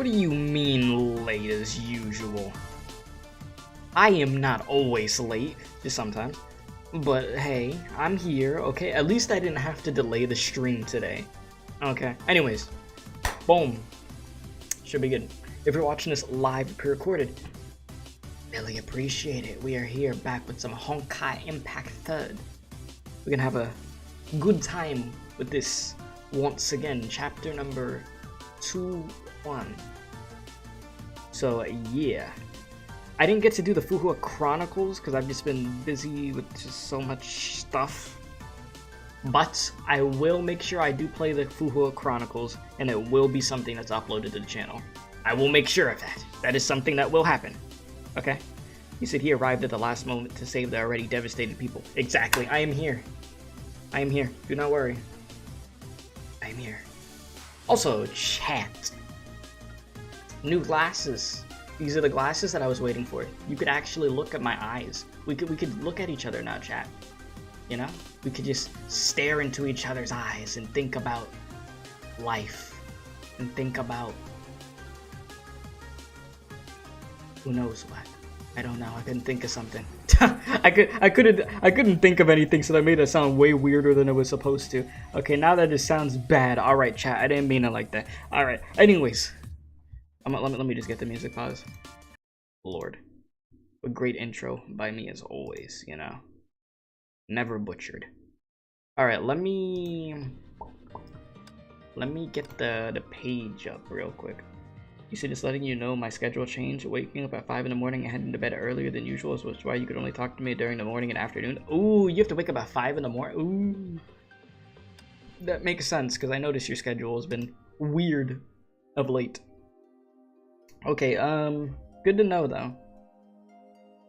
What do you mean late as usual? I am not always late, just sometimes. But hey, I'm here, okay? At least I didn't have to delay the stream today. Okay, anyways. Boom. Should be good. If you're watching this live pre-recorded, really appreciate it. We are here back with some Honkai Impact 3rd. We're gonna have a good time with this once again. Chapter number 2-1. So yeah. I didn't get to do the Fuhua Chronicles because I've just been busy with just so much stuff. But I will make sure I do play the Fuhua Chronicles, and it will be something that's uploaded to the channel. I will make sure of that. That is something that will happen. Okay? He said he arrived at the last moment to save the already devastated people. Exactly. I am here. I am here. Do not worry. I am here. Also, chat. New glasses. These are the glasses that I was waiting for. You could actually look at my eyes. We could look at each other now, chat. You know? We could just stare into each other's eyes and think about life. And think about who knows what. I don't know. I couldn't think of something. I couldn't think of anything, so that made it sound way weirder than it was supposed to. Okay, now that it sounds bad. Alright, chat. I didn't mean it like that. Alright. Anyways. Let me just get the music pause. Lord. A great intro by me as always, you know. Never butchered. Alright, let me get the page up real quick. You said just letting you know my schedule changed. Waking up at 5 in the morning and heading to bed earlier than usual is why you could only talk to me during the morning and afternoon. Ooh, you have to wake up at 5 in the morning? Ooh. That makes sense, because I noticed your schedule has been weird of late. Okay, good to know though.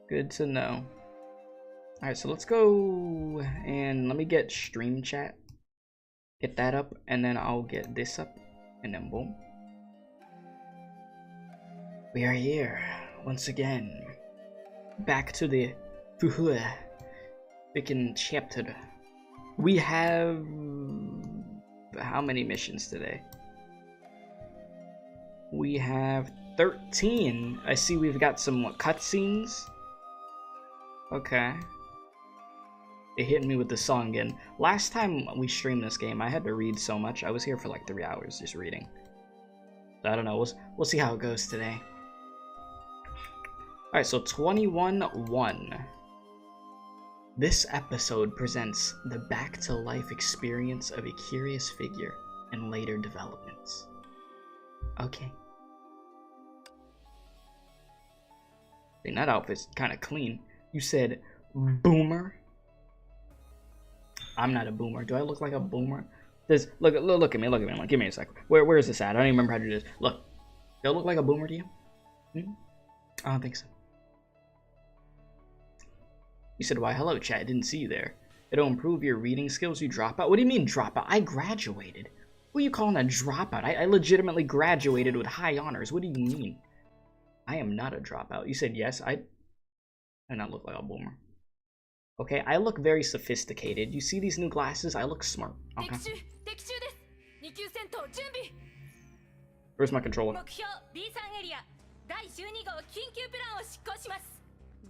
Good to know. Alright, so let's go and let me get stream chat. Get that up, and then I'll get this up, and then boom. We are here, once again. Back to the Fuhua freaking chapter. We have how many missions today? We have 13. I see we've got some cutscenes. Okay. They hit me with the song again. Last time we streamed this game, I had to read so much. I was here for like 3 hours just reading. I don't know. We'll see how it goes today. Alright, so 21-1. This episode presents the back-to-life experience of a curious figure and later developments. Okay. I think that outfit's kind of clean. You said boomer? I'm not a boomer. Do I look like a boomer? Look at me. Look at me. Like, give me a sec. Where is this at? I don't even remember how to do this. Look. Do I look like a boomer to you? I don't think so. You said, why, hello, chat. Didn't see you there. It'll improve your reading skills. You drop out. What do you mean drop out? I graduated. Who are you calling a dropout? I legitimately graduated with high honors. What do you mean? I am not a dropout. You said yes. I not look like a boomer. Okay, I look very sophisticated. You see these new glasses? I look smart. Okay. Where's my controller?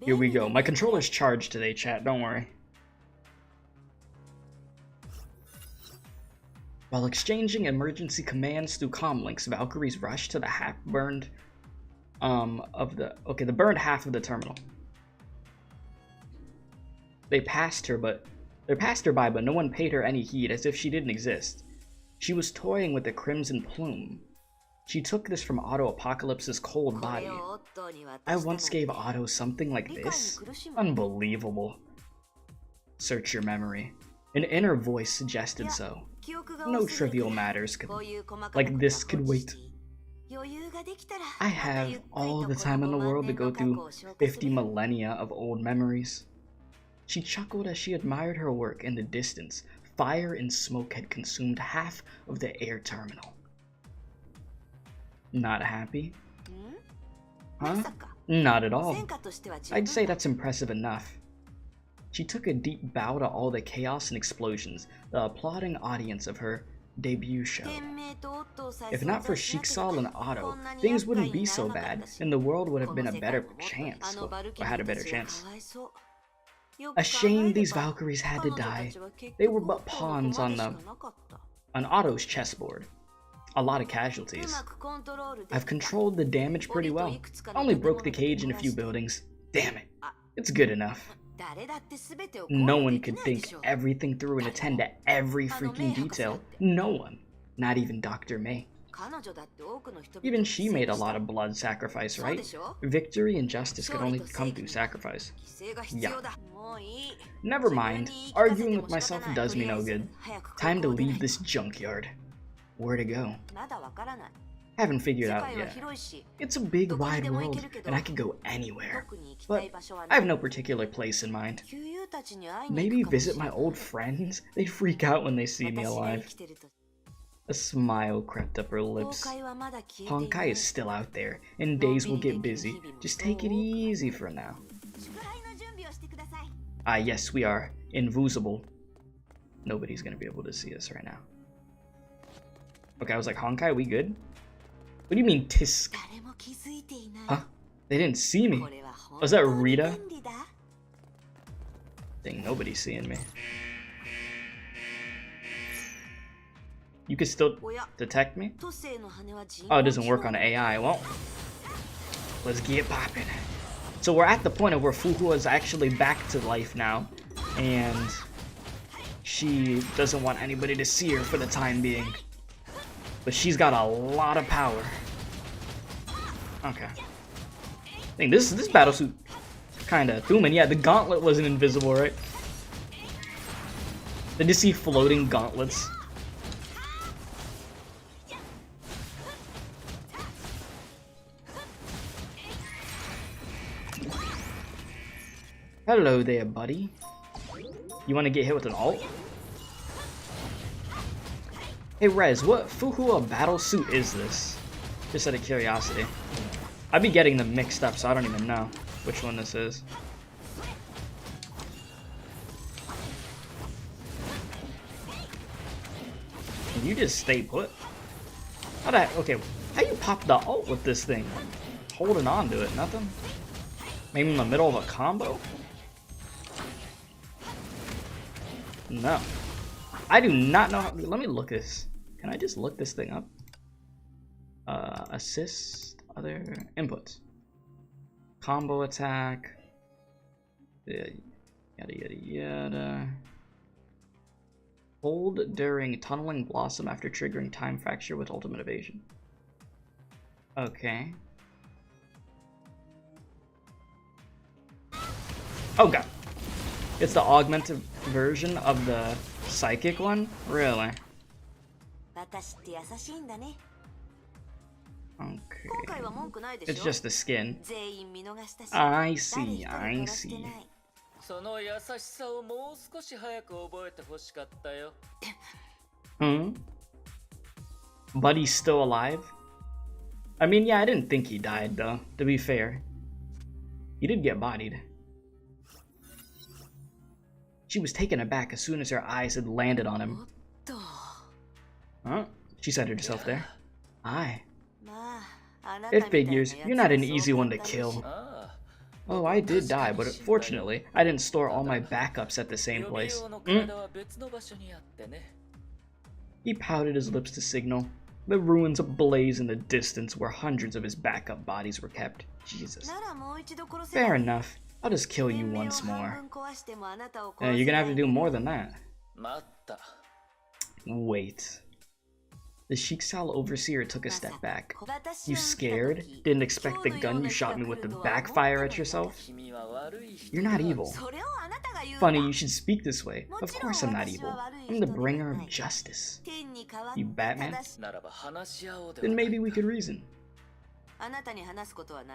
Here we go. My controller's charged today, chat. Don't worry. While exchanging emergency commands through comlinks, Valkyries rush to the half-burned the burned half of the terminal. They passed her by, but no one paid her any heed, as if she didn't exist. She was toying with the crimson plume. She took this from Otto Apocalypse's cold body. I once gave Otto something like this? Unbelievable. Search your memory. An inner voice suggested so. No trivial matters like this could wait. I have all the time in the world to go through 50 millennia of old memories. She chuckled as she admired her work. In the distance. Fire and smoke had consumed half of the air terminal. Not happy? Huh? Not at all. I'd say that's impressive enough. She took a deep bow to all the chaos and explosions. The applauding audience of her debut show. If not for Jackal and Otto, things wouldn't be so bad, and the world would have been a better chance, or had a better chance. A shame these Valkyries had to die. They were but pawns on Otto's chessboard. A lot of casualties. I've controlled the damage pretty well. I only broke the cage in a few buildings. Damn it. It's good enough. No one could think everything through and attend to every freaking detail. No one. Not even Dr. May. Even she made a lot of blood sacrifice, right? Victory and justice could only come through sacrifice. Yeah. Never mind. Arguing with myself does me no good. Time to leave this junkyard. Where to go? Haven't figured out yet. It's a big wide world, and I could go anywhere. But I have no particular place in mind. Maybe visit my old friends? They freak out when they see me alive. A smile crept up her lips. Honkai is still out there, and days will get busy. Just take it easy for now. Ah, yes, we are invisible. Nobody's gonna be able to see us right now. Okay, I was like, Honkai, we good? What do you mean, tisk? Huh? They didn't see me. Was that Rita? Dang, nobody's seeing me. You can still detect me? Oh, it doesn't work on AI. Well, let's get popping. So we're at the point of where Fuhu is actually back to life now, and she doesn't want anybody to see her for the time being. But she's got a lot of power. Okay. I think this battlesuit kinda thumbing. Yeah, the gauntlet wasn't invisible, right? Did you see floating gauntlets? Hello there, buddy. You wanna get hit with an ult? Hey Rez, what Fuhua battle suit is this? Just out of curiosity. I'd be getting them mixed up, so I don't even know which one this is. Can you just stay put? Okay, how you pop the ult with this thing? Holding on to it, nothing? Maybe in the middle of a combo? No. I do not know how, let me look this. Can I just look this thing up? Assist, other inputs. Combo attack. Yada yada yada. Hold during tunneling blossom after triggering time fracture with ultimate evasion. Okay. Oh god. It's the augmented version of the psychic one? Really? Okay. It's just the skin. I see, I see. Hmm? Buddy's still alive? I mean, yeah, I didn't think he died, though, to be fair. He did get bodied. She was taken aback as soon as her eyes had landed on him. Huh? She centered herself there. Aye. It figures. You're not an easy one to kill. Oh, I did die, but fortunately, I didn't store all my backups at the same place. He pouted his lips to signal. The ruins ablaze in the distance where hundreds of his backup bodies were kept. Jesus. Fair enough. I'll just kill you once more. You're gonna have to do more than that. Wait. The Jackal overseer took a step back. You scared? Didn't expect the gun you shot me with to backfire at yourself? You're not evil. Funny you should speak this way. Of course I'm not evil. I'm the bringer of justice. You Batman? Then maybe we could reason.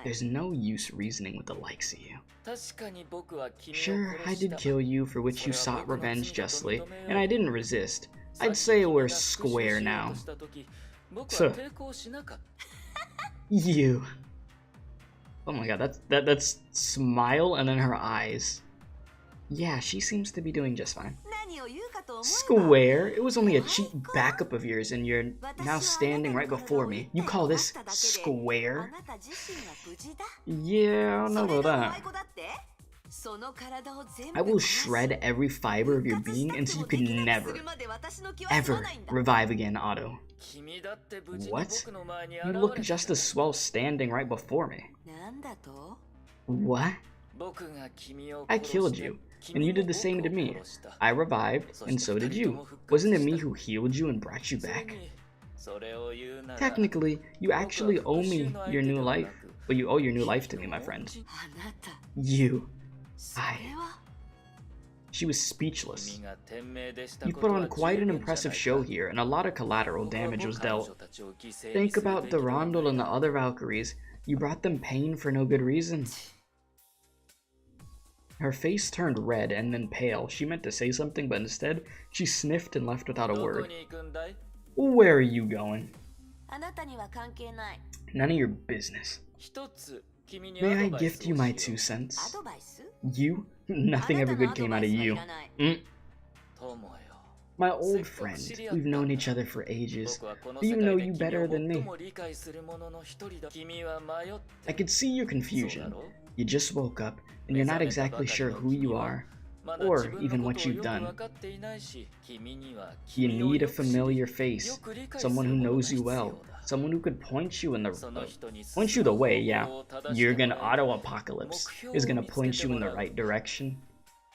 There's no use reasoning with the likes of you. Sure, I did kill you, for which you sought revenge justly, and I didn't resist. I'd say we're square now. So, you. Oh my god, that's smile and then her eyes. Yeah, she seems to be doing just fine. Square? It was only a cheap backup of yours and you're now standing right before me. You call this square? Yeah, I don't know about that. I will shred every fiber of your being until you can never, ever revive again, Otto. What? You look just as swell standing right before me. What? I killed you, and you did the same to me. I revived, and so did you. Wasn't it me who healed you and brought you back? Technically, you actually owe me your new life. But you owe your new life to me, my friend. You. She was speechless. You put on quite an impressive show here, and a lot of collateral damage was dealt. Think about the Rondel and the other Valkyries. You brought them pain for no good reason. Her face turned red and then pale. She meant to say something, but instead, she sniffed and left without a word. Where are you going? None of your business. May I gift you my 2 cents? You? Nothing ever good came out of you. My old friend, we've known each other for ages. Do you know you better than me? I could see your confusion. You just woke up, and you're not exactly sure who you are, or even what you've done. You need a familiar face, someone who knows you well, someone who could point you the way, yeah. You're gonna auto-apocalypse is gonna point you in the right direction.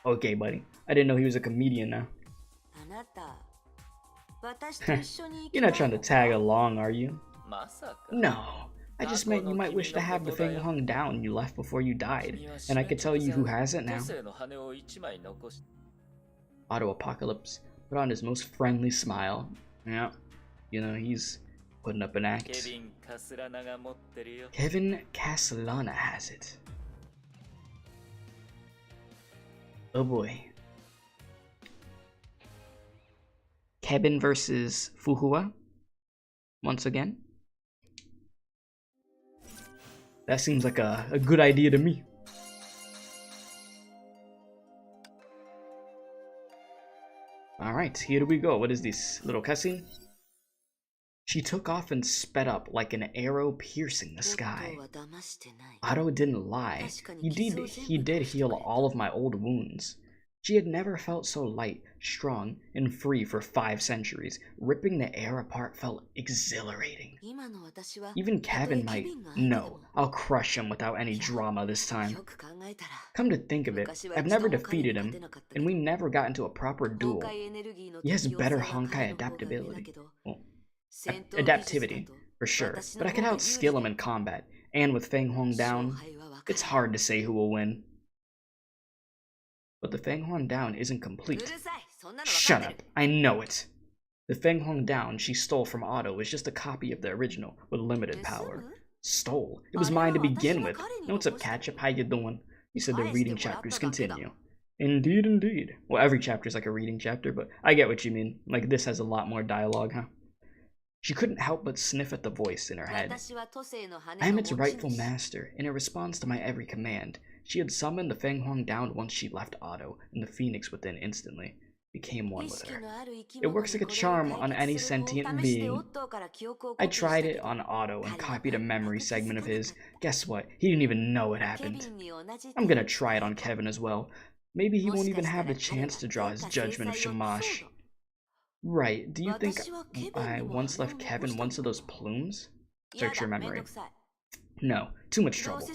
Okay, buddy. I didn't know he was a comedian now. You're not trying to tag along, are you? No. I just meant you might wish to have the thing hung down you left before you died, and I could tell you who has it now. Auto-apocalypse put on his most friendly smile. Yeah, you know, he's putting up an act. Kevin Caslana has it. Oh boy. Kevin versus Fuhua. Once again. That seems like a good idea to me. Alright, here we go. What is this? Little cutscene? She took off and sped up like an arrow piercing the sky. Otto didn't lie. He did heal all of my old wounds. She had never felt so light, strong, and free for 5 centuries. Ripping the air apart felt exhilarating. Even Kevin might. No, I'll crush him without any drama this time. Come to think of it, I've never defeated him, and we never got into a proper duel. He has better Honkai adaptability. Well, adaptivity, for sure, but I could outskill him in combat, and with Feng Huang down, it's hard to say who will win. But the Feng Huang down isn't complete. Shut up, I know it. The Feng Huang down she stole from Otto is just a copy of the original with limited power. Stole? It was mine to begin with. What's up, Ketchup? How you doing? You said the reading chapters continue. Indeed, indeed. Well, every chapter is like a reading chapter, but I get what you mean. Like, this has a lot more dialogue, huh? She couldn't help but sniff at the voice in her head. I am its rightful master, and it responds to my every command. She had summoned the Feng Huang down once she left Otto, and the Phoenix within instantly became one with her. It works like a charm on any sentient being. I tried it on Otto and copied a memory segment of his. Guess what? He didn't even know it happened. I'm gonna try it on Kevin as well. Maybe he won't even have the chance to draw his judgment of Shamash. Right, do you think I once left Kevin once of those plumes? Search your memory. No, too much trouble.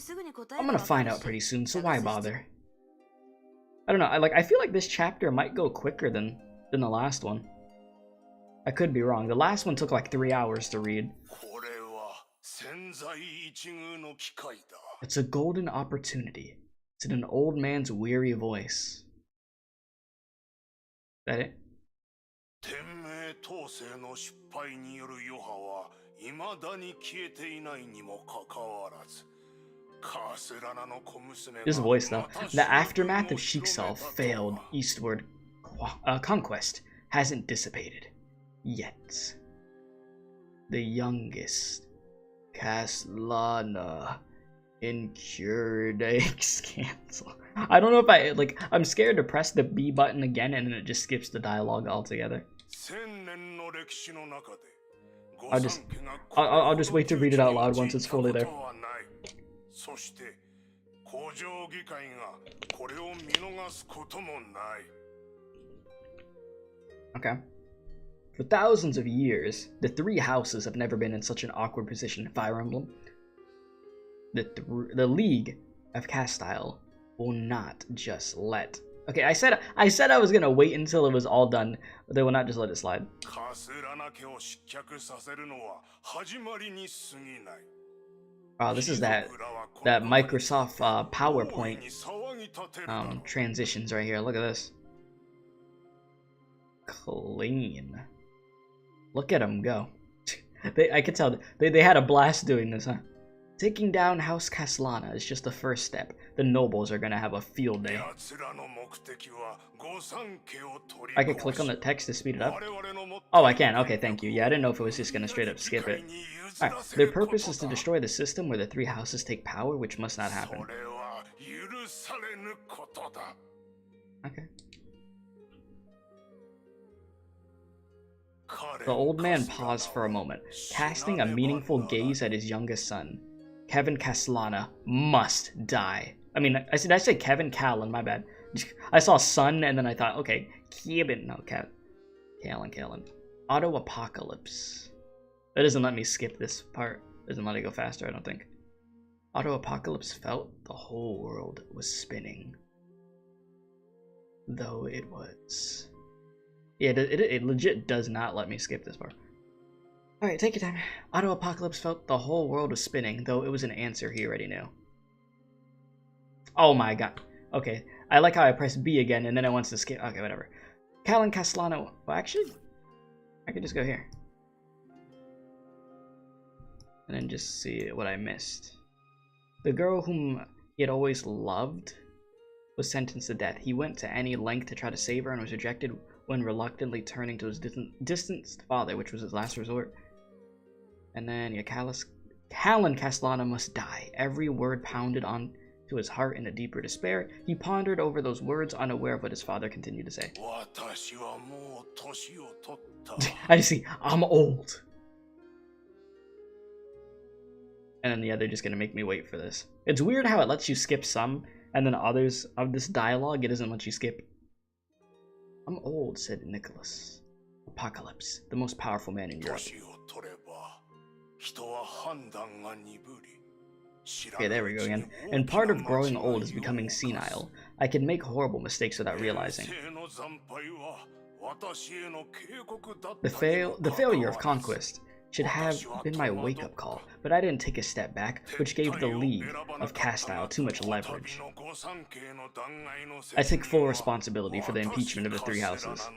I'm gonna find out pretty soon, so why bother? I don't know, I feel like this chapter might go quicker than the last one. I could be wrong. The last one took like 3 hours to read. It's a golden opportunity, said an old man's weary voice. Is that it? This voice though. The aftermath of Sheik's failed eastward conquest hasn't dissipated yet. The youngest, Caslana, Incurred eggs cancel. I don't know if I'm scared to press the B button again and then it just skips the dialogue altogether. I'll just wait to read it out loud once it's fully there. Okay. For thousands of years, the three houses have never been in such an awkward position. Fire Emblem. The League of Castile will not just let... Okay, I said I was gonna wait until it was all done, but they will not just let it slide. Oh, this is that Microsoft PowerPoint transitions right here. Look at this. Clean. Look at them go. I could tell they had a blast doing this, huh? Taking down House Caslana is just the first step. The nobles are gonna have a field day. I could click on the text to speed it up. Oh, I can. Okay, thank you. Yeah, I didn't know if it was just gonna straight up skip it. Alright, their purpose is to destroy the system where the three houses take power, which must not happen. Okay. The old man paused for a moment, casting a meaningful gaze at his youngest son. Kevin Caslana must die. I mean, I say Kevin Callan, my bad. I saw son and then I thought, okay, Kevin, no, Callan. Auto Apocalypse. That doesn't let me skip this part. Doesn't let it go faster, I don't think. Auto Apocalypse felt the whole world was spinning. Though it was... Yeah, it legit does not let me skip this part. Alright, take your time. Auto Apocalypse felt the whole world was spinning, though it was an answer he already knew. Oh my god. Okay, I like how I pressed B again, and then it wants to skip. Okay, whatever. Callan Caslano. Well, actually, I could just go here. And then just see what I missed. The girl whom he had always loved was sentenced to death. He went to any length to try to save her and was rejected when reluctantly turning to his distanced father, which was his last resort. And then, yeah, Callan Caslana must die. Every word pounded on to his heart in a deeper despair. He pondered over those words, unaware of what his father continued to say. I see, I'm old. And then, yeah, they're just gonna make me wait for this. It's weird how it lets you skip some, and then others of this dialogue, it doesn't let you skip. I'm old, said Nicholas. Apocalypse, the most powerful man in Europe. Okay, there we go again. And part of growing old is becoming senile. I can make horrible mistakes without realizing. The failure of conquest should have been my wake-up call, but I didn't take a step back, which gave the League of Castile too much leverage. I take full responsibility for the impeachment of the three houses.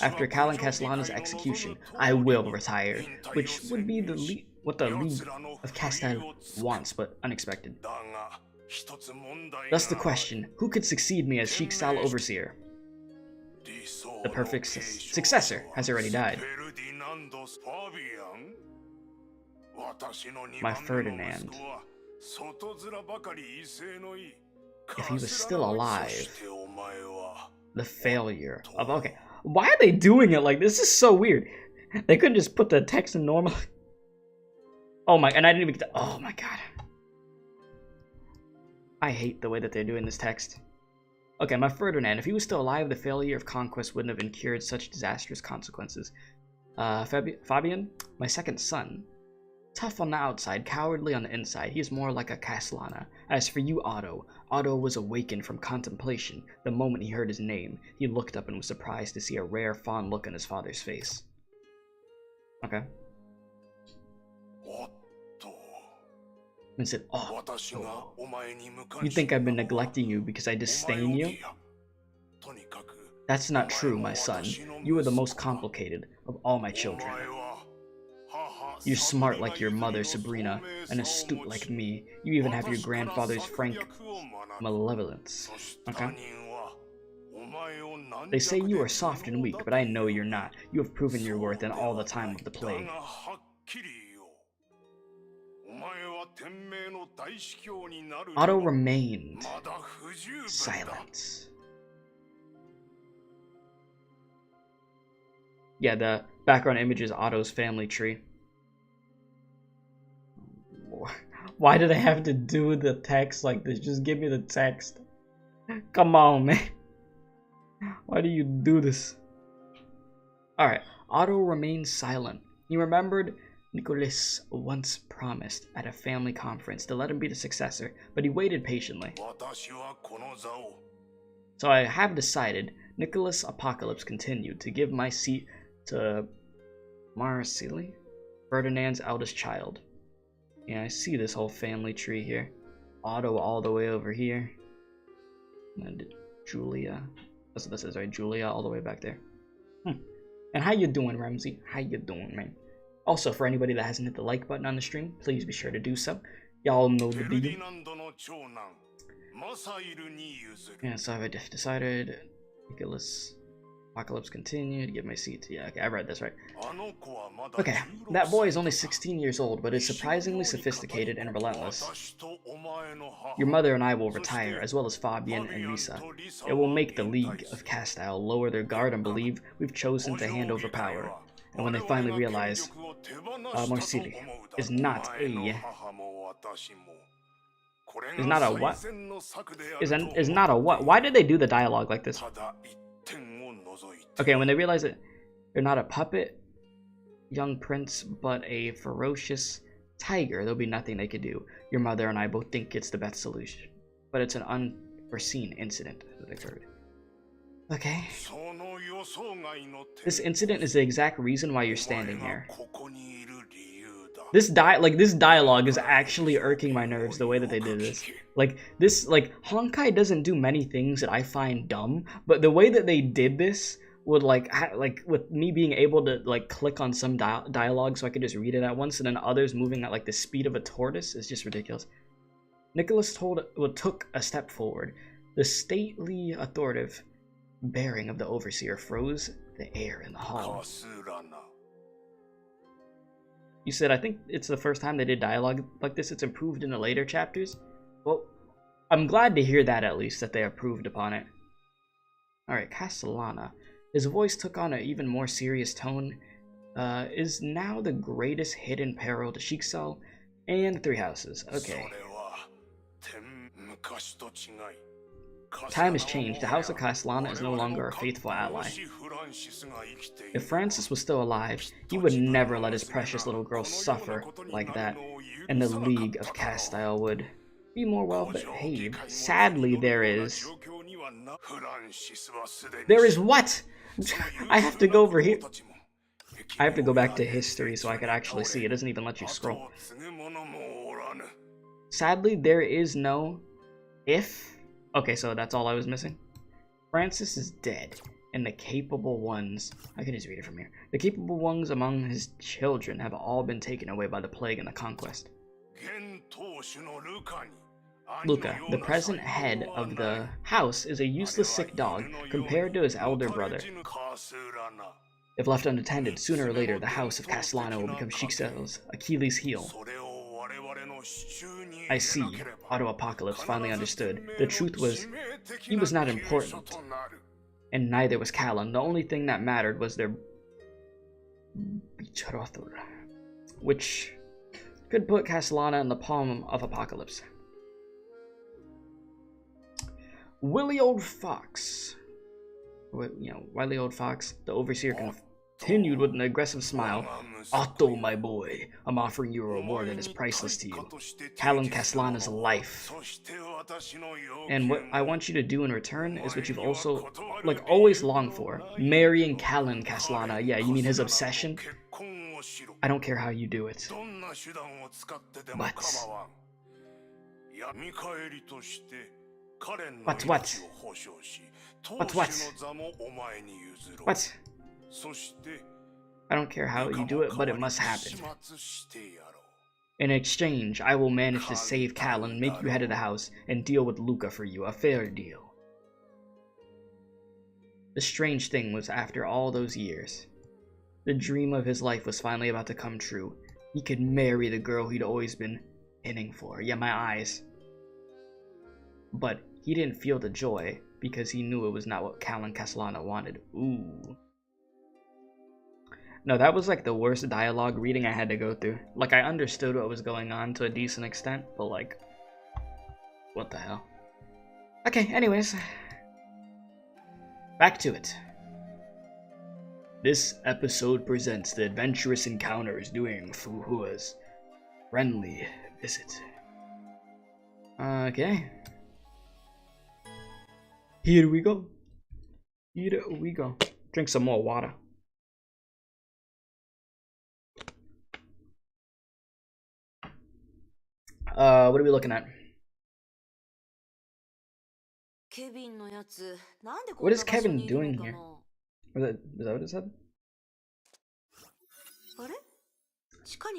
After Callan Caslana's execution, I will retire, which would be what the League of Castile wants, but unexpected. Thus the question, who could succeed me as Sheik Sal Overseer? The perfect successor has already died. My Ferdinand. If he was still alive. The failure of... Okay, why are they doing it like this? This is so weird. They couldn't just put the text in normal... Oh my... And I didn't even get to... Oh my god. I hate the way that they're doing this text. Okay, my Ferdinand. If he was still alive, the failure of conquest wouldn't have incurred such disastrous consequences. Fabian, my second son. Tough on the outside, cowardly on the inside, he is more like a Caslana. As for you, Otto, Otto was awakened from contemplation. The moment he heard his name, he looked up and was surprised to see a rare, fond look on his father's face. Okay. And said, oh, you think I've been neglecting you because I disdain you? That's not true, my son. You are the most complicated of all my children. You're smart like your mother, Sabrina, and astute like me. You even have your grandfather's frank malevolence. Okay? They say you are soft and weak, but I know you're not. You have proven your worth in all the time of the plague. Otto remained silent. Yeah, the background image is Otto's family tree. Why do they have to do the text like this? Just give me the text. Come on, man. Why do you do this? Alright, Otto remained silent. He remembered Nicholas once promised at a family conference to let him be the successor, but he waited patiently. So I have decided Nicholas Apocalypse continued to give my seat to Marceli, Ferdinand's eldest child. Yeah, I see this whole family tree here. Otto all the way over here. And Julia. That's what this is, right? Julia all the way back there. And how you doing, Ramsey? How you doing, man? Also, for anybody that hasn't hit the like button on the stream, please be sure to do so. Y'all know the deal. Yeah, so I've decided Nicholas Apocalypse continued to give my seat to... Yeah, okay, I read this right. Okay, that boy is only 16 years old, but is surprisingly sophisticated and relentless. Your mother and I will retire, as well as Fabian and Risa. It will make the League of Castile lower their guard and believe we've chosen to hand over power. And when they finally realize Marceli is not a... Is not a what? Is not a what? Why did they do the dialogue like this? Okay, when they realize that they're not a puppet, young prince, but a ferocious tiger, there'll be nothing they could do. Your mother and I both think it's the best solution, but it's an unforeseen incident that occurred. Okay. This incident is the exact reason why you're standing here. This dialogue is actually irking my nerves the way that they did this. Honkai doesn't do many things that I find dumb, but the way that they did this would with me being able to click on some dialogue so I could just read it at once, and then others moving at the speed of a tortoise is just ridiculous. Nicholas took a step forward. The stately, authoritative bearing of the overseer froze the air in the hall. You said, I think it's the first time they did dialogue like this. It's improved in the later chapters. Well, I'm glad to hear that at least, that they improved upon it. Alright, Caslana. His voice took on an even more serious tone. Is now the greatest hidden peril to Shikso and Three Houses. Okay. Time has changed. The House of Caslana is no longer a faithful ally. If Francis was still alive, he would never let his precious little girl suffer like that, and the League of Castile would be more well behaved. Sadly, there is what? I have to go over here. I have to go back to history so I could actually see. It doesn't even let you scroll. Sadly, there is no if. Okay, so that's all I was missing. Francis is dead, and the capable ones... I can just read it from here. The capable ones among his children have all been taken away by the plague and the conquest. Luca, the present head of the house, is a useless sick dog compared to his elder brother. If left unattended, sooner or later the House of Caslana will become Shikso's Achilles' heel. I see. Otto Apocalypse finally understood. The truth was, he was not important. And neither was Callan. The only thing that mattered was their betrothal, which could put Caslana in the palm of Apocalypse. Willy Old Fox. Wily Old Fox, the overseer continued with an aggressive smile. Otto, my boy, I'm offering you a reward that is priceless to you. Callan Caslana's life. And what I want you to do in return is what you've also, always longed for. Marrying Callan Caslana. Yeah, you mean his obsession? I don't care how you do it. But what? I don't care how you do it, but it must happen. In exchange, I will manage to save Callan, make you head of the house, and deal with Luca for you. A fair deal. The strange thing was, after all those years, the dream of his life was finally about to come true. he could marry the girl he'd always been pinning for. Yeah, my eyes. But he didn't feel the joy because he knew it was not what Cal and Caslana wanted. Ooh. No, that was like the worst dialogue reading I had to go through. Like, I understood what was going on to a decent extent, but like, what the hell? Okay, anyways. Back to it. This episode presents the adventurous encounters during Fuhua's friendly visit. Okay. Here we go. Here we go. Drink some more water. What are we looking at? What is Kevin doing here? Is that what it said?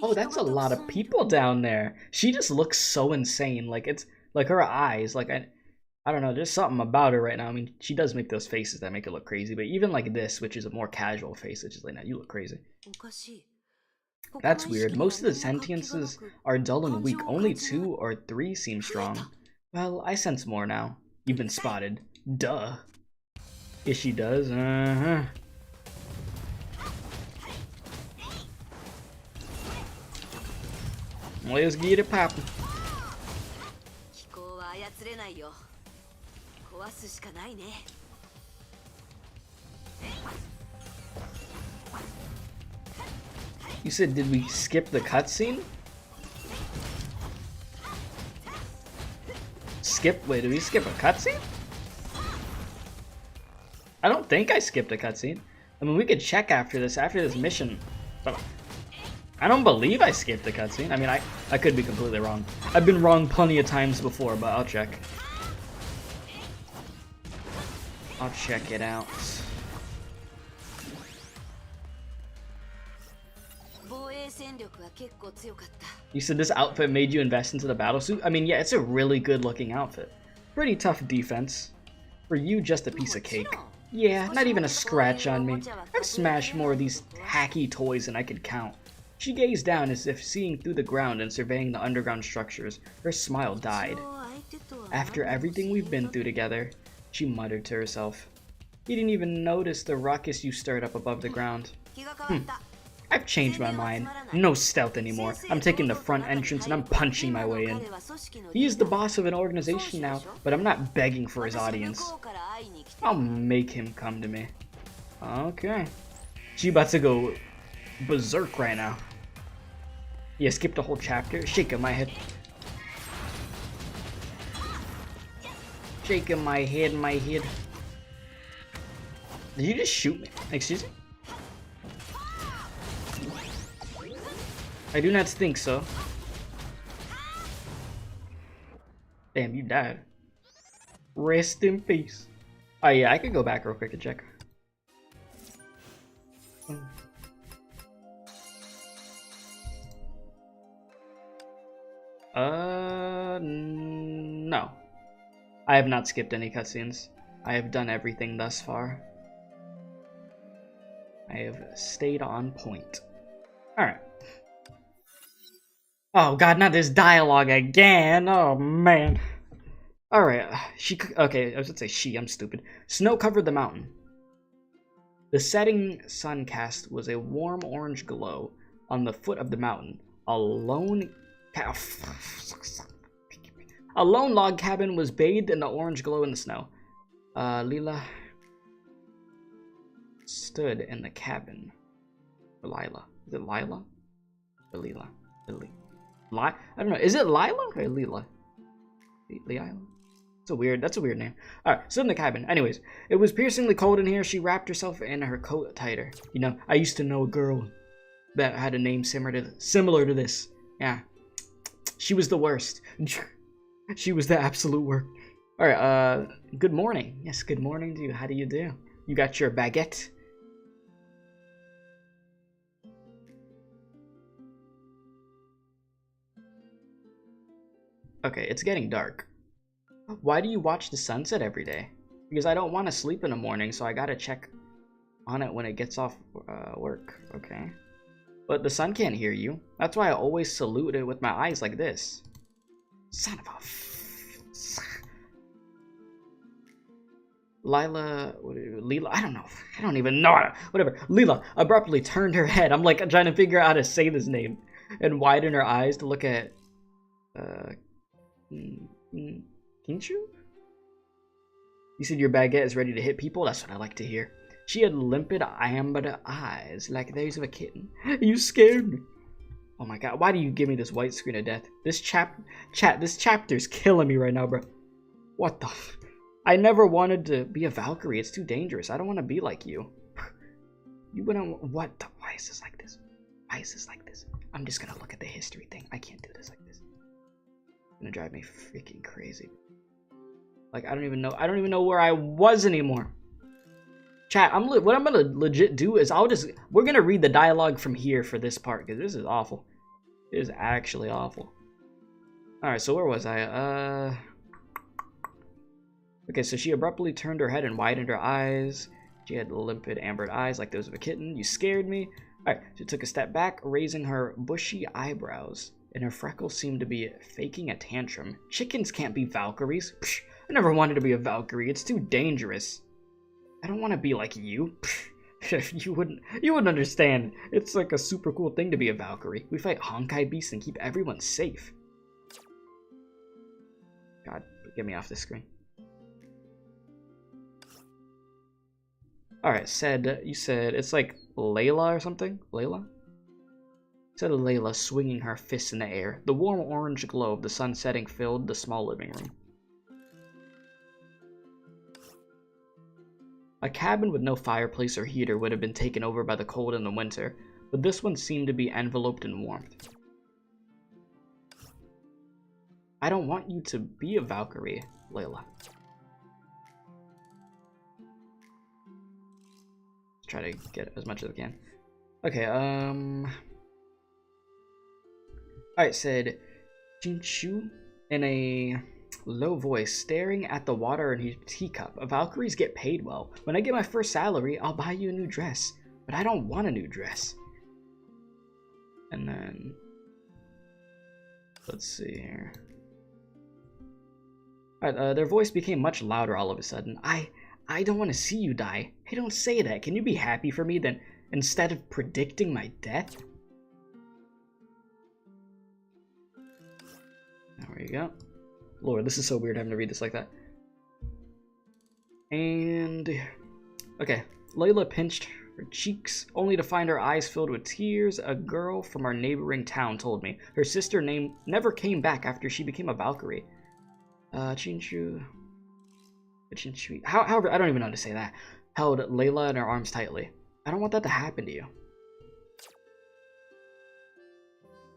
Oh, that's a lot of people down there. She just looks so insane. Like, it's like her eyes. Like, I don't know. There's something about her right now. I mean, she does make those faces that make it look crazy. But even like this, which is a more casual face, it's just like, now you look crazy. That's weird. Most of the sentiences are dull and weak. Only 2 or 3 seem strong. Well, I sense more now. You've been spotted. Duh. Yes, she does. Uh-huh. Let's get it poppin'. You said, did we skip the cutscene? Wait, did we skip a cutscene? I don't think I skipped a cutscene. I mean, we could check after this mission. But I don't believe I skipped a cutscene. I mean, I could be completely wrong. I've been wrong plenty of times before, but I'll check. I'll check it out. You said this outfit made you invest into the battlesuit? I mean, yeah, it's a really good looking outfit. Pretty tough defense. For you, just a piece of cake. Yeah, not even a scratch on me. I've smashed more of these hacky toys than I could count. She gazed down as if seeing through the ground and surveying the underground structures. Her smile died. After everything we've been through together, she muttered to herself. You didn't even notice the ruckus you stirred up above the ground. I've changed my mind. No stealth anymore. I'm taking the front entrance and I'm punching my way in. He is the boss of an organization now, but I'm not begging for his audience. I'll make him come to me. Okay. She about to go berserk right now. Yeah, skipped a whole chapter. Shaking my head. Shaking my head, Did you just shoot me? Excuse me? I do not think so. Damn, you died. Rest in peace. Oh yeah, I could go back real quick and check. No. I have not skipped any cutscenes. I have done everything thus far. I have stayed on point. Alright. Oh god, not this dialogue again. Oh man. Alright, okay, I was gonna say she, I'm stupid. Snow covered the mountain. The setting sun cast was a warm orange glow on the foot of the mountain. A lone log cabin was bathed in the orange glow in the snow. Lila stood in the cabin. Lila. Is it Lila? Or Lila? I don't know. Is it Lila or Lila? Lila? That's a weird name. Alright, stood in the cabin. Anyways, it was piercingly cold in here. She wrapped herself in her coat tighter. You know, I used to know a girl that had a name similar to this. Yeah. She was the worst. She was the absolute worst. Alright, good morning. Yes, good morning to you. How do you do? You got your baguette? Okay, it's getting dark. Why do you watch the sunset every day? Because I don't want to sleep in the morning, so I gotta check on it when it gets off work. Okay. But the sun can't hear you. That's why I always salute it with my eyes like this. Son of a... Leela, I don't know. I don't even know. Whatever. Leela abruptly turned her head. I'm like trying to figure out how to say this name. And widened her eyes to look at... Kinchu? You said your baguette is ready to hit people? That's what I like to hear. She had limpid amber eyes, like those of a kitten. You scared me. Oh my god, why do you give me this white screen of death? This this chapter's killing me right now, bro. What the I never wanted to be a Valkyrie. It's too dangerous. I don't want to be like you. You wouldn't... What the... Why is this like this? Why is this like this? I'm just gonna look at the history thing. I can't do this like this. It's gonna drive me freaking crazy. Like, I don't even know where I was anymore. Chat, what I'm gonna legit do is we're gonna read the dialogue from here for this part, because this is awful. It is actually awful. Alright, so where was I? Okay, so she abruptly turned her head and widened her eyes. She had limpid amber eyes like those of a kitten. You scared me. Alright, she took a step back, raising her bushy eyebrows, and her freckles seemed to be faking a tantrum. Chickens can't be Valkyries. Psh, I never wanted to be a Valkyrie. It's too dangerous. I don't want to be like you. You wouldn't understand. It's like a super cool thing to be a Valkyrie. We fight Honkai beasts and keep everyone safe. God, get me off this screen. Alright, you said it's like Layla or something? Layla? Said Layla, swinging her fists in the air. The warm orange glow of the sun setting filled the small living room. A cabin with no fireplace or heater would have been taken over by the cold in the winter, but this one seemed to be enveloped in warmth. I don't want you to be a Valkyrie, Layla. Let's try to get as much as I can. Okay, Alright, said Jinshu in a low voice, staring at the water in his teacup. Valkyries get paid well. When I get my first salary, I'll buy you a new dress. But I don't want a new dress. And then... let's see here. Alright, their voice became much louder all of a sudden. I don't want to see you die. Hey, don't say that. Can you be happy for me then, instead of predicting my death? There we go. Lord, this is so weird having to read this like that. And... okay. Layla pinched her cheeks, only to find her eyes filled with tears. A girl from our neighboring town told me. Her sister never came back after she became a Valkyrie. Chinshu... However, I don't even know how to say that. Held Layla in her arms tightly. I don't want that to happen to you.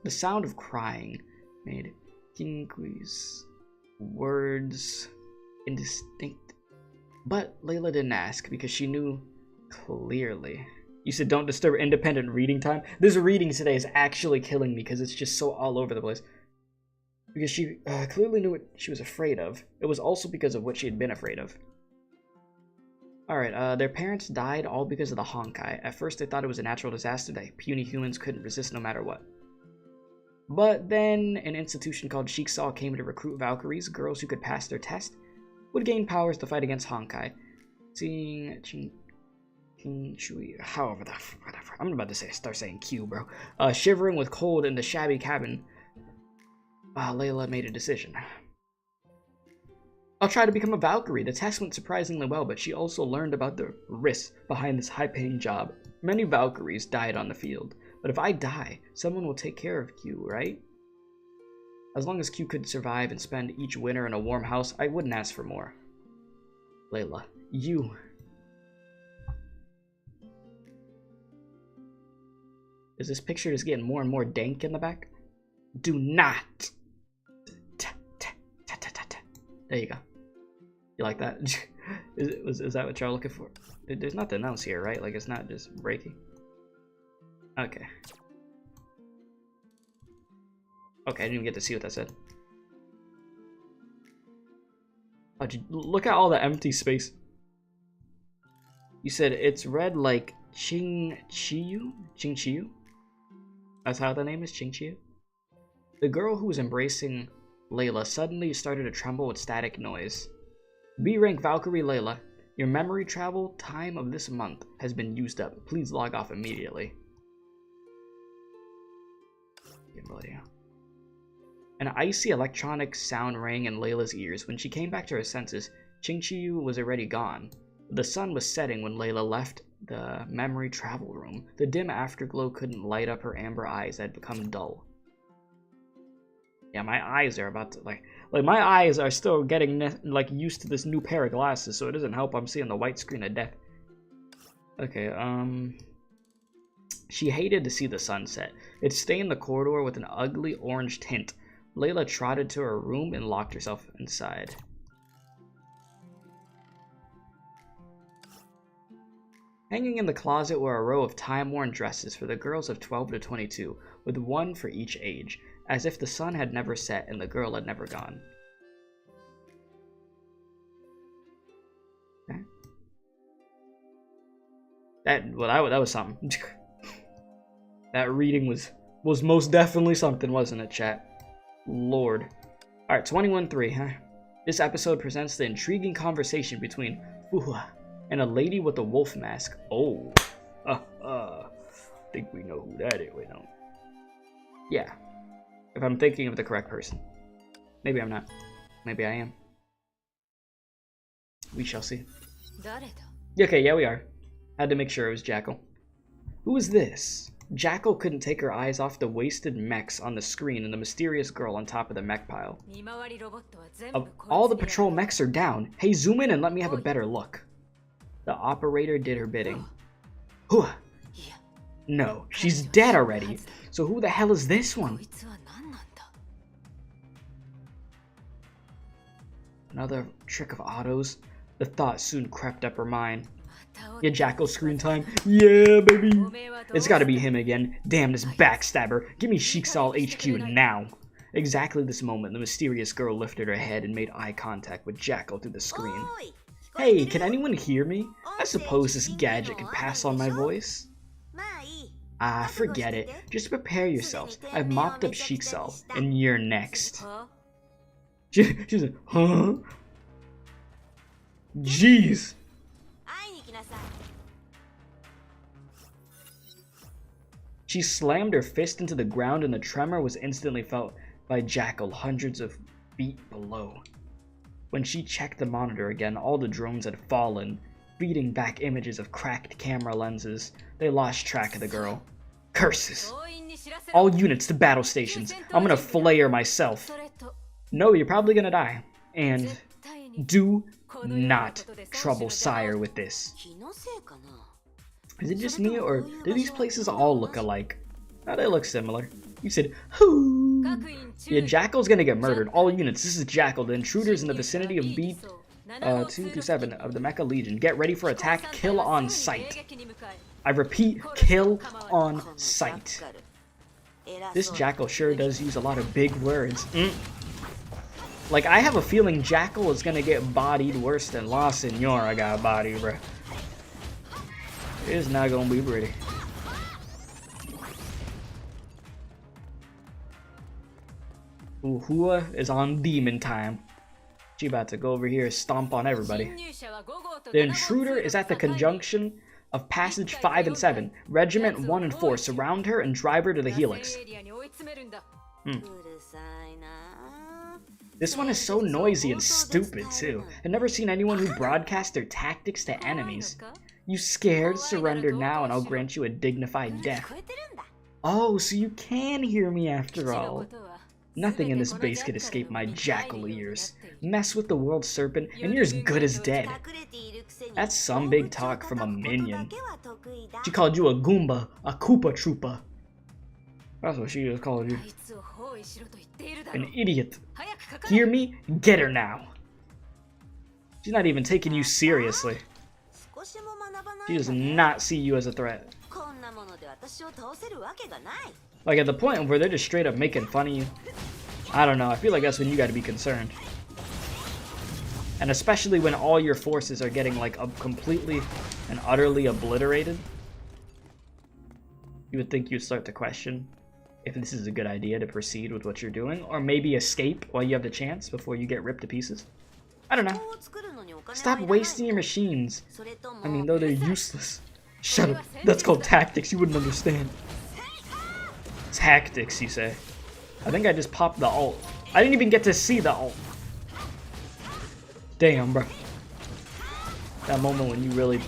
The sound of crying made Kinkui's words indistinct. But Layla didn't ask because she knew clearly. You said don't disturb independent reading time? This reading today is actually killing me because it's just so all over the place. Because she clearly knew what she was afraid of. It was also because of what she had been afraid of. Alright, their parents died all because of the Honkai. At first they thought it was a natural disaster that puny humans couldn't resist no matter what. But then an institution called Jigsaw came to recruit Valkyries, girls who could pass their test, would gain powers to fight against Honkai. Seeing however whatever. I'm about to start saying Q, bro. Shivering with cold in the shabby cabin, Layla made a decision. I'll try to become a Valkyrie. The test went surprisingly well, but she also learned about the risks behind this high-paying job. Many Valkyries died on the field, but if I die, someone will take care of Q, right? As long as Q could survive and spend each winter in a warm house, I wouldn't ask for more. Layla, you... Is this picture just getting more and more dank in the back? Do not! There you go. You like that? Is that what you're looking for? There's nothing else here, right? Like, it's not just breaking. Okay. Okay, I didn't even get to see what that said. Oh, look at all the empty space. You said it's red like Ching Chiyu? That's how the name is, Chingchiu. The girl who was embracing Layla suddenly started to tremble with static noise. B-rank Valkyrie Layla, your memory travel time of this month has been used up. Please log off immediately. An icy electronic sound rang in Layla's ears. When she came back to her senses, Chingchiu was already gone. The sun was setting when Layla left the memory travel room. The dim afterglow couldn't light up her amber eyes that had become dull. Yeah, my eyes are about to, like my eyes are still getting, used to this new pair of glasses, so it doesn't help I'm seeing the white screen of death. Okay, She hated to see the sunset. It stained the corridor with an ugly orange tint. Layla trotted to her room and locked herself inside. Hanging in the closet were a row of time-worn dresses for the girls of 12 to 22, with one for each age, as if the sun had never set and the girl had never gone. Okay. That was something. That reading was most definitely something, wasn't it, chat? Lord. Alright, 21-3, huh? This episode presents the intriguing conversation between Fuhua and a lady with a wolf mask. Oh. Think we know who that is. We don't. Yeah. If I'm thinking of the correct person. Maybe I'm not. Maybe I am. We shall see. Okay, yeah, we are. Had to make sure it was Jackal. Who is this? Jackal couldn't take her eyes off the wasted mechs on the screen and the mysterious girl on top of the mech pile. All the patrol mechs are down. Hey, zoom in and let me have a better look. The operator did her bidding. Huh. No, she's dead already. So who the hell is this one? Another trick of Otto's? The thought soon crept up her mind. Yeah, Jackal screen time. Yeah, baby. It's gotta be him again. Damn this backstabber. Give me Sheiksal HQ now. Exactly this moment, the mysterious girl lifted her head and made eye contact with Jackal through the screen. Hey, can anyone hear me? I suppose this gadget can pass on my voice. Ah, forget it. Just prepare yourselves. I've mopped up Sheiksal, and you're next. She's like, huh? Jeez. She slammed her fist into the ground and the tremor was instantly felt by Jackal hundreds of feet below. When she checked the monitor again, all the drones had fallen, feeding back images of cracked camera lenses. They lost track of the girl. Curses! All units to battle stations. I'm gonna flay her myself. No, you're probably gonna die. And do not trouble Sire with this. Is it just me, or do these places all look alike? No, they look similar. You said, whoo! Yeah, Jackal's gonna get murdered. All units, this is Jackal. The intruders in the vicinity of B2-7 of the Mecha Legion. Get ready for attack. Kill on sight. I repeat, kill on sight. This Jackal sure does use a lot of big words. Like, I have a feeling Jackal is gonna get bodied worse than La Senora got bodied, bruh. It's not gonna be pretty. Uhua is on demon time. She about to go over here and stomp on everybody. The intruder is at the conjunction of Passage 5 and 7. Regiment 1 and 4 surround her and drive her to the Helix. This one is so noisy and stupid too. I've never seen anyone who broadcasts their tactics to enemies. You scared? Surrender now and I'll grant you a dignified death. Oh, so you can hear me after all. Nothing in this base could escape my Jackal ears. Mess with the world Serpent and you're as good as dead. That's some big talk from a minion. She called you a Goomba, a Koopa Troopa. That's what she just called you. An idiot. Hear me? Get her now. She's not even taking you seriously. She does not see you as a threat. Like at the point where they're just straight up making fun of you. I don't know, I feel like that's when you gotta be concerned. And especially when all your forces are getting like completely and utterly obliterated. You would think you'd start to question if this is a good idea to proceed with what you're doing, or maybe escape while you have the chance before you get ripped to pieces. I don't know. Stop wasting your machines. I mean, though they're useless. Shut up. That's called tactics. You wouldn't understand. Tactics, you say? I think I just popped the ult. I didn't even get to see the ult. Damn, bro. That moment when you really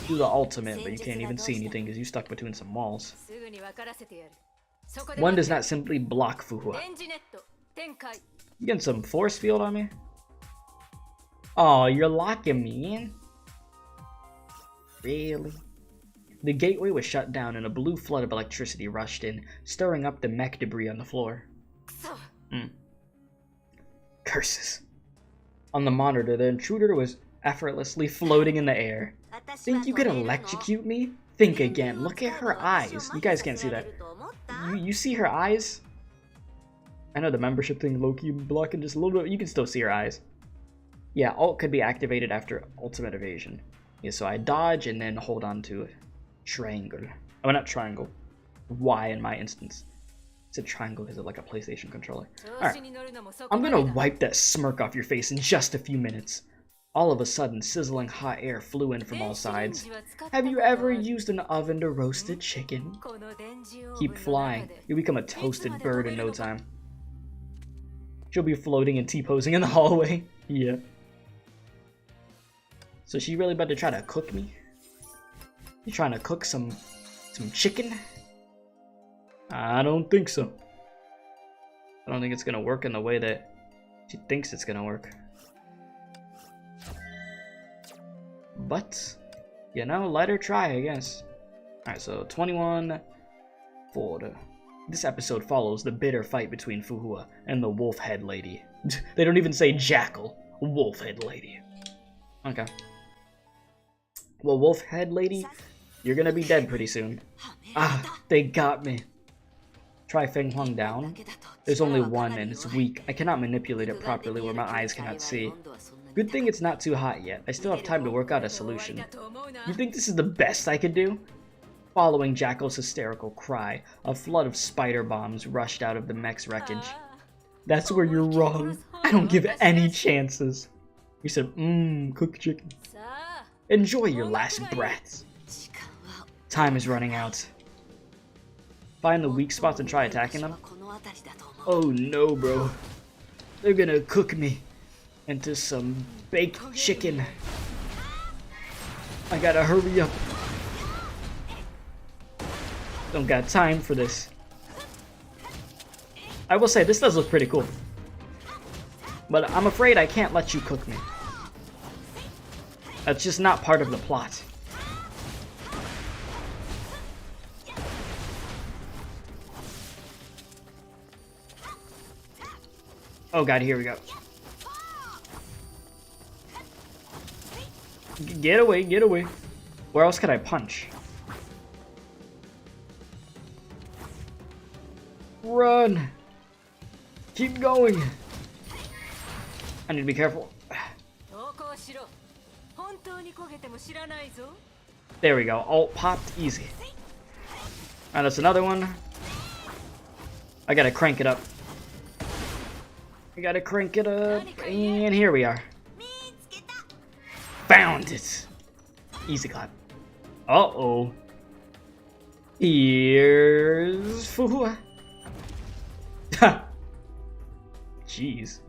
do the ultimate, but you can't even see anything because you stuck between some walls. One does not simply block Fuhua. You getting some force field on me? Oh, you're locking me in? Really? The gateway was shut down and a blue flood of electricity rushed in, stirring up the mech debris on the floor. Curses. On the monitor, the intruder was effortlessly floating in the air. Think you could electrocute me? Think again. Look at her eyes. You guys can't see that. You see her eyes? I know the membership thing low-key blocking just a little bit. You can still see her eyes. Yeah, ult could be activated after ultimate evasion. Yeah, so I dodge and then hold on to triangle. Oh, not triangle. Y in my instance. It's a triangle because it's like a PlayStation controller. Alright. I'm gonna wipe that smirk off your face in just a few minutes. All of a sudden, sizzling hot air flew in from all sides. Have you ever used an oven to roast a chicken? Keep flying. You'll become a toasted bird in no time. She'll be floating and T-posing in the hallway. Yeah. So she really about to try to cook me? You trying to cook some chicken? I don't think so. I don't think it's gonna work in the way that she thinks it's gonna work. But, you know, let her try, I guess. Alright, so 21 forward. This episode follows the bitter fight between Fuhua and the wolf head lady. They don't even say Jackal. Wolf head lady. Okay. Well, wolf head lady, you're gonna be dead pretty soon. Ah, they got me. Try Feng Huang down. There's only one and it's weak. I cannot manipulate it properly where my eyes cannot see. Good thing it's not too hot yet. I still have time to work out a solution. You think this is the best I could do? Following Jackal's hysterical cry, a flood of spider bombs rushed out of the mech's wreckage. That's where you're wrong. I don't give any chances. You said, cooked chicken. Enjoy your last breaths. Time is running out. Find the weak spots and try attacking them? Oh no, bro. They're gonna cook me into some baked chicken. I gotta hurry up. Don't got time for this. I will say, this does look pretty cool. But I'm afraid I can't let you cook me. That's just not part of the plot. Oh god, here we go. Get away, get away. Where else could I punch? Run! Keep going! I need to be careful. There we go. Ult popped easy. Alright, that's another one. I gotta crank it up. I gotta crank it up. And here we are. Found it! Easy clap. Uh-oh. Here's Fuhua. Jeez.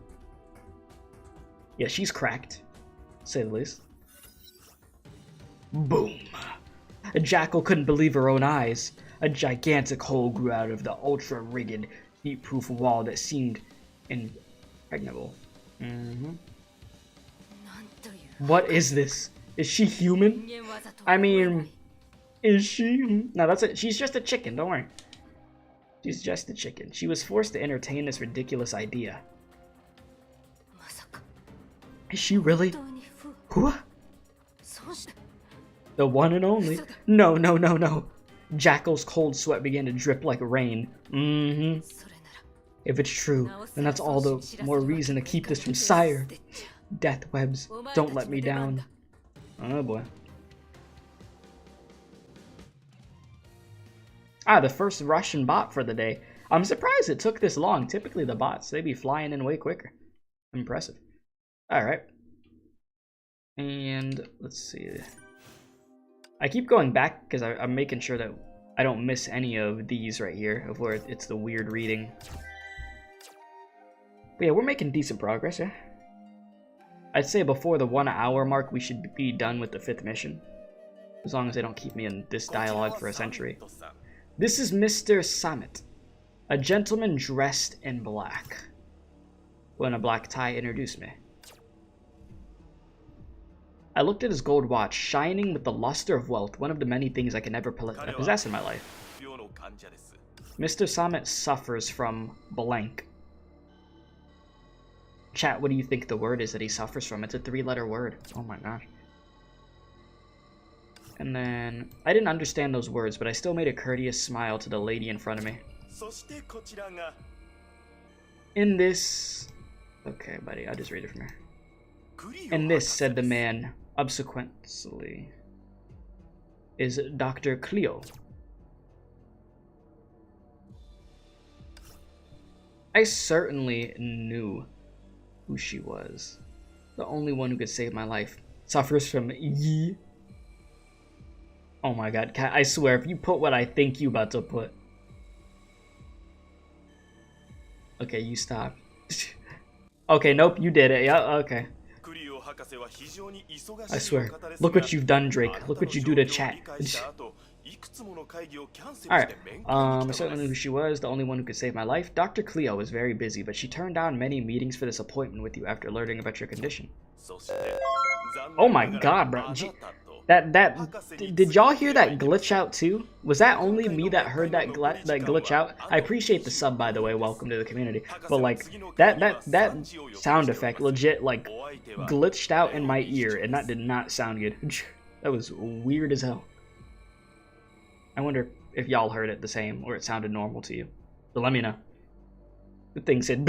Yeah, she's cracked, to say the least. Boom. A Jackal couldn't believe her own eyes. A gigantic hole grew out of the ultra-rigged, heat-proof wall that seemed impregnable. What is this? Is she human? I mean, is she? No, that's it. She's just a chicken, don't worry. She's just a chicken. She was forced to entertain this ridiculous idea. Is she really? Who? The one and only? No, no, no, no. Jackal's cold sweat began to drip like rain. If it's true, then that's all the more reason to keep this from Sire. Death webs, don't let me down. Oh boy. Ah, the first Russian bot for the day. I'm surprised it took this long. Typically the bots, they be flying in way quicker. Impressive. Alright. And let's see. I keep going back because I'm making sure that I don't miss any of these right here, of where it's the weird reading. But yeah, we're making decent progress, yeah. I'd say before the 1 hour mark, we should be done with the 5th mission. As long as they don't keep me in this dialogue for a century. This is Mr. Serpent, a gentleman dressed in black. Who in a black tie introduced me. I looked at his gold watch, shining with the luster of wealth, one of the many things I can never possess in my life. Mr. Serpent suffers from blank. Chat, what do you think the word is that he suffers from? It's a 3-letter word. Oh my gosh. And then, I didn't understand those words, but I still made a courteous smile to the lady in front of me. In this... Okay, buddy, I'll just read it from here. And this, said the man, obsequiously, is Dr. Cleo. I certainly knew who she was. The only one who could save my life. Suffers from ye. Oh my god, Cat, I swear, if you put what I think you about to put. Okay, you stop. Okay, nope, you did it. Yeah, okay. I swear. Look what you've done, Drake. Look what you do to chat. Alright, I certainly knew who she was, the only one who could save my life. Dr. Cleo was very busy, but she turned down many meetings for this appointment with you after learning about your condition. Oh my god, bro. Did y'all hear that glitch out too? Was that only me that heard that glitch out? I appreciate the sub, by the way. Welcome to the community. But like that sound effect legit like glitched out in my ear, and that did not sound good. That was weird as hell. I wonder if y'all heard it the same or it sounded normal to you. But let me know. The thing said.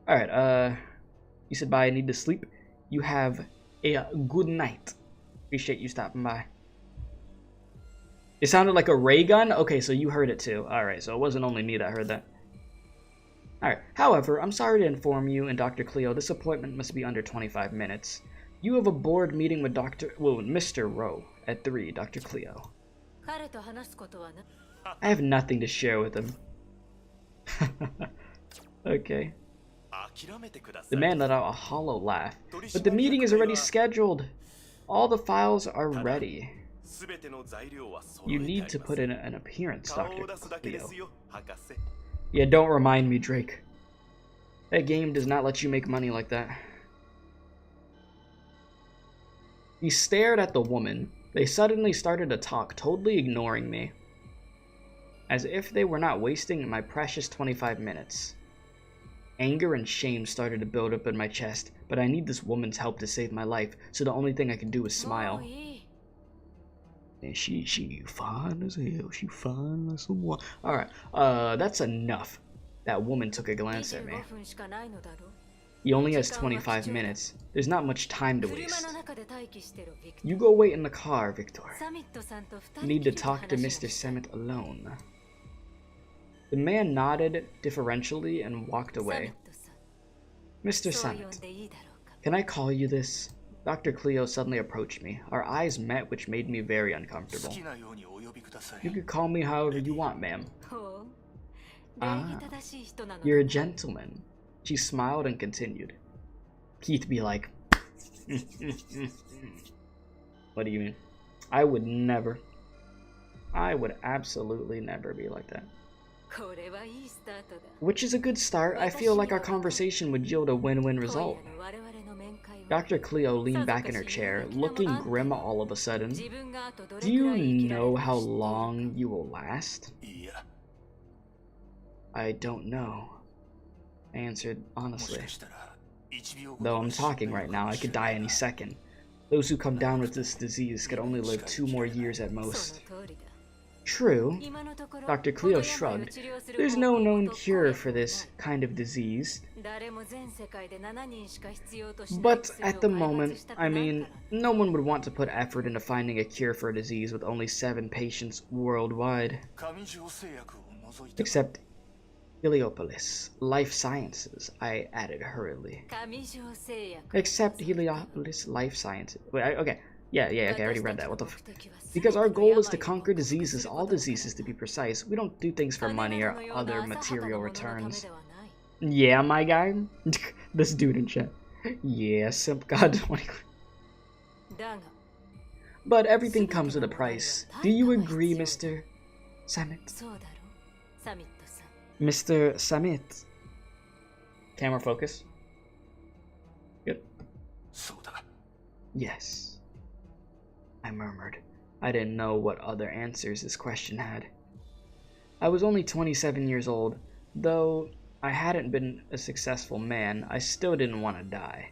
Alright, you said bye, I need to sleep. You have a good night. Appreciate you stopping by. It sounded like a ray gun? Okay, so you heard it too. Alright, so it wasn't only me that heard that. Alright, however, I'm sorry to inform you and Dr. Cleo, this appointment must be under 25 minutes. You have a board meeting with Mr. Rowe at 3, Dr. Cleo. I have nothing to share with him. Okay. The man let out a hollow laugh. But the meeting is already scheduled. All the files are ready. You need to put in an appearance, Dr. Cleo. Yeah, don't remind me, Drake. That game does not let you make money like that. He stared at the woman. They suddenly started to talk, totally ignoring me. As if they were not wasting my precious 25 minutes. Anger and shame started to build up in my chest, but I need this woman's help to save my life, so the only thing I can do is smile. And she fine as hell, she fine as someone. Alright, that's enough. That woman took a glance at me. He only has 25 minutes. There's not much time to waste. You go wait in the car, Victor. You need to talk to Mr. Serpent alone. The man nodded deferentially and walked away. Mr. Serpent, can I call you this? Dr. Cleo suddenly approached me. Our eyes met, which made me very uncomfortable. You can call me however you want, ma'am. Ah, you're a gentleman. She smiled and continued. Keith be like, what do you mean? I would never. I would absolutely never be like that. Which is a good start. I feel like our conversation would yield a win-win result. Dr. Cleo leaned back in her chair, looking grim all of a sudden. Do you know how long you will last? I don't know. I answered honestly. Though I'm talking right now, I could die any second. Those who come down with this disease could only live 2 more years at most. True. Dr. Cleo shrugged. There's no known cure for this kind of disease. But at the moment, I mean, no one would want to put effort into finding a cure for a disease with only 7 patients worldwide. Except Heliopolis, life sciences, I added hurriedly. Except Heliopolis, life sciences. Wait, okay. Yeah, okay, I already read that. What the f— Because our goal is to conquer diseases, all diseases to be precise. We don't do things for money or other material returns. Yeah, my guy? This dude in chat. Yeah, simp god 20. But everything comes with a price. Do you agree, Mr. Samit? Mr. Samit. Camera focus. Good. Yes. I murmured. I didn't know what other answers this question had. I was only 27 years old. Though I hadn't been a successful man, I still didn't want to die.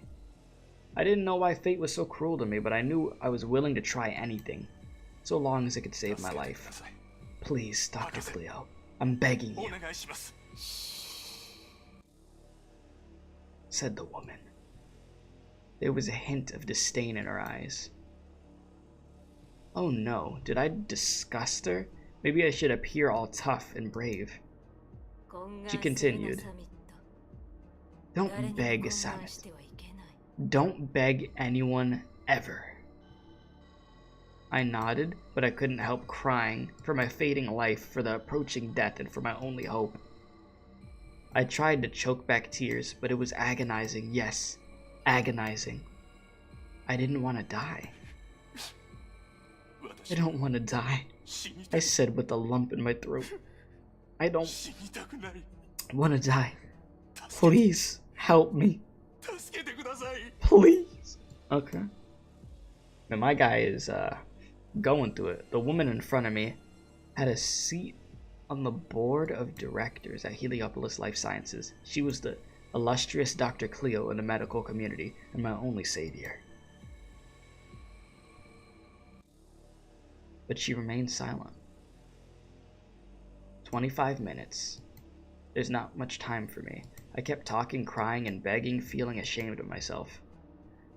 I didn't know why fate was so cruel to me, but I knew I was willing to try anything, so long as it could save my life. Please, Dr. Cleo, I'm begging you, said the woman. There was a hint of disdain in her eyes. Oh no, did I disgust her? Maybe I should appear all tough and brave. She continued. Don't beg, Samit. Don't beg anyone ever. I nodded, but I couldn't help crying for my fading life, for the approaching death, and for my only hope. I tried to choke back tears, but it was agonizing, yes, agonizing. I didn't want to die. I don't want to die, I said with a lump in my throat. I don't want to die. Please, help me. Please. Okay. Now my guy is going through it. The woman in front of me had a seat on the board of directors at Heliopolis Life Sciences. She was the illustrious Dr. Cleo in the medical community and my only savior. But she remained silent. 25 minutes. There's not much time for me. I kept talking, crying, and begging, feeling ashamed of myself.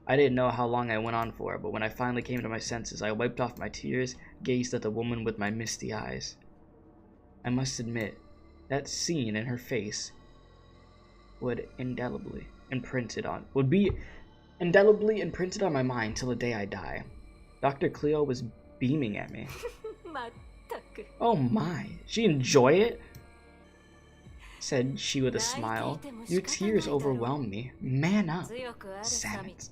I didn't know how long I went on for, but when I finally came to my senses, I wiped off my tears, gazed at the woman with my misty eyes. I must admit, that scene in her face would be indelibly imprinted on my mind till the day I die. Dr. Cleo was beaming at me. Oh my, she enjoy it? Said she with a smile. Your tears overwhelm me. Man up, Samit.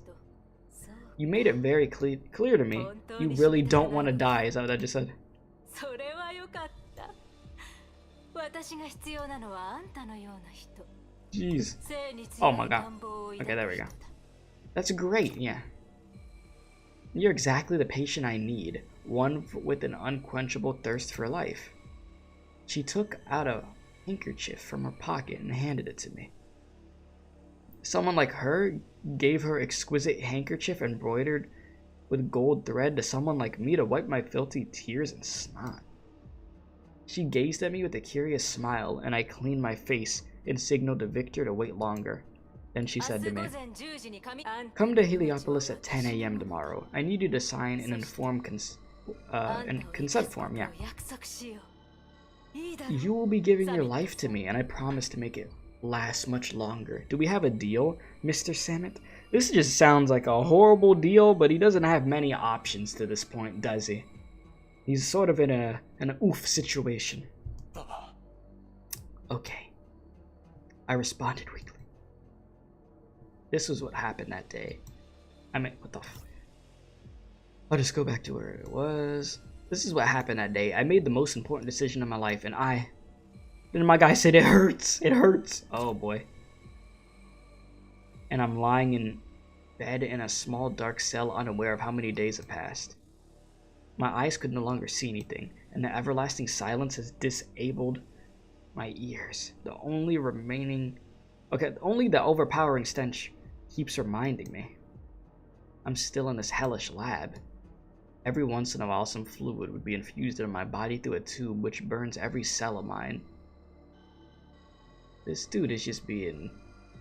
You made it very clear to me. You really don't want to die, is that what I just said? Jeez. Oh my god. Okay, there we go. That's great, yeah. You're exactly the patient I need. One with an unquenchable thirst for life. She took out a handkerchief from her pocket and handed it to me. Someone like her gave her exquisite handkerchief embroidered with gold thread to someone like me to wipe my filthy tears and snot. She gazed at me with a curious smile, and I cleaned my face and signaled to Victor to wait longer. Then she said to me, come to Heliopolis at 10 a.m. tomorrow. I need you to sign an consent form, yeah. You will be giving your life to me, and I promise to make it last much longer. Do we have a deal, Mr. Samit? This just sounds like a horrible deal, but he doesn't have many options to this point, does he? He's sort of in an oof situation. Okay. I responded weakly. This was what happened that day. I mean, what the f— I'll just go back to where it was. This is what happened that day. I made the most important decision of my life, and then my guy said, it hurts. It hurts. Oh boy. And I'm lying in bed in a small dark cell, unaware of how many days have passed. My eyes could no longer see anything, and the everlasting silence has disabled my ears. Only the overpowering stench keeps reminding me. I'm still in this hellish lab. Every once in a while, some fluid would be infused into my body through a tube which burns every cell of mine. This dude is just being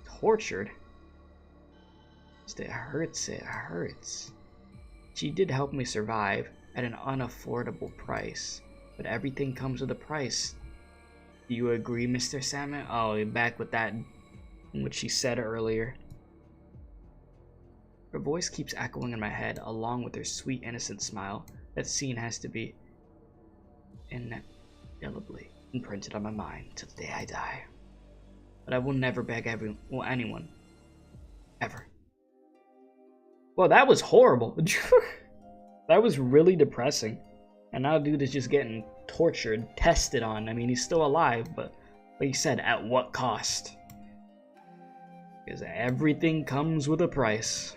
tortured. It hurts, it hurts. She did help me survive at an unaffordable price, but everything comes with a price. Do you agree, Mr. Salmon? Oh, you're back with that, what she said earlier. Her voice keeps echoing in my head, along with her sweet, innocent smile. That scene has to be indelibly imprinted on my mind till the day I die. But I will never beg anyone. Ever. Well, that was horrible. That was really depressing. And now dude is just getting tortured, tested on. I mean, he's still alive, but like you said, at what cost? Because everything comes with a price.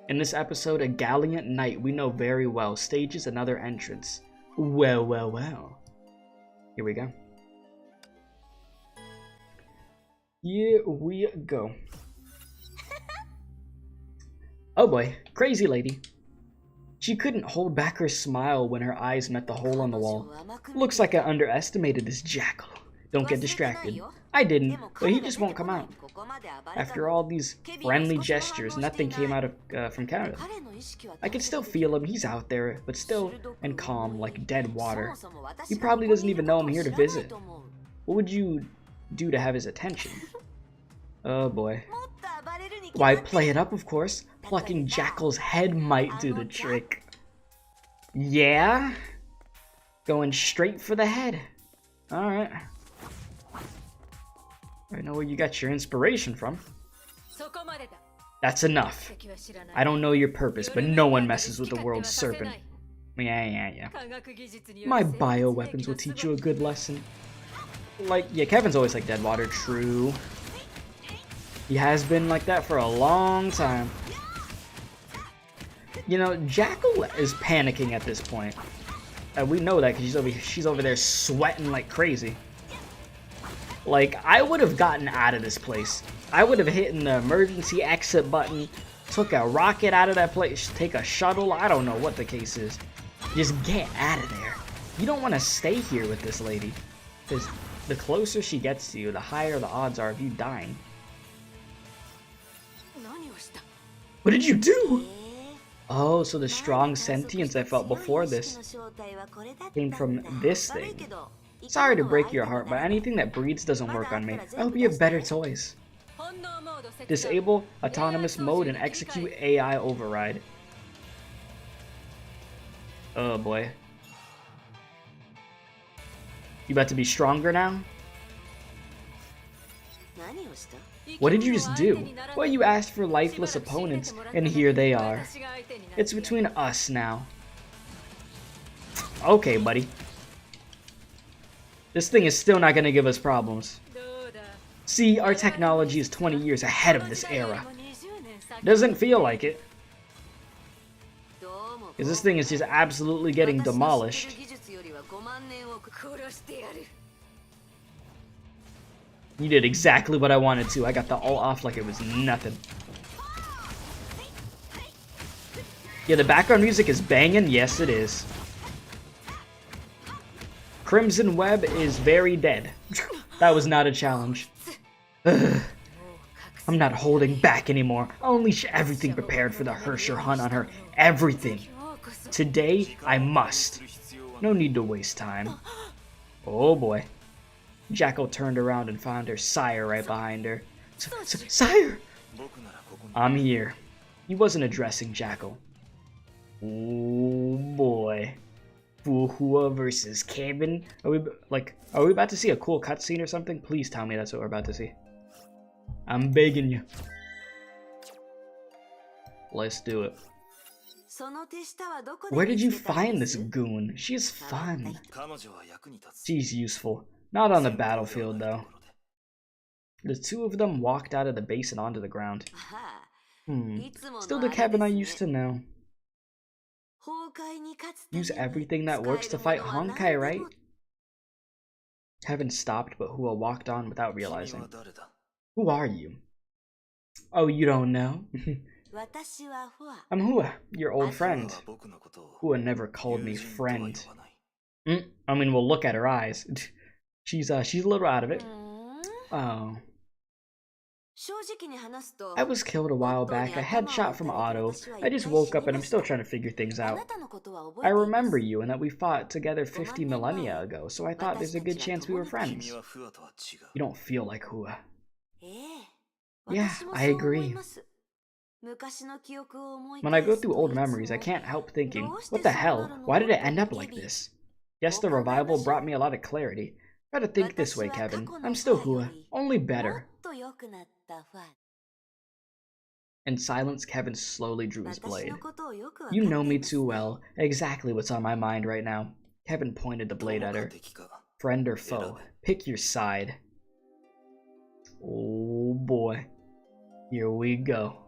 In this episode, a gallant knight we know very well stages another entrance. Well, well, well. Here we go. Here we go. Oh boy, crazy lady. She couldn't hold back her smile when her eyes met the hole on the wall. Looks like I underestimated this Jackal. Don't get distracted. I didn't, but he just won't come out. After all these friendly gestures, nothing came out from Canada. I can still feel him, he's out there, but still and calm like dead water. He probably doesn't even know I'm here to visit. What would you do to have his attention? Oh boy. Why, play it up, of course. Plucking Jackal's head might do the trick. Yeah? Going straight for the head. Alright. I know where you got your inspiration from. That's enough. I don't know your purpose, but no one messes with the world's serpent. Yeah. My bioweapons will teach you a good lesson. Like, yeah, Kevin's always like Deadwater, true. He has been like that for a long time. You know, Jackal is panicking at this point. We know that because she's over there sweating like crazy. Like, I would have gotten out of this place. I would have hit the emergency exit button, took a rocket out of that place, take a shuttle, I don't know what the case is. Just get out of there. You don't want to stay here with this lady. Because the closer she gets to you, the higher the odds are of you dying. What did you do? Oh, so the strong sentience I felt before this came from this thing. Sorry to break your heart, but anything that breathes doesn't work on me. I hope you have better toys. Disable autonomous mode and execute AI override. Oh boy. You about to be stronger now? What did you just do? Well, you asked for lifeless opponents, and here they are. It's between us now. Okay, buddy. This thing is still not gonna give us problems. See, our technology is 20 years ahead of this era. Doesn't feel like it. Because this thing is just absolutely getting demolished. You did exactly what I wanted to. I got the ult off like it was nothing. Yeah, the background music is banging. Yes, it is. Crimson Web is very dead. That was not a challenge. Ugh. I'm not holding back anymore. I'll unleash everything prepared for the Hersher hunt on her. Everything. Today, I must. No need to waste time. Oh boy. Jackal turned around and found her sire right behind her. Sire! I'm here. He wasn't addressing Jackal. Oh boy. Fuhua versus Kevin. Are we about to see a cool cutscene or something? Please tell me that's what we're about to see. I'm begging you. Let's do it. Where did you find this goon? She's fun. She's useful. Not on the battlefield, though. The two of them walked out of the base and onto the ground. Still the Kevin I used to know. Use everything that works to fight Honkai, right? Kevin stopped, but Hua walked on without realizing. Who are you? Oh, you don't know? I'm Hua, your old friend. Hua never called me friend. I mean, we'll look at her eyes. She's a little out of it. Oh. I was killed a while back, a headshot from Otto. I just woke up and I'm still trying to figure things out. I remember you and that we fought together 50 millennia ago, so I thought there's a good chance we were friends. You don't feel like Hua. Yeah, I agree. When I go through old memories, I can't help thinking, what the hell? Why did it end up like this? Yes, the revival brought me a lot of clarity. Try to think this way, Kevin. I'm still Hua, only better. In silence, Kevin slowly drew his blade. You know me too well, exactly what's on my mind right now. Kevin pointed the blade at her. Friend or foe, pick your side. Oh boy. Here we go.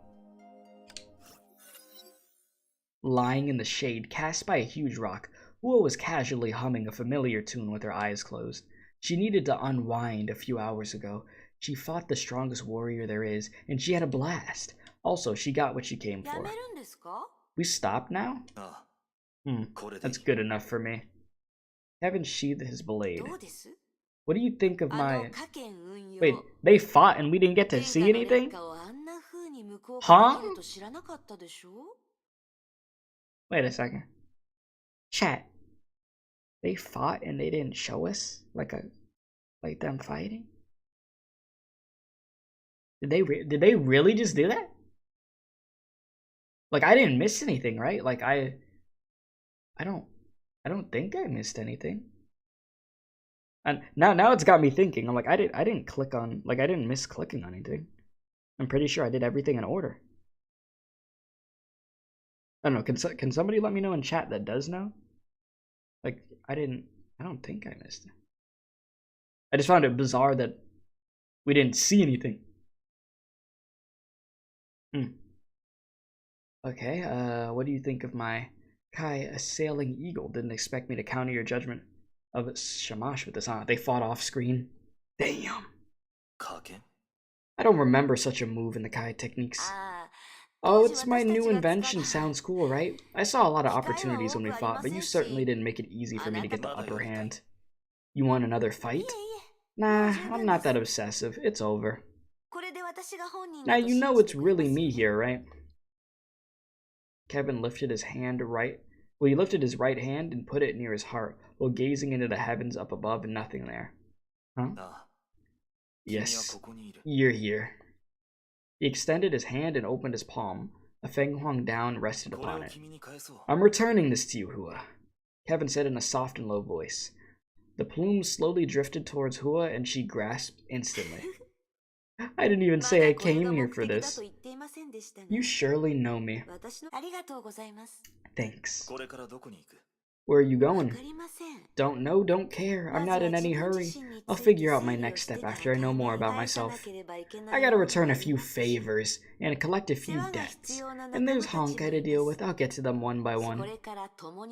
Lying in the shade cast by a huge rock, Hua was casually humming a familiar tune with her eyes closed. She needed to unwind a few hours ago. She fought the strongest warrior there is, and she had a blast. Also, she got what she came for. We stop now? That's good enough for me. Kevin sheathed his blade. What do you think of my... Wait, they fought and we didn't get to see anything? Huh? Wait a second. Chat. They fought and they didn't show us? Like them fighting? Did they really just do that? Like, I didn't miss anything, right? Like, I don't think I missed anything. And now it's got me thinking. I'm like, I didn't click on, like, I didn't miss clicking on anything. I'm pretty sure I did everything in order. I don't know. Can somebody let me know in chat that does know? Like, I don't think I missed it. I just found it bizarre that we didn't see anything. Okay, what do you think of my Kai, a sailing eagle? Didn't expect me to counter your judgment of Shamash with this, huh? They fought off screen. Damn. I don't remember such a move in the Kai techniques. Oh, it's my new invention. Sounds cool, right? I saw a lot of opportunities when we fought, but you certainly didn't make it easy for me to get the upper hand. You want another fight? Nah, I'm not that obsessive. It's over. Now you know it's really me here, right? Kevin lifted his hand he lifted his right hand and put it near his heart, while gazing into the heavens up above and nothing there. Huh? Yes, you're here. He extended his hand and opened his palm. A feng huang down rested upon it. I'm returning this to you, Hua, Kevin said in a soft and low voice. The plume slowly drifted towards Hua and she grasped instantly. I didn't even say I came here for this. You surely know me. Thanks. Where are you going? Don't know, don't care. I'm not in any hurry. I'll figure out my next step after I know more about myself. I gotta return a few favors and collect a few debts. And there's Honkai to deal with. I'll get to them one by one.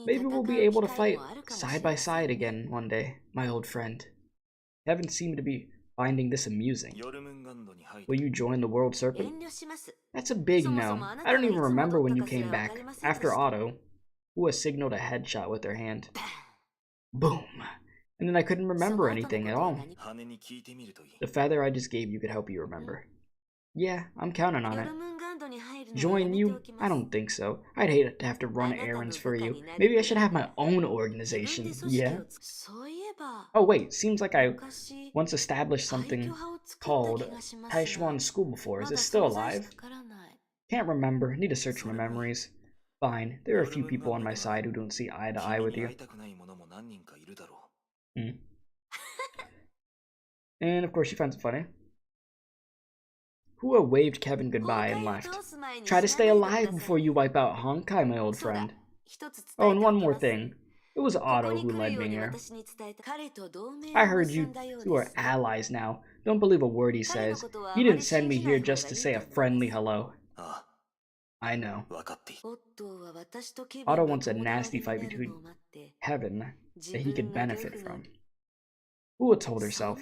Maybe we'll be able to fight side by side again one day, my old friend. Kevin seemed to be finding this amusing. Will you join the World Serpent? That's a big no. I don't even remember when you came back. After Otto, Hua signaled a headshot with her hand. Boom. And then I couldn't remember anything at all. The feather I just gave you could help you remember. Yeah, I'm counting on it. Join you? I don't think so. I'd hate to have to run errands for you. Maybe I should have my own organization. Yeah? Oh wait, seems like I once established something called Taishuan School before. Is it still alive? Can't remember. Need to search my memories. Fine, there are a few people on my side who don't see eye to eye with you. And of course she finds it funny. Hua waved Kevin goodbye and left. Try to stay alive before you wipe out Honkai, my old friend. Oh, and one more thing. It was Otto who led me here. I heard you two are allies now. Don't believe a word he says. He didn't send me here just to say a friendly hello. I know. Otto wants a nasty fight between Kevin that he could benefit from. Hua told herself,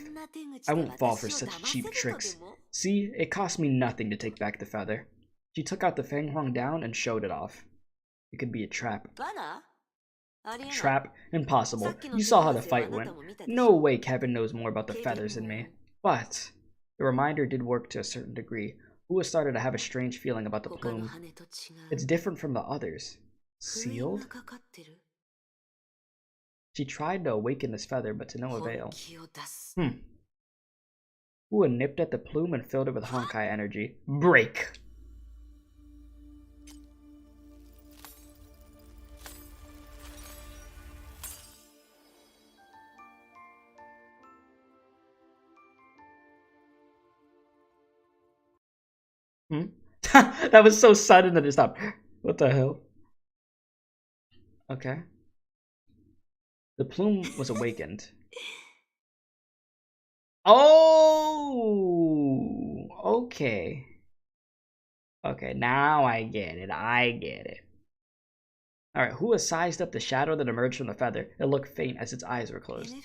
I won't fall for such cheap tricks. See, it cost me nothing to take back the feather. She took out the feng huang down and showed it off. It could be a trap. Trap? Impossible. You saw how the fight went. No way Kevin knows more about the feathers than me. But The reminder did work to a certain degree. Hua started to have a strange feeling about the plume. It's different from the others. Sealed? She tried to awaken this feather, but to no avail. Hua nipped at the plume and filled it with Honkai energy. Break! That was so sudden that it stopped. What the hell? Okay. The plume was awakened. Oh! Okay. Okay, now I get it. Alright, Hua sized up the shadow that emerged from the feather. It looked faint as its eyes were closed.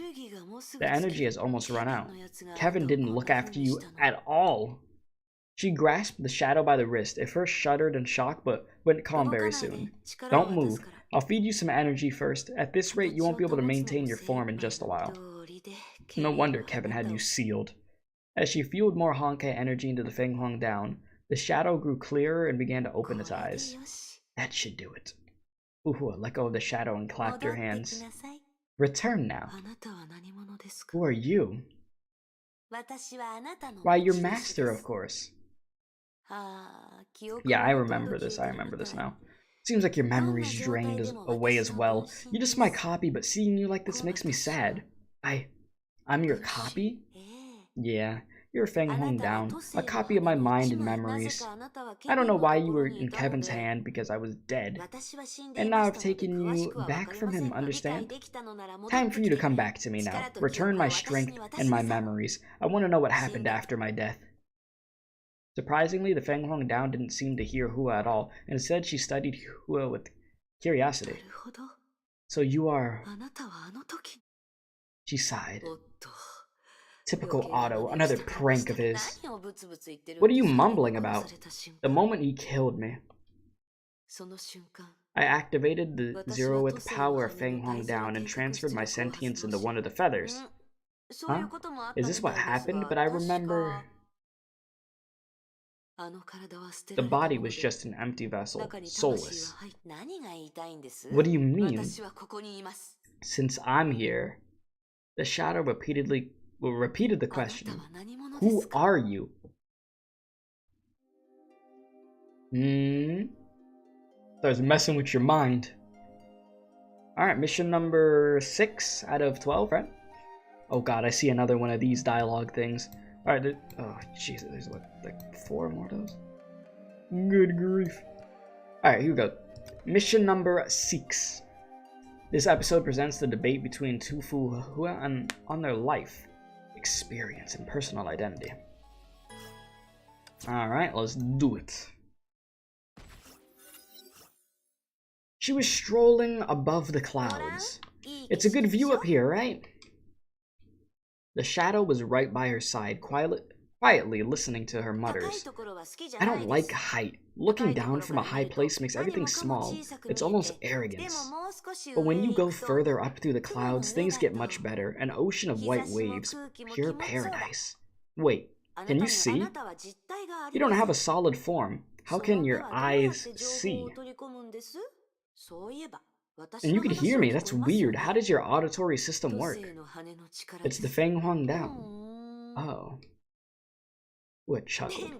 The energy has almost run out. Kevin didn't look after you at all. She grasped the shadow by the wrist. It first shuddered in shock, but went calm very soon. Don't move. I'll feed you some energy first. At this rate, you won't be able to maintain your form in just a while. No wonder Kevin had you sealed. As she fueled more Honkai energy into the Feng Huang down, the shadow grew clearer and began to open its eyes. That should do it. Uhua let go of the shadow and clapped her hands. Return now. Who are you? Why, your master, of course. Yeah, I remember this now. Seems like your memory's drained away as well. You're just my copy, but seeing you like this makes me sad. I'm your copy? Yeah, you're a Feng Huang down, a copy of my mind and memories. I don't know why you were in Kevin's hand, because I was dead. And now I've taken you back from him, understand? Time for you to come back to me now. Return my strength and my memories. I want to know what happened after my death. Surprisingly, the Feng Huang down didn't seem to hear Hua at all, and instead she studied Hua with curiosity. So you are... She sighed. Typical Otto, another prank of his. What are you mumbling about? The moment he killed me. I activated the zeroth power of Feng Huang down and transferred my sentience into one of the feathers. Huh? Is this what happened? But I remember... The body was just an empty vessel, soulless. What do you mean? Since I'm here... The shadow repeated the question. Who are you? I was messing with your mind. Alright, mission number 6 out of 12, right? Oh god, I see another one of these dialogue things. Alright, oh Jesus, there's like 4 more of those. Good grief. Alright, here we go. Mission number 6. This episode presents the debate between Tufu Hua and on their life, experience, and personal identity. Alright, let's do it. She was strolling above the clouds. It's a good view up here, right? The shadow was right by her side, quietly listening to her mutters. I don't like height. Looking down from a high place makes everything small. It's almost arrogance. But when you go further up through the clouds, things get much better. An ocean of white waves. Pure paradise. Wait, can you see? You don't have a solid form. How can your eyes see? And you can hear me. That's weird. How does your auditory system work? It's the Feng Huang down. Oh. What chuckle.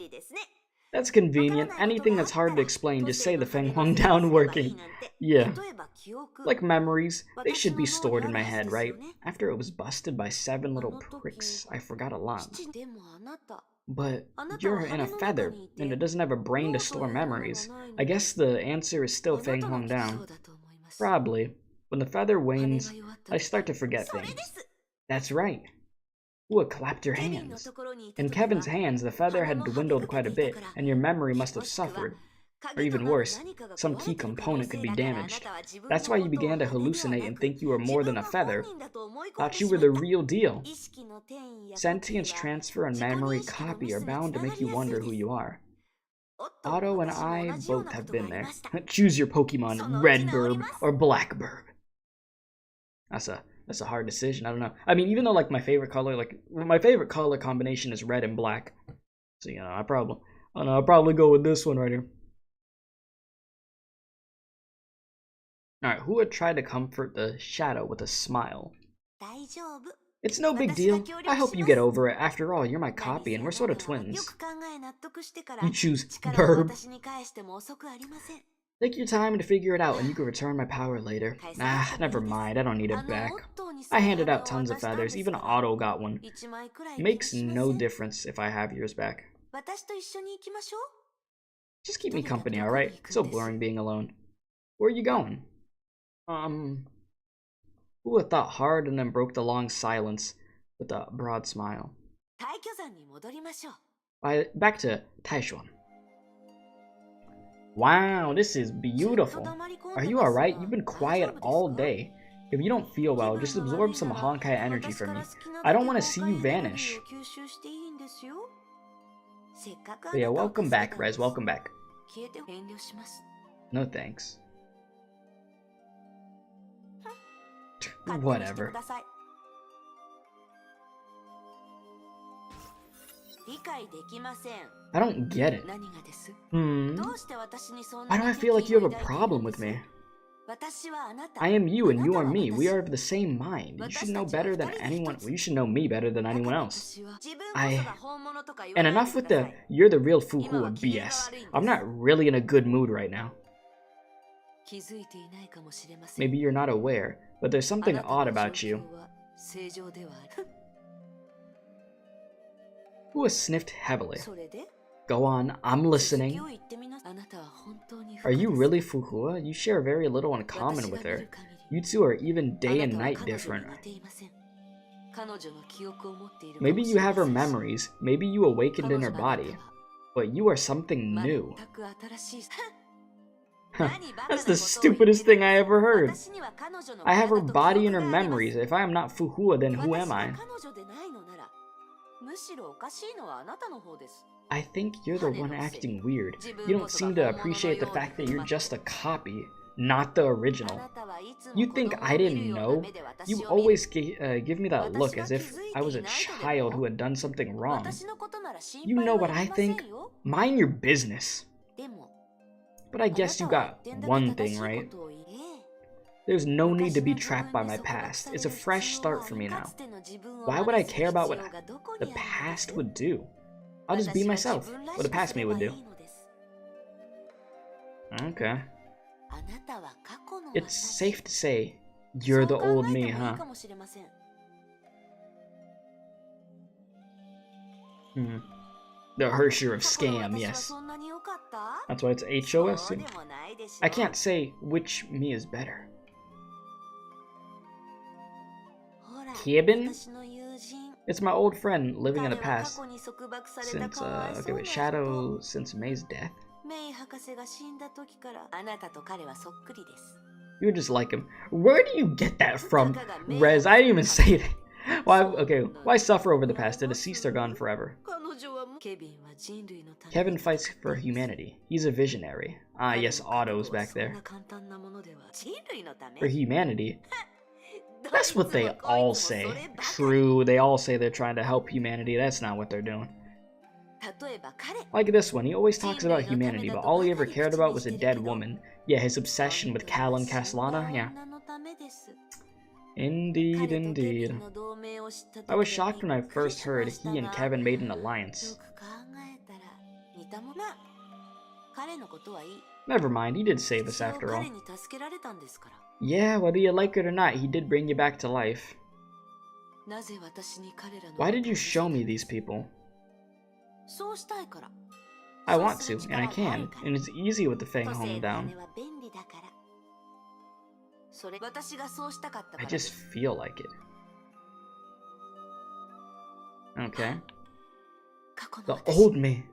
That's convenient. Anything that's hard to explain, just say the Feng Huang down working. Yeah. Like memories, they should be stored in my head, right? After it was busted by 7 little pricks, I forgot a lot. But you're in a feather, and it doesn't have a brain to store memories. I guess the answer is still Feng Huang down. Probably. When the feather wanes, I start to forget things. That's right. Hua clapped her hands. In Kevin's hands, the feather had dwindled quite a bit, and your memory must have suffered. Or even worse, some key component could be damaged. That's why you began to hallucinate and think you were more than a feather. Thought you were the real deal. Sentience transfer and memory copy are bound to make you wonder who you are. Otto and I both have been there. Choose your Pokemon, Red Burb or Black Burb. That's a That's a hard decision. I don't know. I mean, even though like my favorite color combination is red and black. So I'll probably go with this one right here. Alright, who would try to comfort the shadow with a smile? It's no big deal. I hope you get over it. After all, you're my copy and we're sort of twins. You choose Burb. Take your time to figure it out and you can return my power later. Never mind. I don't need it back. I handed out tons of feathers. Even Otto got one. Makes no difference if I have yours back. Just keep me company, alright? So boring being alone. Where are you going? Who would have thought hard and then broke the long silence with a broad smile? Back to Taishuan. Wow, this is beautiful. Are you alright? You've been quiet all day. If you don't feel well, just absorb some Honkai energy from me. I don't want to see you vanish. But yeah, welcome back, Rez. Welcome back. No thanks. Whatever. I don't get it. Why do I feel like you have a problem with me? I am you and you are me. We are of the same mind. You should know better than anyone. Well, you should know me better than anyone else. And enough with the you're the real Fuhua BS. I'm not really in a good mood right now. Maybe you're not aware, but there's something odd about you. Fuhua sniffed heavily. Go on, I'm listening. Are you really Fuhua? You share very little in common with her. You two are even day and night different. Maybe you have her memories, maybe you awakened in her body, but you are something new. That's the stupidest thing I ever heard. I have her body and her memories. If I am not Fuhua, then who am I? I think you're the one acting weird. You don't seem to appreciate the fact that you're just a copy, not the original. You think I didn't know? You always give me that look as if I was a child who had done something wrong. You know what I think? Mind your business. But I guess you got one thing right. There's no need to be trapped by my past. It's a fresh start for me now. Why would I care about what the past would do? I'll just be myself, what the past me would do. Okay. It's safe to say, you're the old me, huh? The Hersher of Scam, yes. That's why it's HOS. I can't say which me is better. Kibin? It's my old friend living in the past. Since, okay, wait, Shadow, since May's death? You just like him. Where do you get that from, Rez? I didn't even say that. Why suffer over the past? The deceased are gone forever. Kevin fights for humanity. He's a visionary. Ah, yes, Otto's back there. For humanity? That's what they all say. True, they all say they're trying to help humanity. That's not what they're doing. Like this one, he always talks about humanity, but all he ever cared about was a dead woman. Yeah, his obsession with Cal and Caslana, yeah. Indeed, indeed. I was shocked when I first heard he and Kevin made an alliance. Never mind, he did save us after all. Yeah, whether you like it or not, he did bring you back to life. Why did you show me these people? I want to, and I can, and it's easy with the Fang home down. I just feel like it. Okay. The old me.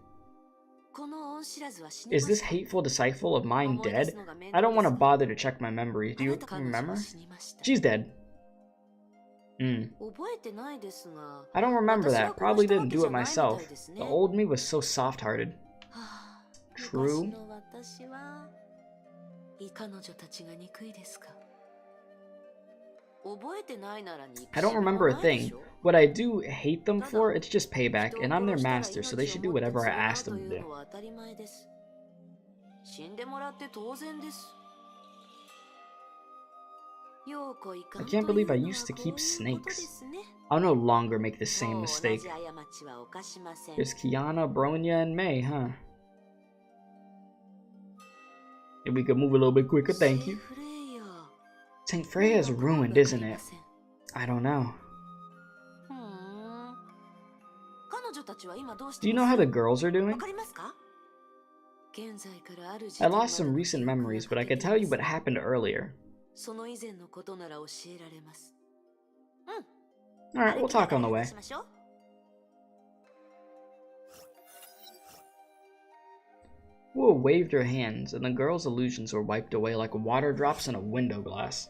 Is this hateful disciple of mine dead? I don't want to bother to check my memory. Do you remember? She's dead. I don't remember that. Probably didn't do it myself. The old me was so soft-hearted. True. I don't remember a thing. What I do hate them for, it's just payback, and I'm their master, so they should do whatever I ask them to do. I can't believe I used to keep snakes. I'll no longer make the same mistake. There's Kiana, Bronya, and May, huh? If we could move a little bit quicker, thank you. St. Freya's ruined, isn't it? I don't know. Do you know how the girls are doing? I lost some recent memories, but I could tell you what happened earlier. Alright, we'll talk on the way. Wu waved her hands, and the girl's illusions were wiped away like water drops in a window glass.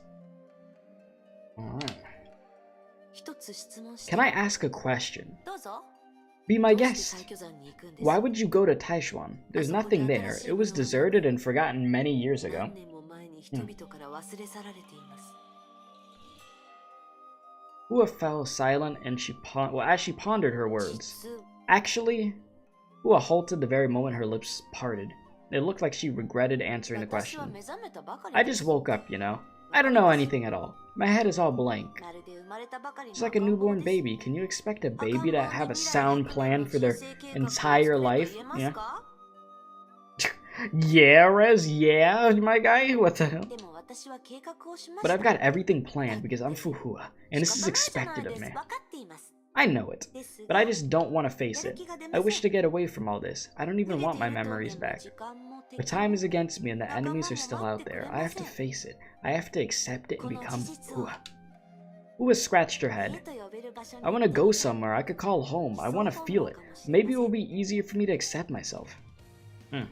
Alright. Can I ask a question? Be my guest. Why would you go to Taishuan? There's nothing there. It was deserted and forgotten many years ago. Hua fell silent and as she pondered her words. Actually, Hua halted the very moment her lips parted. It looked like she regretted answering the question. I just woke up, you know. I don't know anything at all. My head is all blank. It's like a newborn baby. Can you expect a baby to have a sound plan for their entire life? Yeah. Yeah, Rez, yeah, my guy? What the hell? But I've got everything planned because I'm Fuhua, and this is expected of me. I know it, but I just don't want to face it. I wish to get away from all this. I don't even want my memories back. But time is against me and the enemies are still out there. I have to face it. I have to accept it and become Hua. Hua scratched her head. I want to go somewhere. I could call home. I want to feel it. Maybe it will be easier for me to accept myself. I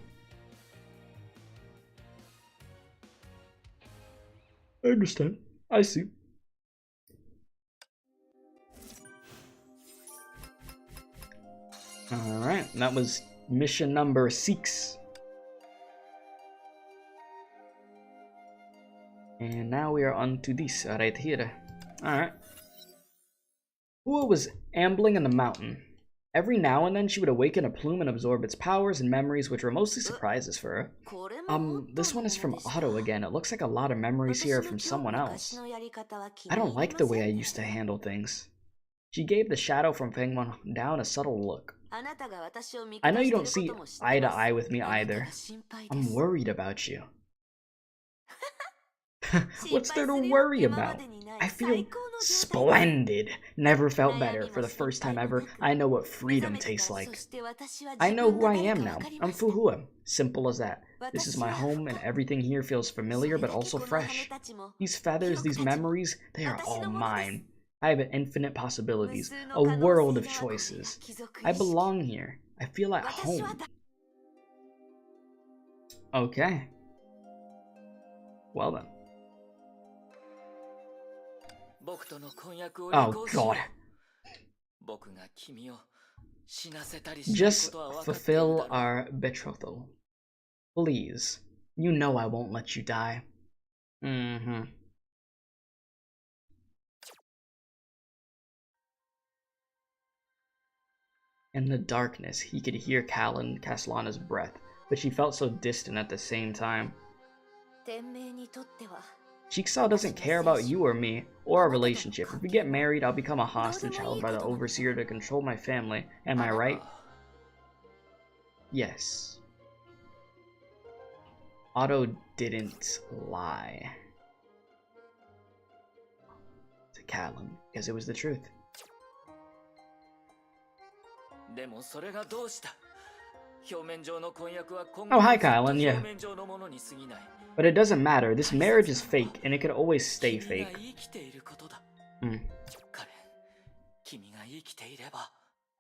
understand. I see. Alright, that was mission number 6. And now we are on to this right here. Alright. Hua was ambling in the mountain. Every now and then she would awaken a plume and absorb its powers and memories, which were mostly surprises for her. This one is from Otto again. It looks like a lot of memories here are from someone else. I don't like the way I used to handle things. She gave the shadow from Fengmon down a subtle look. I know you don't see eye to eye with me either. I'm worried about you. What's there to worry about? I feel splendid. Never felt better. For the first time ever, I know what freedom tastes like. I know who I am now. I'm Fuhua. Simple as that. This is my home and everything here feels familiar but also fresh. These feathers, these memories, they are all mine. I have infinite possibilities, a world of choices. I belong here. I feel at home. Okay. Well then. Oh god. Just fulfill our betrothal. Please. You know I won't let you die. In the darkness, he could hear Caslana's breath, but she felt so distant at the same time. Jigsaw doesn't care about you or me, or our relationship. If we get married, I'll become a hostage held by the Overseer to control my family. Am I right? Yes. Otto didn't lie to Callan, because it was the truth. Oh, hi, Kylan, yeah. But it doesn't matter. This marriage is fake, and it could always stay fake.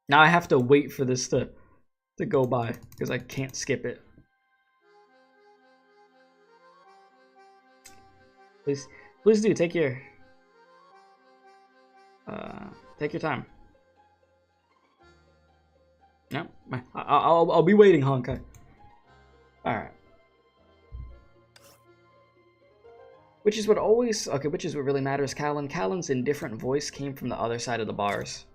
Now I have to wait for this to go by, because I can't skip it. Please do, take your time. No, I'll be waiting, Honkai. Alright. Which is what always... Okay, which is what really matters, Callan. Callan's indifferent voice came from the other side of the bars.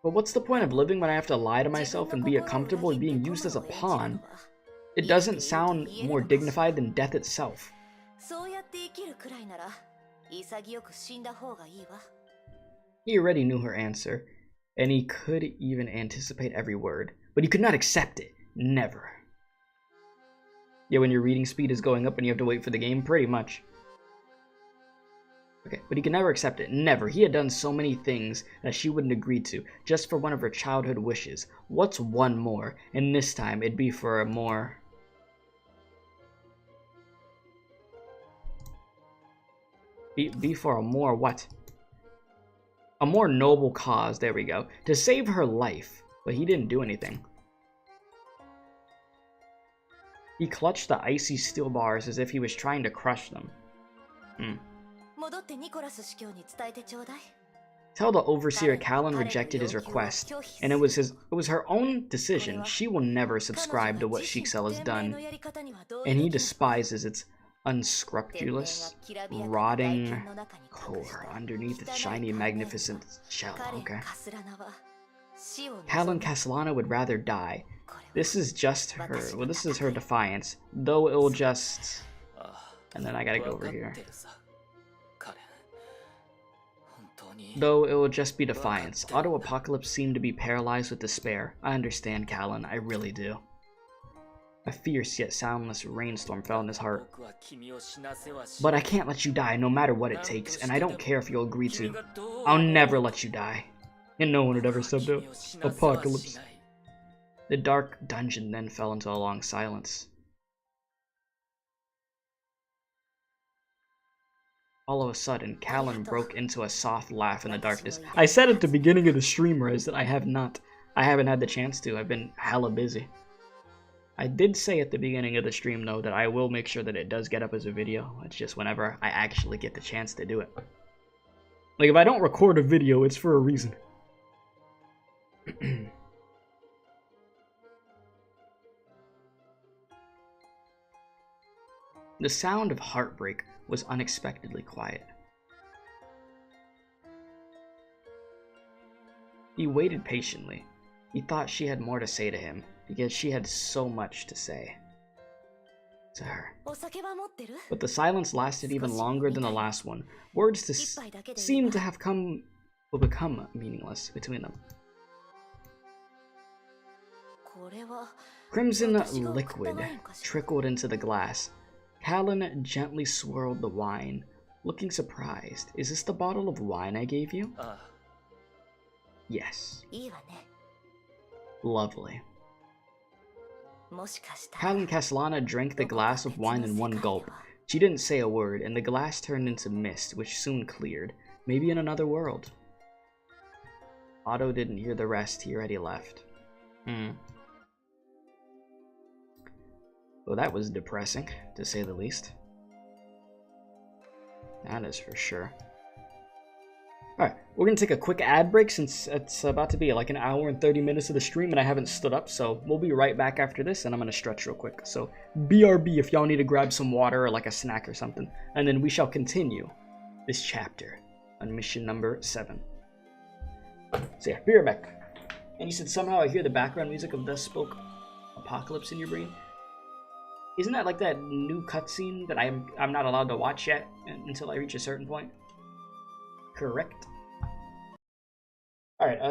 But what's the point of living when I have to lie to myself and be comfortable and being used as a pawn? It doesn't sound more dignified than death itself. He already knew her answer, and he could even anticipate every word, but he could not accept it. Never. Yeah, when your reading speed is going up and you have to wait for the game, pretty much. Okay, but he could never accept it. Never. He had done so many things that she wouldn't agree to, just for one of her childhood wishes. What's one more? And this time, it'd be for a more... Be for a more what? A more noble cause, there we go. To save her life, but he didn't do anything. He clutched the icy steel bars as if he was trying to crush them. Tell the overseer Callan rejected his request, and it was her own decision. She will never subscribe to what Shixel has done, and he despises its unscrupulous, rotting core underneath its shiny, magnificent shell. Okay. Callan Caslana would rather die. This is just her. Well, this is her defiance, though it'll just... And then I gotta go over here. Though it will just be defiance. Otto Apocalypse seemed to be paralyzed with despair. I understand, Callan. I really do. A fierce yet soundless rainstorm fell in his heart. But I can't let you die, no matter what it takes, and I don't care if you'll agree to. I'll never let you die. And no one had ever said that. Apocalypse. The dark dungeon then fell into a long silence. All of a sudden, Callan broke into a soft laugh in the darkness. I said at the beginning of the stream, Rez, that I haven't had the chance to. I've been hella busy. I did say at the beginning of the stream, though, that I will make sure that it does get up as a video. It's just whenever I actually get the chance to do it. Like, if I don't record a video, it's for a reason. The sound of heartbreak was unexpectedly quiet. He waited patiently. He thought she had more to say to him, because she had so much to say to her. But the silence lasted even longer than the last one. Words seemed to have become meaningless between them. Crimson liquid trickled into the glass. Callan gently swirled the wine, looking surprised. Is this the bottle of wine I gave you? Yes. Lovely. Callan Caslana drank the glass of wine in one gulp. She didn't say a word, and the glass turned into mist, which soon cleared. Maybe in another world. Otto didn't hear the rest. He already left. Well, that was depressing, to say the least. That is for sure. Alright, we're going to take a quick ad break since it's about to be like an hour and 30 minutes of the stream and I haven't stood up, so we'll be right back after this and I'm going to stretch real quick. So, BRB if y'all need to grab some water or like a snack or something, and then we shall continue this chapter on mission number 7. So yeah, be right back. And you said somehow I hear the background music of Thus Spoke Apocalypse in your brain? Isn't that like that new cutscene that I'm not allowed to watch yet until I reach a certain point? Correct. Alright,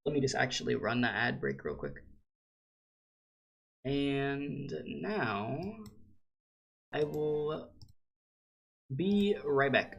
let me just actually run the ad break real quick. And now I will be right back.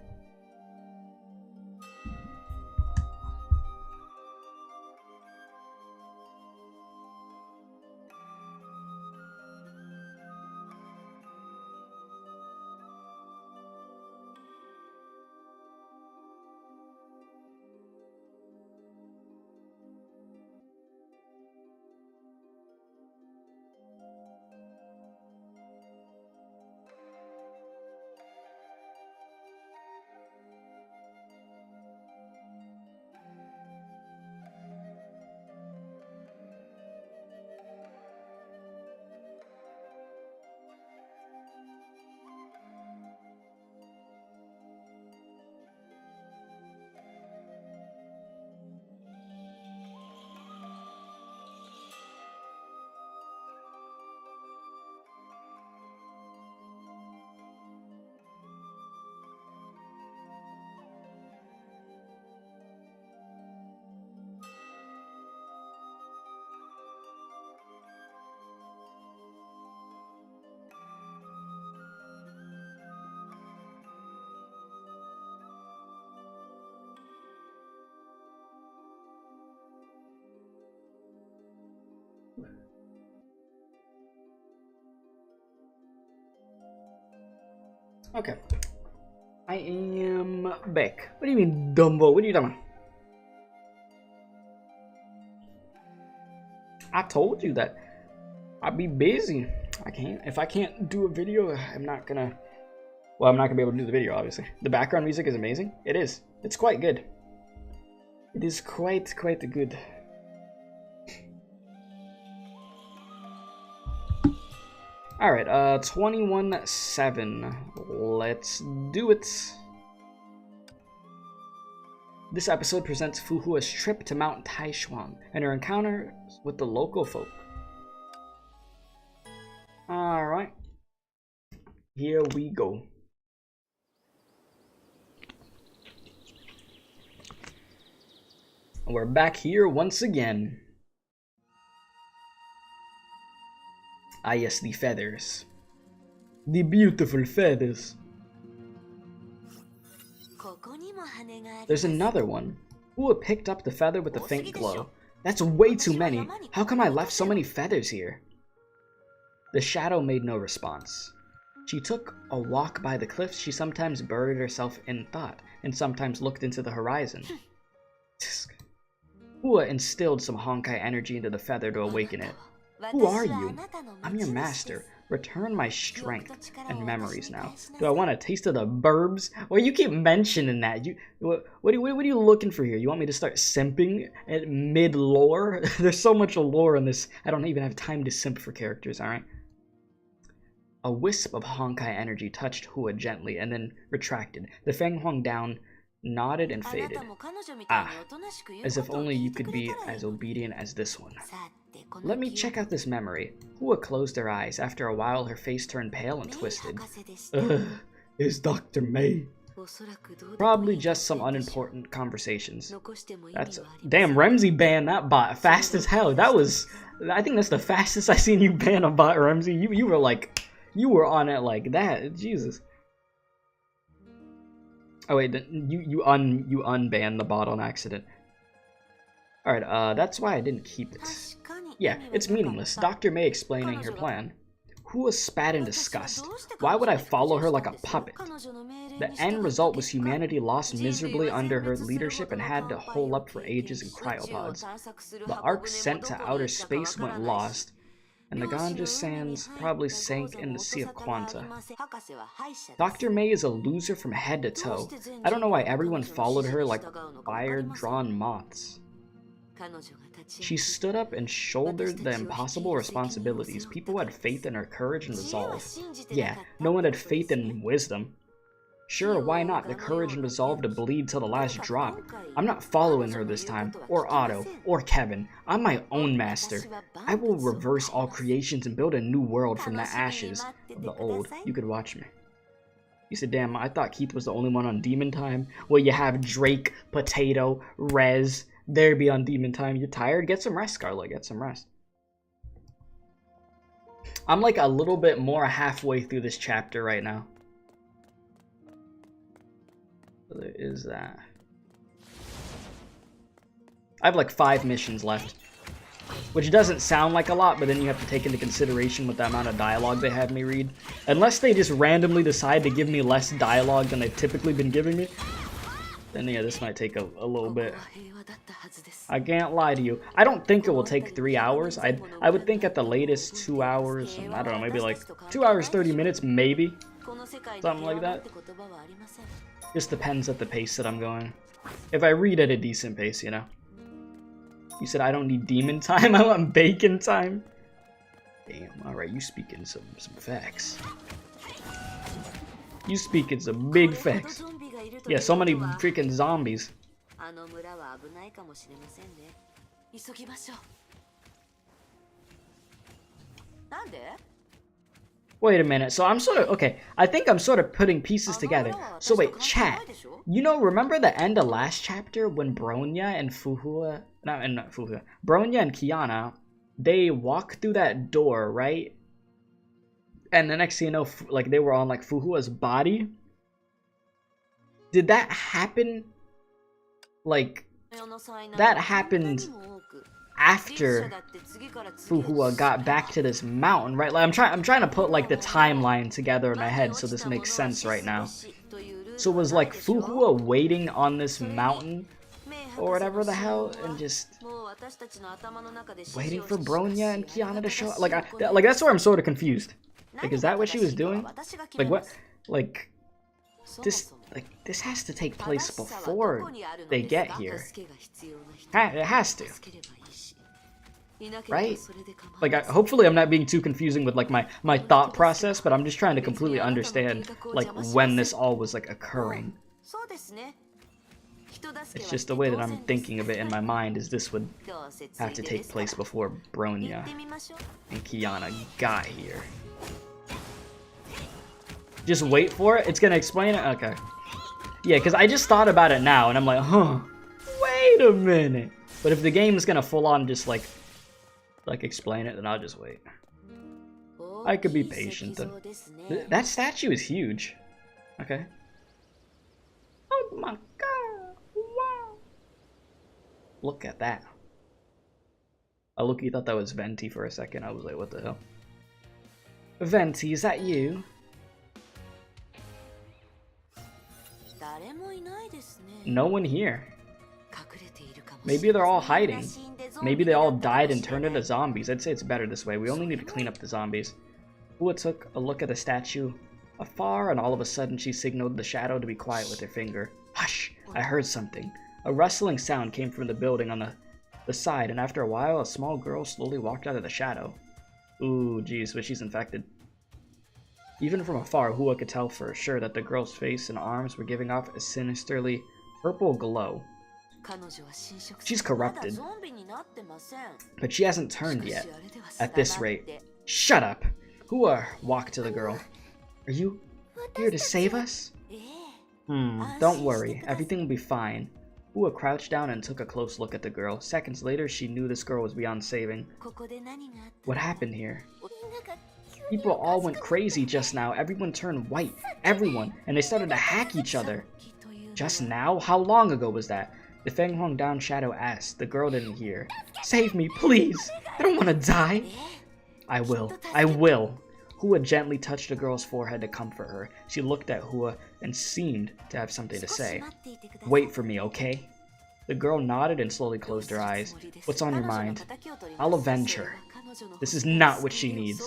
Okay. I am back. What do you mean, Dumbo? What are you talking about? I told you that I'd be busy. If I can't do a video, I'm not gonna be able to do the video, obviously. The background music is amazing. It is. It's quite good. It is quite good. Alright, 21-7. Let's do it. This episode presents Fuhua's trip to Mount Taishuang and her encounters with the local folk. Alright. Here we go. We're back here once again. Ah yes, the feathers. The beautiful feathers. There's another one. Fuhua picked up the feather with a faint glow. That's way too many. How come I left so many feathers here? The shadow made no response. She took a walk by the cliffs. She sometimes buried herself in thought, and sometimes looked into the horizon. Fuhua instilled some Honkai energy into the feather to awaken it. Who are you? I'm your master. Return my strength and memories now. Do I want a taste of the burbs? Well, you keep mentioning that. What are you looking for here? You want me to start simping at mid-lore? There's so much lore in this. I don't even have time to simp for characters, alright? A wisp of Honkai energy touched Fuhua gently and then retracted. The fang hung down, nodded, and faded. Ah, as if only you could be as obedient as this one. Let me check out this memory. Fuhua closed her eyes. After a while, her face turned pale and twisted. It's Dr. May. Probably just some unimportant conversations. Damn, Ramsey banned that bot fast as hell. I think that's the fastest I've seen you ban a bot, Ramsey. You were on it like that. Jesus. Oh wait, you unbanned the bot on accident. Alright, that's why I didn't keep it. Yeah, it's meaningless. Dr. May explaining her plan. Fuhua spat in disgust. Why would I follow her like a puppet? The end result was humanity lost miserably under her leadership and had to hole up for ages in cryopods. The ark sent to outer space went lost, and the Ganja sands probably sank in the Sea of Quanta. Dr. May is a loser from head to toe. I don't know why everyone followed her like fire-drawn moths. She stood up and shouldered the impossible responsibilities. People had faith in her courage and resolve. Yeah, no one had faith in wisdom. Sure, why not? The courage and resolve to bleed till the last drop. I'm not following her this time, or Otto, or Kevin. I'm my own master. I will reverse all creations and build a new world from the ashes of the old. You could watch me. You said, damn, I thought Keith was the only one on Demon Time. Well, you have Drake, Potato, Rez. They'd be on Demon Time. You're tired? Get some rest, Scarlet. Get some rest. I'm like a little bit more halfway through this chapter right now. So there is that. I have like 5 missions left. Which doesn't sound like a lot, but then you have to take into consideration what the amount of dialogue they have me read. Unless they just randomly decide to give me less dialogue than they've typically been giving me, then yeah, this might take a little bit. I can't lie to you. I don't think it will take 3 hours. I would think at the latest 2 hours, I don't know, maybe like 2 hours 30 minutes, maybe. Something like that. Just depends at the pace that I'm going. If I read at a decent pace, you know. You said I don't need demon time, I want bacon time. Damn, alright, you speaking some facts. You speaking some big facts. Yeah, so many freaking zombies. Wait a minute, so I'm sort of, okay, I think I'm sort of putting pieces together. So wait, chat, you know, remember the end of last chapter when Bronya and Fuhua, not Fuhua, Bronya and Kiana, they walked through that door, right? And the next thing you know, like, they were on, like, Fuhua's body? Did that happen? Like, that happened after Fuhua got back to this mountain, right? Like I'm trying to put like the timeline together in my head so this makes sense right now. So it was like Fuhua waiting on this mountain or whatever the hell, and just waiting for Bronya and Kiana to show up. Like that's where I'm sort of confused. Like, is that what she was doing? Like what? Like this has to take place before they get here. It has to. Right? Like, hopefully I'm not being too confusing with like my thought process, but I'm just trying to completely understand like when this all was like occurring. It's just the way that I'm thinking of it in my mind is this would have to take place before Bronya and Kiana got here. Just wait for it? It's gonna explain it? Okay. Yeah, because I just thought about it now and I'm like, huh, wait a minute. But if the game is gonna full on just like explain it, then I'll just wait. I could be patient then. That statue is huge. Okay. Oh my god. Wow. Look at that. I look-y thought that was Venti for a second. I was like, what the hell? Venti, is that you? No one here. Maybe they're all hiding. Maybe they all died and turned into zombies. I'd say it's better this way. We only need to clean up the zombies. Ua took a look at the statue afar, and all of a sudden she signaled the shadow to be quiet with her finger. Hush! I heard something. A rustling sound came from the building on the side, and after a while, a small girl slowly walked out of the shadow. Ooh, geez, but she's infected. Even from afar, Hua could tell for sure that the girl's face and arms were giving off a sinisterly purple glow. She's corrupted, but she hasn't turned yet. At this rate, shut up! Hua walked to the girl. Are you here to save us? Don't worry, everything will be fine. Hua crouched down and took a close look at the girl. Seconds later, she knew this girl was beyond saving. What happened here? People all went crazy just now. Everyone turned white. Everyone. And they started to hack each other. Just now? How long ago was that? The Feng Huang down shadow asked. The girl didn't hear. Save me, please! I don't want to die! I will. I will! Hua gently touched the girl's forehead to comfort her. She looked at Hua and seemed to have something to say. Wait for me, okay? The girl nodded and slowly closed her eyes. What's on your mind? I'll avenge her. This is not what she needs.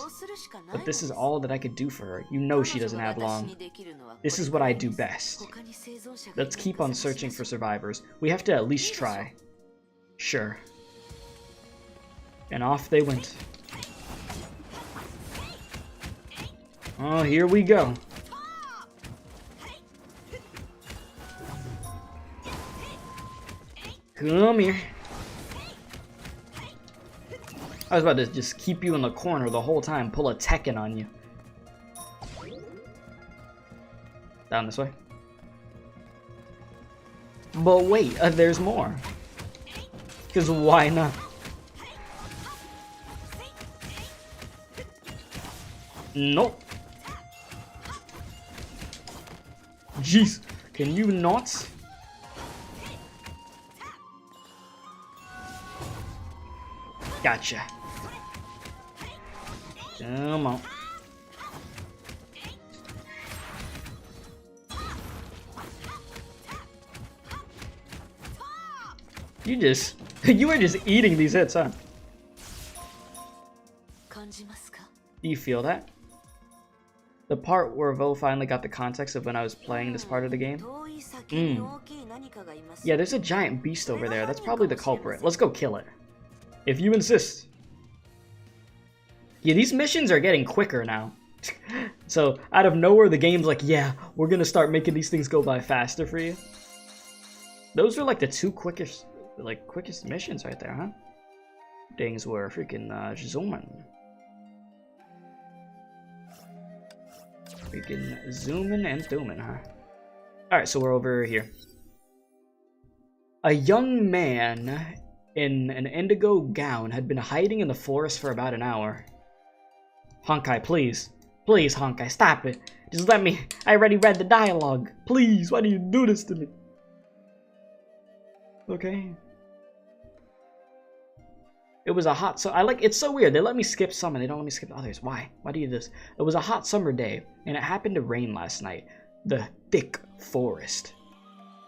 But this is all that I could do for her. You know she doesn't have long. This is what I do best. Let's keep on searching for survivors. We have to at least try. Sure. And off they went. Oh, here we go. Come here. I was about to just keep you in the corner the whole time, pull a Tekken on you. Down this way. But wait, there's more. Because why not? Nope. Jeez, can you not? Gotcha. Come on. You were just eating these hits, huh? Do you feel that? The part where Vo finally got the context of when I was playing this part of the game? Yeah, there's a giant beast over there. That's probably the culprit. Let's go kill it. If you insist. Yeah, these missions are getting quicker now. So, out of nowhere, the game's like, yeah, we're gonna start making these things go by faster for you. Those are like the two quickest missions right there, huh? Things were freaking zooming. Freaking zooming and zooming, huh? Alright, so we're over here. A young man in an indigo gown had been hiding in the forest for about an hour. Honkai, please. Please, Honkai, stop it. Just let me... I already read the dialogue. Please, why do you do this to me? Okay. It was a hot it's so weird. They let me skip some and they don't let me skip others. Why? Why do you do this? It was a hot summer day, and it happened to rain last night. The thick forest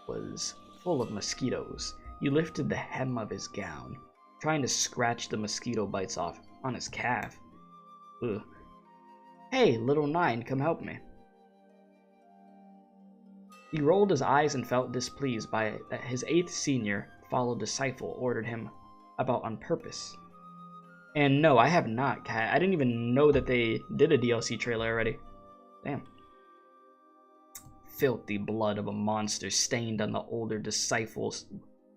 was full of mosquitoes. He lifted the hem of his gown, trying to scratch the mosquito bites off on his calf. Ugh. Hey, little Nine, come help me. He rolled his eyes and felt displeased by it that his 8th senior, followed disciple, ordered him about on purpose. And no, I have not, Cat. I didn't even know that they did a DLC trailer already. Damn. Filthy blood of a monster stained on the older disciple's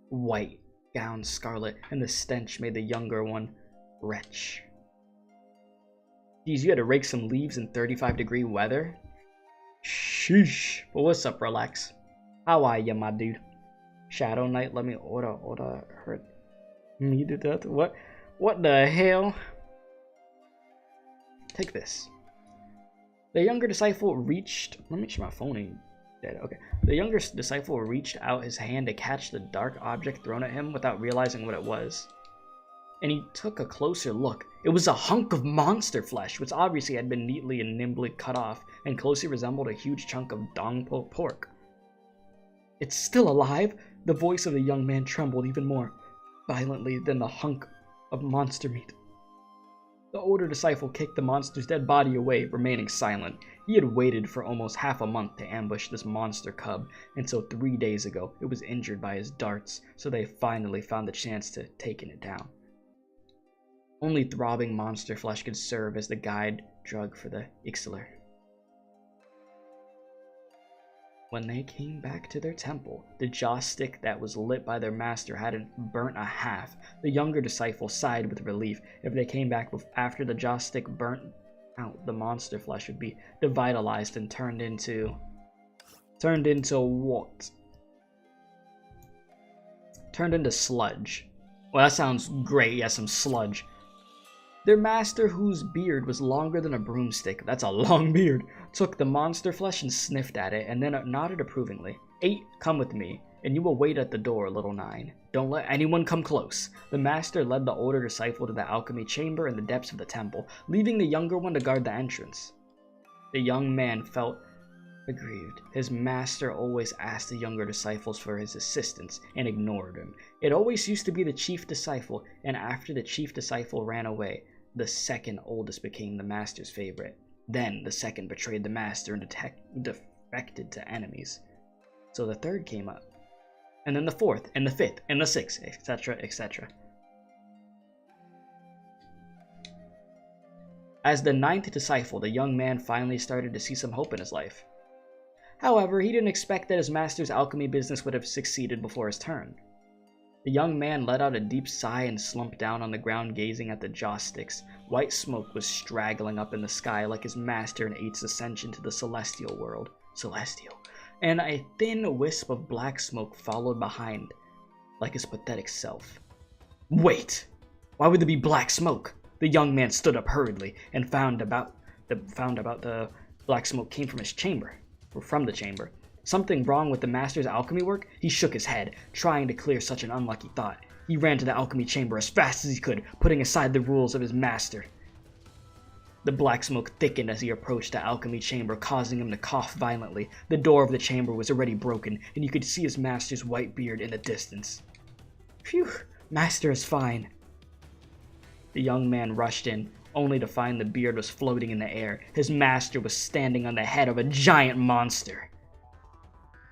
white gown scarlet, and the stench made the younger one retch. Geez, you had to rake some leaves in 35-degree weather? Sheesh. Well, what's up, Relax? How are ya, my dude? Shadow Knight, let me order hurt me to death. What the hell? Take this. The younger disciple reached... Let me make sure my phone ain't dead. Okay. The younger disciple reached out his hand to catch the dark object thrown at him without realizing what it was. And he took a closer look. It was a hunk of monster flesh, which obviously had been neatly and nimbly cut off and closely resembled a huge chunk of dong pork. It's still alive? The voice of the young man trembled even more violently than the hunk of monster meat. The older disciple kicked the monster's dead body away, remaining silent. He had waited for almost half a month to ambush this monster cub, until 3 days ago it was injured by his darts, so they finally found the chance to taking it down. Only throbbing monster flesh could serve as the guide drug for the Ixalar. When they came back to their temple, the joss stick that was lit by their master hadn't burnt a half. The younger disciple sighed with relief. If they came back after the joss stick burnt out, the monster flesh would be devitalized and turned into what? Turned into sludge. Well, that sounds great. Yeah, some sludge. Their master, whose beard was longer than a broomstick, that's a long beard, took the monster flesh and sniffed at it, and then nodded approvingly. 8, come with me, and you will wait at the door, little 9. Don't let anyone come close. The master led the older disciple to the alchemy chamber in the depths of the temple, leaving the younger one to guard the entrance. The young man felt aggrieved. His master always asked the younger disciples for his assistance and ignored him. It always used to be the chief disciple, and after the chief disciple ran away, the second oldest became the master's favorite. Then the second betrayed the master and defected to enemies. So the third came up. And then the fourth, and the fifth, and the sixth, etc., etc. As the 9th disciple, the young man finally started to see some hope in his life. However, he didn't expect that his master's alchemy business would have succeeded before his turn. The young man let out a deep sigh and slumped down on the ground, gazing at the joss sticks. White smoke was straggling up in the sky like his master in 8's ascension to the celestial world. Celestial. And a thin wisp of black smoke followed behind, like his pathetic self. Wait! Why would there be black smoke? The young man stood up hurriedly and found about the black smoke came from his chamber, or from the chamber. Something wrong with the master's alchemy work? He shook his head, trying to clear such an unlucky thought. He ran to the alchemy chamber as fast as he could, putting aside the rules of his master. The black smoke thickened as he approached the alchemy chamber, causing him to cough violently. The door of the chamber was already broken, and you could see his master's white beard in the distance. Phew, master is fine. The young man rushed in, only to find the beard was floating in the air. His master was standing on the head of a giant monster.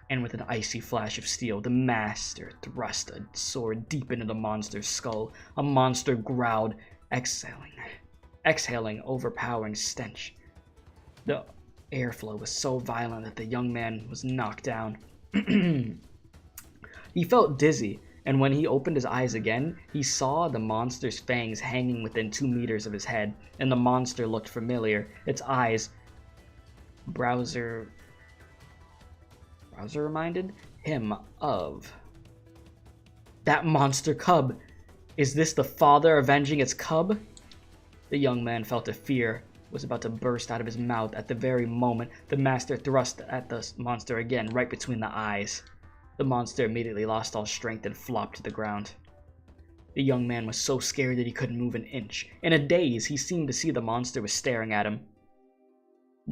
And with an icy flash of steel, the master thrust a sword deep into the monster's skull. A monster growled, exhaling overpowering stench. The airflow was so violent that the young man was knocked down. He felt dizzy, and when he opened his eyes again, he saw the monster's fangs hanging within 2 meters of his head, and the monster looked familiar. Its eyes, Browser reminded him of that monster cub. Is this the father avenging its cub? The young man felt a fear was about to burst out of his mouth at the very moment the master thrust at the monster again, right between the eyes. The monster immediately lost all strength and flopped to the ground. The young man was so scared that he couldn't move an inch. In a daze, he seemed to see the monster was staring at him.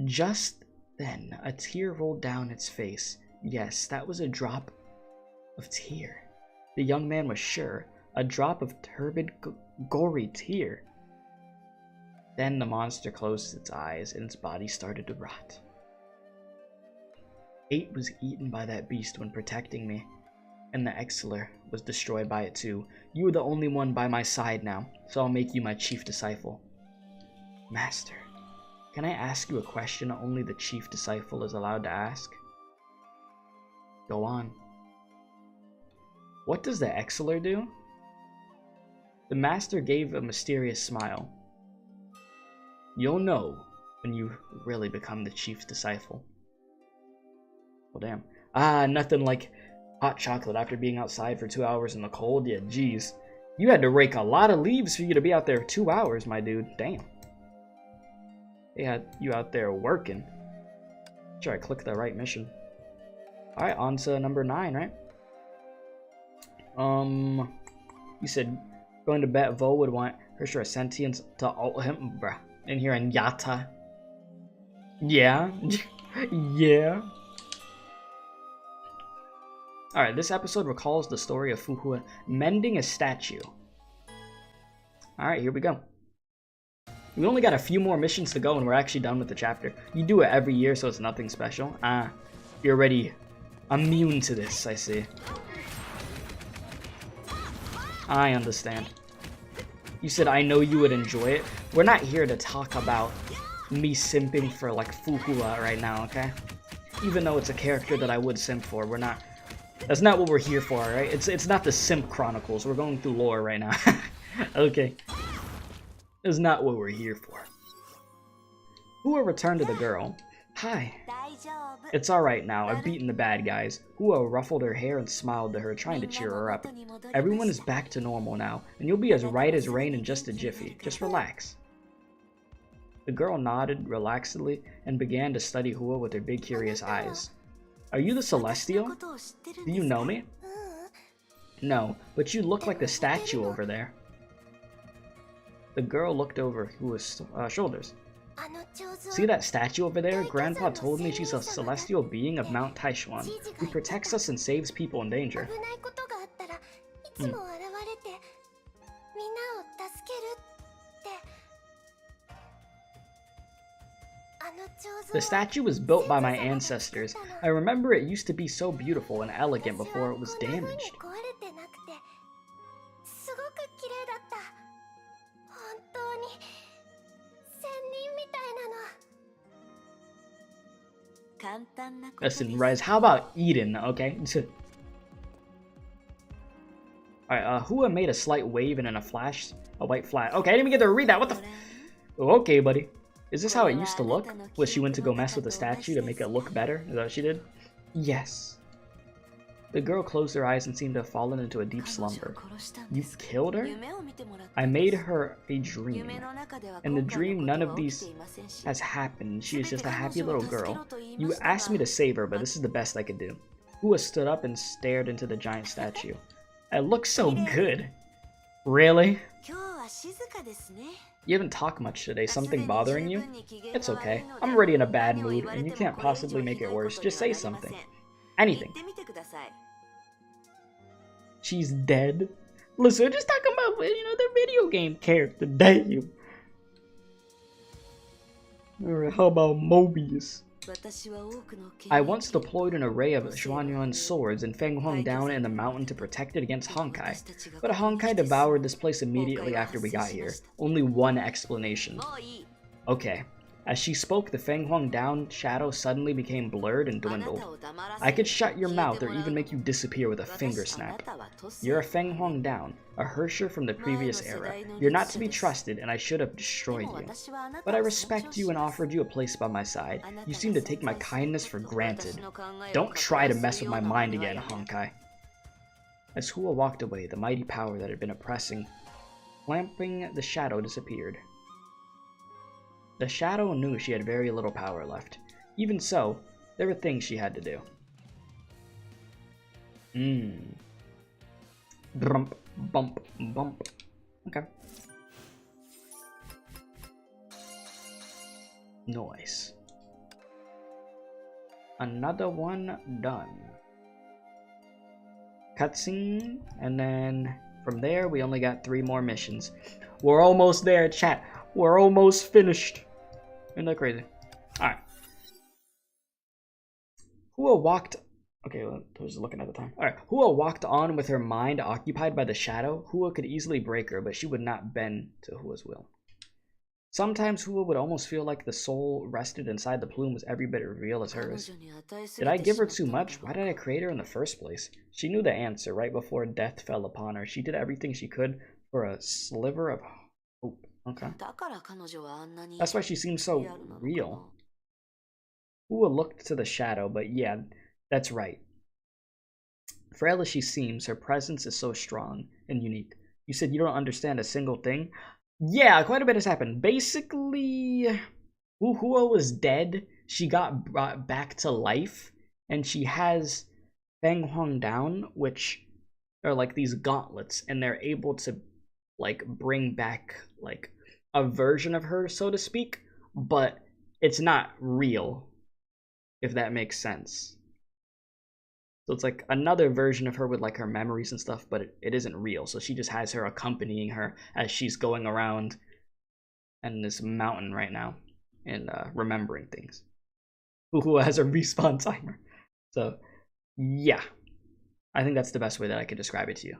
Just then, a tear rolled down its face. Yes, that was a drop of tear. The young man was sure. A drop of turbid, gory tear. Then the monster closed its eyes and its body started to rot. Fate was eaten by that beast when protecting me, and the Exceler was destroyed by it too. You are the only one by my side now, so I'll make you my chief disciple. Master, can I ask you a question only the chief disciple is allowed to ask? Go on. What does the Exceler do? The master gave a mysterious smile. You'll know when you really become the chief's disciple. Well, damn. Nothing like hot chocolate after being outside for 2 hours in the cold. Yeah, geez. You had to rake a lot of leaves for you to be out there 2 hours, my dude. Damn. They had you out there working. Sure, I clicked the right mission. Alright, on to number 9, right? You said going to bet Vo would want her sure sentience to alt him, bruh. In here in Yata. Yeah. Yeah. Alright, this episode recalls the story of Fuhua mending a statue. Alright, here we go. We only got a few more missions to go and we're actually done with the chapter. You do it every year, so it's nothing special. You're already immune to this, I see. I understand. You said I know you would enjoy it. We're not here to talk about me simping for like Fuhua right now, okay? Even though it's a character that I would simp for, we're not. That's not what we're here for, right? It's not the Simp Chronicles. We're going through lore right now. Okay. It's not what we're here for. Hua returned to the girl. Hi. It's alright now. I've beaten the bad guys. Hua ruffled her hair and smiled to her, trying to cheer her up. Everyone is back to normal now, and you'll be as right as rain in just a jiffy. Just relax. The girl nodded relaxedly and began to study Hua with her big curious eyes. Are you the Celestial? Do you know me? No, but you look like the statue over there. The girl looked over Hua's shoulders. See that statue over there? Grandpa told me she's a celestial being of Mount Taishuan who protects us and saves people in danger. The statue was built by my ancestors. I remember it used to be so beautiful and elegant before it was damaged. Listen, Rez, how about Eden, okay? Alright, Hua made a slight wave and in a flash, a white flash. Okay, I didn't even get to read that, what the f— Okay, buddy. Is this how it used to look? Was she went to go mess with the statue to make it look better? Is that what she did? Yes. The girl closed her eyes and seemed to have fallen into a deep slumber. You killed her? I made her a dream. In the dream, none of these has happened. She is just a happy little girl. You asked me to save her, but this is the best I could do. Hua stood up and stared into the giant statue. It looks so good. Really? You haven't talked much today. Something bothering you? It's okay. I'm already in a bad mood, and you can't possibly make it worse. Just say something. Anything. She's dead? Listen, we're just talking about, you know, the video game character. Damn. Alright, how about Mobius? I once deployed an array of Xuanyuan swords and Feng Huang down in the mountain to protect it against Honkai. But Honkai devoured this place immediately after we got here. Only one explanation. Okay. As she spoke, the Feng Huang down shadow suddenly became blurred and dwindled. I could shut your mouth or even make you disappear with a finger snap. You're a Feng Huang down, a Hersher from the previous era. You're not to be trusted, and I should have destroyed you. But I respect you and offered you a place by my side. You seem to take my kindness for granted. Don't try to mess with my mind again, Honkai. As Hua walked away, the mighty power that had been oppressing, clamping the shadow disappeared. The shadow knew she had very little power left. Even so, there were things she had to do. Drump, Bump, bump. Okay. Nice. Another one done. Cutscene, and then from there we only got 3 more missions. We're almost there, chat. We're almost finished. Isn't that crazy? Alright. Hua walked... Okay, well, I was looking at the time. Alright. Hua walked on with her mind occupied by the shadow. Hua could easily break her, but she would not bend to Hua's will. Sometimes Hua would almost feel like the soul rested inside the plume was every bit as real as hers. Did I give her too much? Why did I create her in the first place? She knew the answer right before death fell upon her. She did everything she could for a sliver of hope. Okay. That's why she seems so real. Hua looked to the shadow, but yeah, that's right. Frail as she seems, her presence is so strong and unique. You said you don't understand a single thing? Yeah, quite a bit has happened. Basically, Hua was dead. She got brought back to life, and she has Feng Huang down, which are like these gauntlets, and they're able to like bring back like a version of her, so to speak, but it's not real, if that makes sense. So it's like another version of her with like her memories and stuff, but it isn't real. So she just has her accompanying her as she's going around in this mountain right now and remembering things. Who has a respawn timer. So yeah, I think that's the best way that I could describe it to you.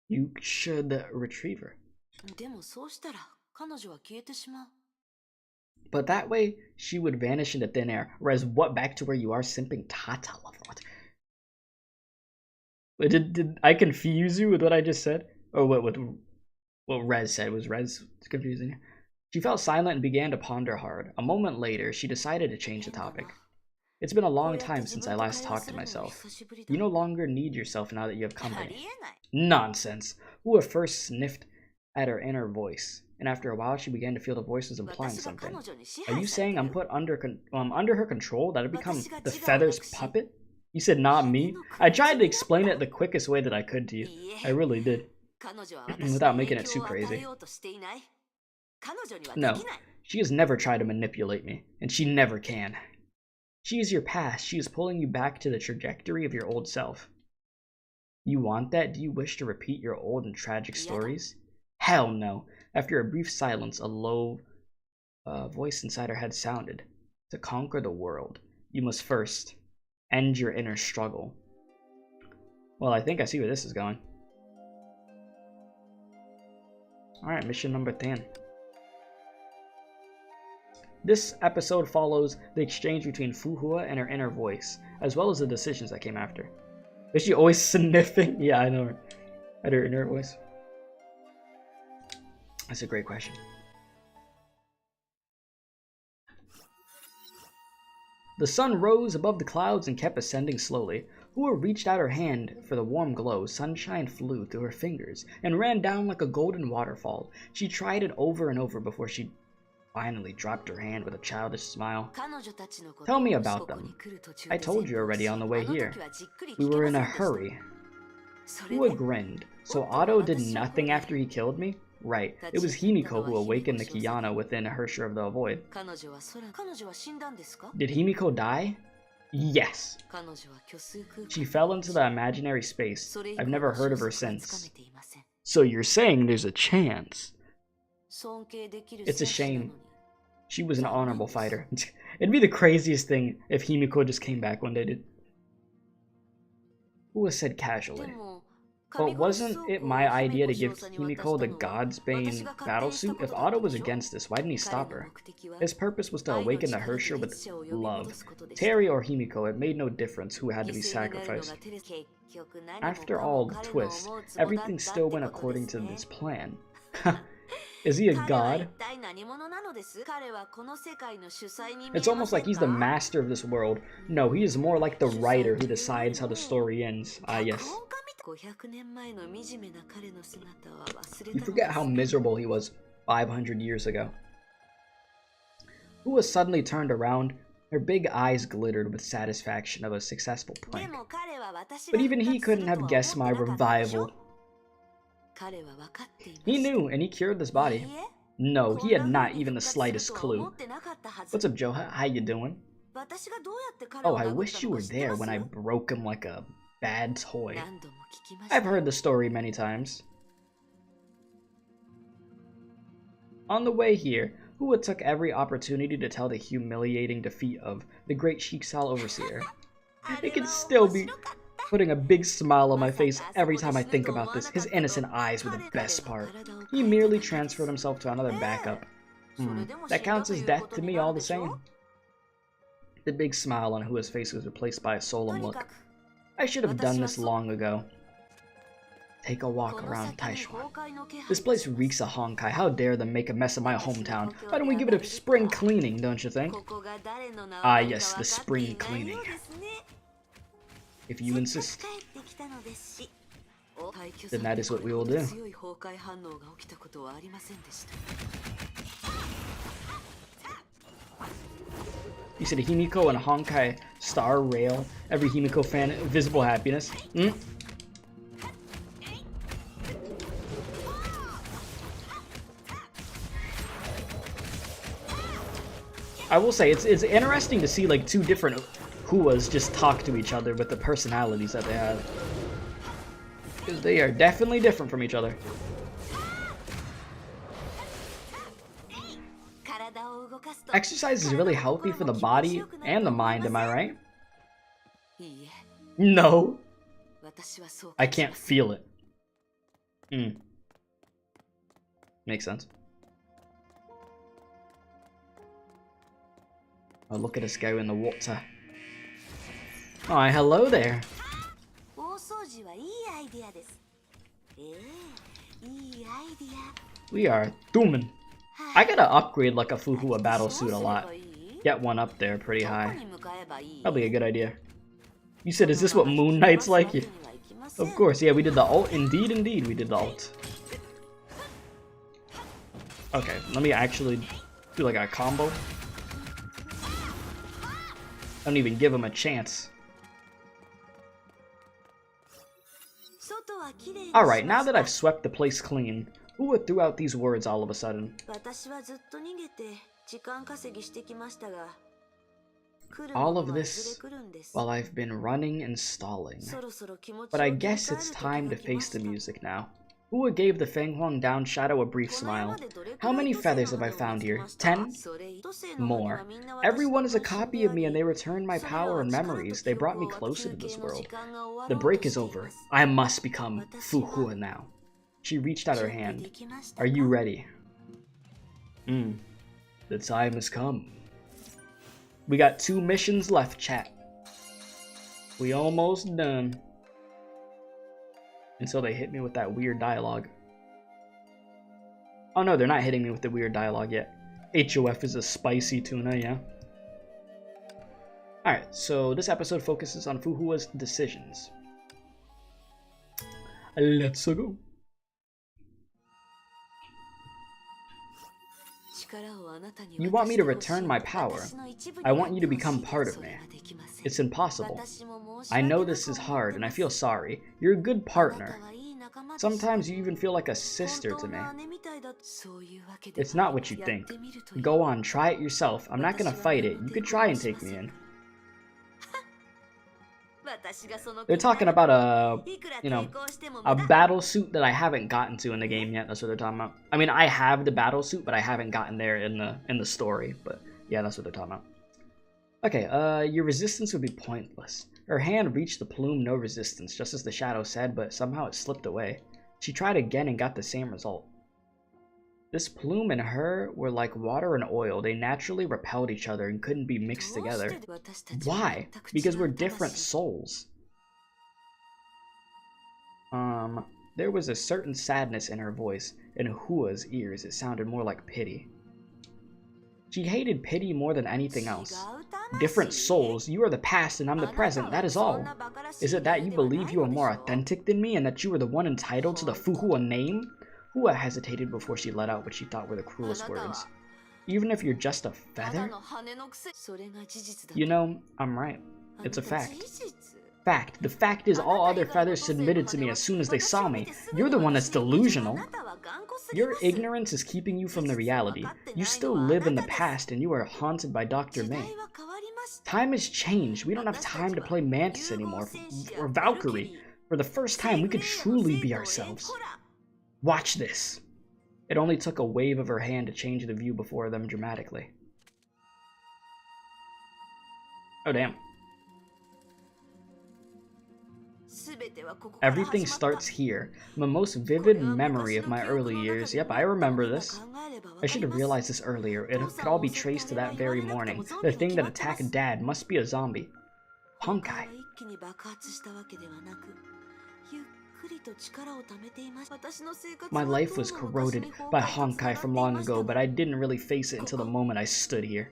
You should retrieve her. But that way, she would vanish into thin air. Whereas, what, back to where you are, simping Tata lover? What? Did I confuse you with what I just said? Or what Rez said? Was Rez confusing? She fell silent and began to ponder hard. A moment later, she decided to change the topic. It's been a long time since I last talked to myself. You no longer need yourself now that you have company. Nonsense. Hua first sniffed at her inner voice, and after a while she began to feel the voice was implying something. Are you saying I'm put under her control, that I become the Feather's puppet? You said not me? I tried to explain it the quickest way that I could to you. I really did. Without making it too crazy. No, she has never tried to manipulate me, and she never can. She is your past. She is pulling you back to the trajectory of your old self. You want that? Do you wish to repeat your old and tragic stories? Hell no. After a brief silence, a low voice inside her head sounded. To conquer the world, you must first end your inner struggle. Well, I think I see where this is going. Alright, mission number 10. This episode follows the exchange between Fu Hua and her inner voice, as well as the decisions that came after. Is she always sniffing? Yeah, I know her. At her inner voice. That's a great question. The sun rose above the clouds and kept ascending slowly. Hua reached out her hand for the warm glow. Sunshine flew through her fingers and ran down like a golden waterfall. She tried it over and over before she finally dropped her hand with a childish smile. Tell me about them. I told you already on the way here. We were in a hurry. Hua grinned. So Otto did nothing after he killed me? Right. It was Himiko who awakened the Kiyana within her share of the void. Did Himiko die? Yes. She fell into the imaginary space. I've never heard of her since. So you're saying there's a chance? It's a shame. She was an honorable fighter. It'd be the craziest thing if Himiko just came back one day, dude. Hua said casually. But wasn't it my idea to give Himiko the God's Bane battlesuit? If Otto was against this, why didn't he stop her? His purpose was to awaken the Hersher with love. Terry or Himiko, it made no difference who had to be sacrificed. After all the twists, everything still went according to this plan. Is he a god? It's almost like he's the master of this world. No, he is more like the writer who decides how the story ends. Ah, yes. You forget how miserable he was 500 years ago. Hua suddenly turned around Her big eyes glittered with satisfaction of a successful prank. But even he couldn't have guessed my revival. He knew, and he cured this body. No, he had not even the slightest clue. What's up, Joe? How you doing? Oh, I wish you were there when I broke him like a bad toy. I've heard the story many times. On the way here, Hua took every opportunity to tell the humiliating defeat of the great Shiksal Overseer. It can still be putting a big smile on my face every time I think about this. His innocent eyes were the best part. He merely transferred himself to another backup. That counts as death to me all the same. The big smile on Hua's face was replaced by a solemn look. I should have done this long ago. Take a walk around Taishuan. This place reeks of Honkai. How dare them make a mess of my hometown? Why don't we give it a spring cleaning, don't you think? Ah yes, the spring cleaning. If you insist, then that is what we will do. You said Himiko and Honkai star rail. Every Himiko fan, visible happiness. I will say, it's interesting to see like two different Huas just talk to each other with the personalities that they have. Because they are definitely different from each other. Exercise is really healthy for the body and the mind, am I right? No. I can't feel it. Makes sense. Oh, look at this guy in the water. Oh, hello there. We are dooming. I gotta upgrade like a Fuhua battle suit a lot. Get one up there pretty high. Probably a good idea. You said, is this what Moon Knight's like? Of course, yeah, we did the ult. Indeed, we did the ult. Okay, let me actually do like a combo. I don't even give him a chance. Alright, now that I've swept the place clean, Hua threw out these words all of a sudden. All of this while I've been running and stalling. But I guess it's time to face the music now. Hua gave the Feng Huang down shadow a brief smile. How many feathers have I found here? 10? More. Everyone is a copy of me and they returned my power and memories. They brought me closer to this world. The break is over. I must become Fuhua now. She reached out her hand. Are you ready? The time has come. We got 2 missions left, chat. We almost done. Until they hit me with that weird dialogue. Oh no, they're not hitting me with the weird dialogue yet. HOF is a spicy tuna, yeah? Alright, so this episode focuses on Fuhua's decisions. Let's go. You want me to return my power. I want you to become part of me. It's impossible. I know this is hard and I feel sorry. You're a good partner. Sometimes you even feel like a sister to me. It's not what you think. Go on, try it yourself. I'm not gonna fight it. You could try and take me in. They're talking about a battle suit that I haven't gotten to in the game yet. That's what they're talking about. I mean, I have the battle suit, but I haven't gotten there in the story. But yeah, that's what they're talking about. Okay, your resistance would be pointless. Her hand reached the plume, no resistance, just as the shadow said, but somehow it slipped away. She tried again and got the same result. This plume and her were like water and oil. They naturally repelled each other and couldn't be mixed together. Why? Because we're different souls. There was a certain sadness in her voice. In Hua's ears, it sounded more like pity. She hated pity more than anything else. Different souls. You are the past and I'm the present. That is all. Is it that you believe you are more authentic than me and that you are the one entitled to the Fuhua name? Hua hesitated before she let out what she thought were the cruelest words. Even if you're just a feather? You know, I'm right. It's a fact. Fact. The fact is all other feathers submitted to me as soon as they saw me. You're the one that's delusional. Your ignorance is keeping you from the reality. You still live in the past and you are haunted by Dr. May. Time has changed. We don't have time to play Mantis anymore, or Valkyrie. For the first time, we could truly be ourselves. Watch this. It only took a wave of her hand to change the view before them dramatically. Oh, damn. Everything starts here. My most vivid memory of my early years. Yep, I remember this. I should have realized this earlier. It could all be traced to that very morning. The thing that attacked Dad must be a zombie. Honkai. My life was corroded by Honkai from long ago, but I didn't really face it until the moment I stood here.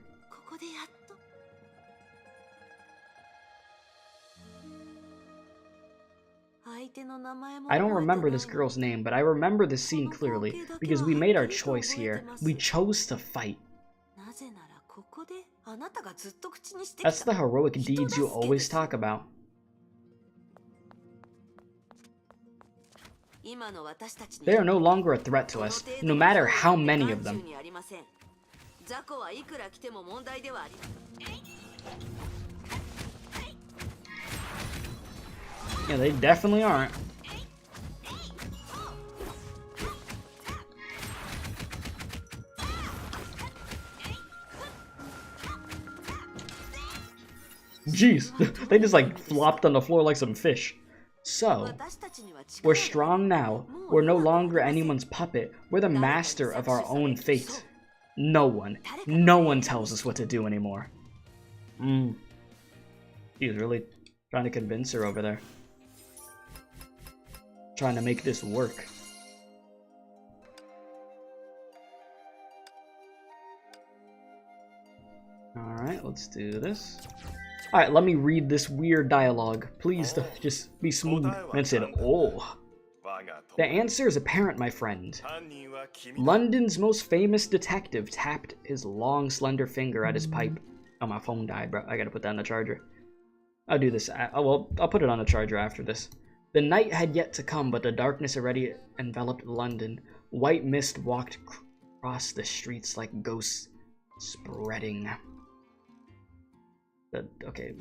I don't remember this girl's name, but I remember this scene clearly, because we made our choice here. We chose to fight. That's the heroic deeds you always talk about. They are no longer a threat to us, no matter how many of them. Yeah, they definitely aren't. Jeez, they just like flopped on the floor like some fish. So, we're strong now. We're no longer anyone's puppet. We're the master of our own fate. No one tells us what to do anymore. He was really trying to convince her over there. Trying to make this work. Alright, let's do this. Alright, let me read this weird dialogue. Please, just be smooth. And said, oh. The answer is apparent, my friend. London's most famous detective tapped his long, slender finger at his pipe. Oh, my phone died, bro. I gotta put that on the charger. I'll do this. I'll put it on the charger after this. The night had yet to come, but the darkness already enveloped London. White mist walked across the streets like ghosts, spreading. Okay,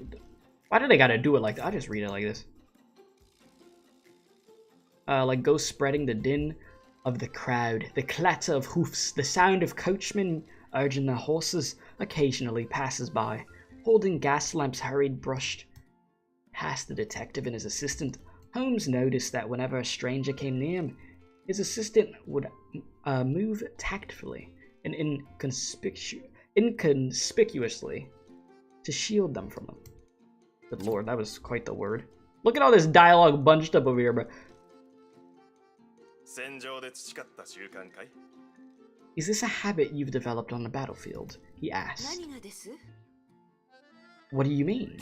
why do they gotta do it like that? I'll just read it like this. Like ghosts spreading, the din of the crowd, the clatter of hoofs, the sound of coachmen urging their horses. Occasionally, passers by, holding gas lamps, brushed past the detective and his assistant. Holmes noticed that whenever a stranger came near him, his assistant would move tactfully and inconspicuously to shield them from him. Good lord, that was quite the word. Look at all this dialogue bunched up over here, bro. Is this a habit you've developed on the battlefield? He asked. What do you mean?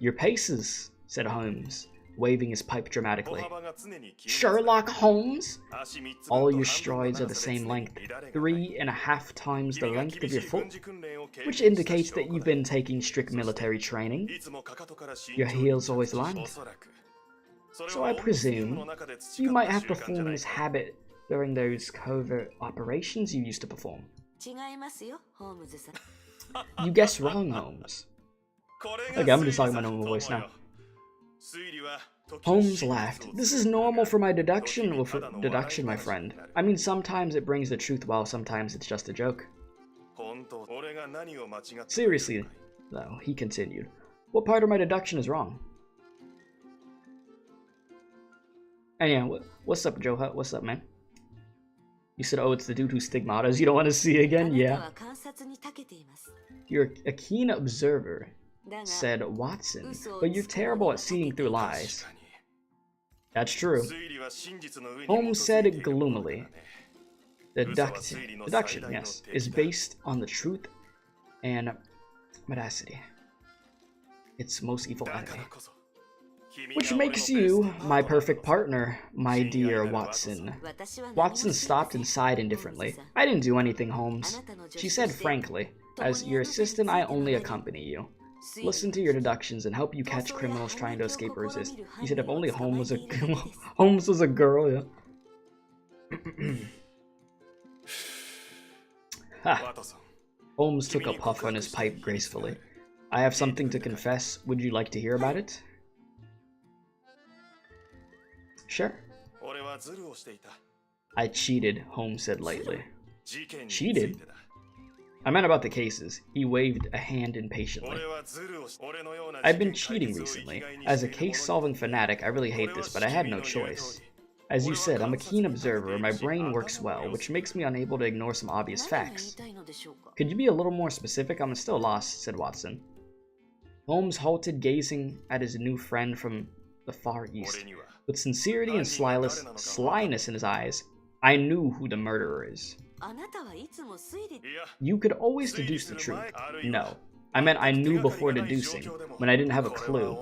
Your paces, said Holmes, waving his pipe dramatically. Sherlock Holmes? All your strides are the same length, 3.5 times the length of your foot, which indicates that you've been taking strict military training. Your heels always land. So I presume you might have performed this habit during those covert operations you used to perform. You guessed wrong, Holmes. Okay, I'm just talking my normal voice now. Holmes laughed. This is normal for my deduction. Well, for deduction, my friend. I mean, sometimes it brings the truth while sometimes it's just a joke. Seriously, though, he continued. What part of my deduction is wrong? And yeah, what's up, Joe Hut? What's up, man? You said, oh, it's the dude who stigmatas you don't want to see again? Yeah. You're a keen observer, said Watson, but you're terrible at seeing through lies. That's true. Holmes said gloomily. Deduction, yes, is based on the truth and veracity. Its most evil enemy. Which makes you my perfect partner, my dear Watson. Watson stopped and sighed indifferently. I didn't do anything, Holmes. She said frankly, as your assistant, I only accompany you. Listen to your deductions and help you catch criminals trying to escape or resist. He said if only Holmes was a Holmes was a girl, yeah. Ha. Holmes took a puff on his pipe gracefully. I have something to confess. Would you like to hear about it? Sure. I cheated, Holmes said lightly. Cheated? I meant about the cases. He waved a hand impatiently. I've been cheating recently. As a case-solving fanatic, I really hate this, but I had no choice. As you said, I'm a keen observer and my brain works well, which makes me unable to ignore some obvious facts. Could you be a little more specific? I'm still lost, said Watson. Holmes halted, gazing at his new friend from the far east. With sincerity and slyness in his eyes, I knew who the murderer is. You could always deduce the truth. No. I meant I knew before deducing, when I didn't have a clue.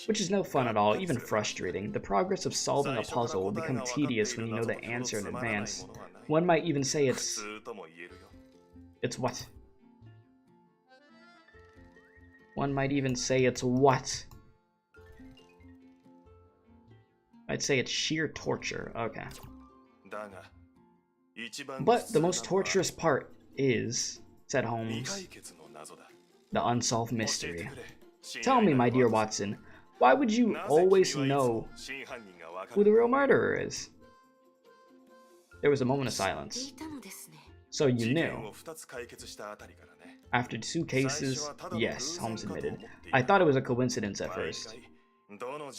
Which is no fun at all, even frustrating. The progress of solving a puzzle will become tedious when you know the answer in advance. One might even say it's... It's what? One might even say it's what? I'd say it's sheer torture. Okay. But the most torturous part is, said Holmes, the unsolved mystery. Tell me, my dear Watson, why would you always know who the real murderer is? There was a moment of silence. So you knew. After 2 cases, yes, Holmes admitted. I thought it was a coincidence at first.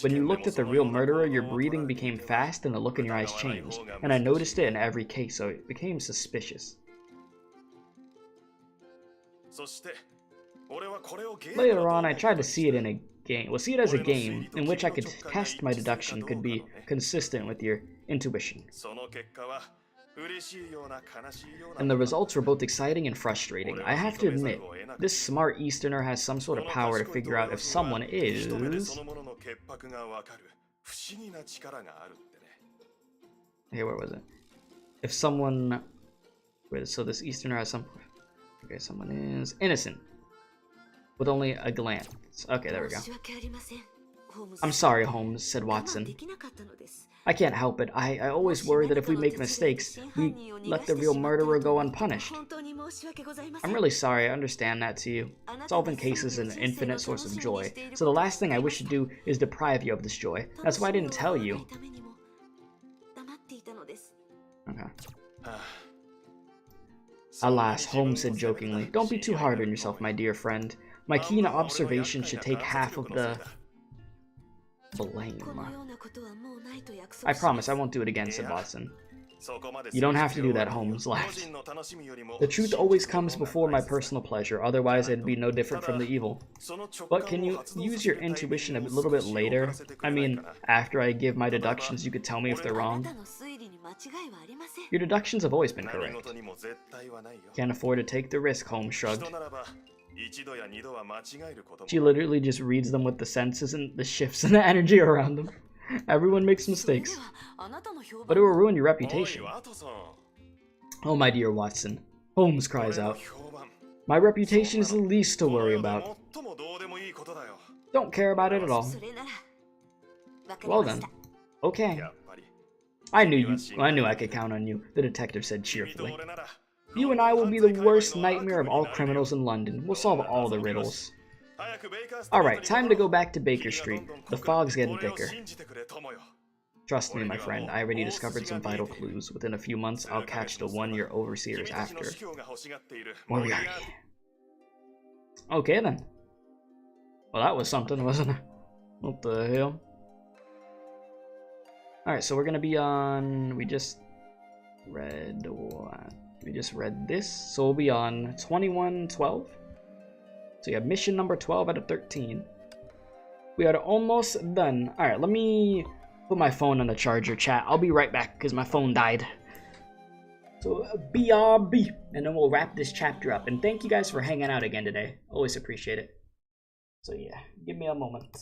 When you looked at the real murderer, your breathing became fast and the look in your eyes changed, and I noticed it in every case, so it became suspicious. Later on, I tried to see it in a game. Well, see it as a game in which I could test my deduction could be consistent with your intuition. And the results were both exciting and frustrating. I have to admit, this smart Easterner has some sort of power to figure out if someone is... Hey, where was it? If someone... Wait, so this Easterner has some... Okay, someone is innocent. With only a glance. Okay, there we go. I'm sorry, Holmes, said Watson. I can't help it. I always worry that if we make mistakes, we let the real murderer go unpunished. I'm really sorry, I understand that to you. Solving cases is an infinite source of joy, so the last thing I wish to do is deprive you of this joy. That's why I didn't tell you. Okay. Alas, Holmes said jokingly, don't be too hard on yourself, my dear friend. My keen observation should take half of the... blame. I promise I won't do it again, said Watson. You don't have to do that, Holmes laughed. The truth always comes before my personal pleasure, otherwise it'd be no different from the evil. But can you use your intuition a little bit later? I mean, after I give my deductions, you could tell me if they're wrong? Your deductions have always been correct. Can't afford to take the risk, Holmes shrugged. She literally just reads them with the senses and the shifts in the energy around them. Everyone makes mistakes. But it will ruin your reputation. Oh, my dear Watson. Holmes cries out. My reputation is the least to worry about. Don't care about it at all. Well then. Okay. I knew I could count on you, the detective said cheerfully. You and I will be the worst nightmare of all criminals in London. We'll solve all the riddles. Alright, time to go back to Baker Street. The fog's getting thicker. Trust me, my friend, I already discovered some vital clues. Within a few months, I'll catch the one your overseer's after. Moriarty. Okay, then. Well, that was something, wasn't it? What the hell? Alright, so we're gonna be on... We just read what? We just read this, so we'll be on 2112. So you have mission number 12 out of 13. We are almost done. Alright, let me put my phone on the charger, chat. I'll be right back because my phone died. So BRB, and then we'll wrap this chapter up. And thank you guys for hanging out again today. Always appreciate it. So yeah, give me a moment.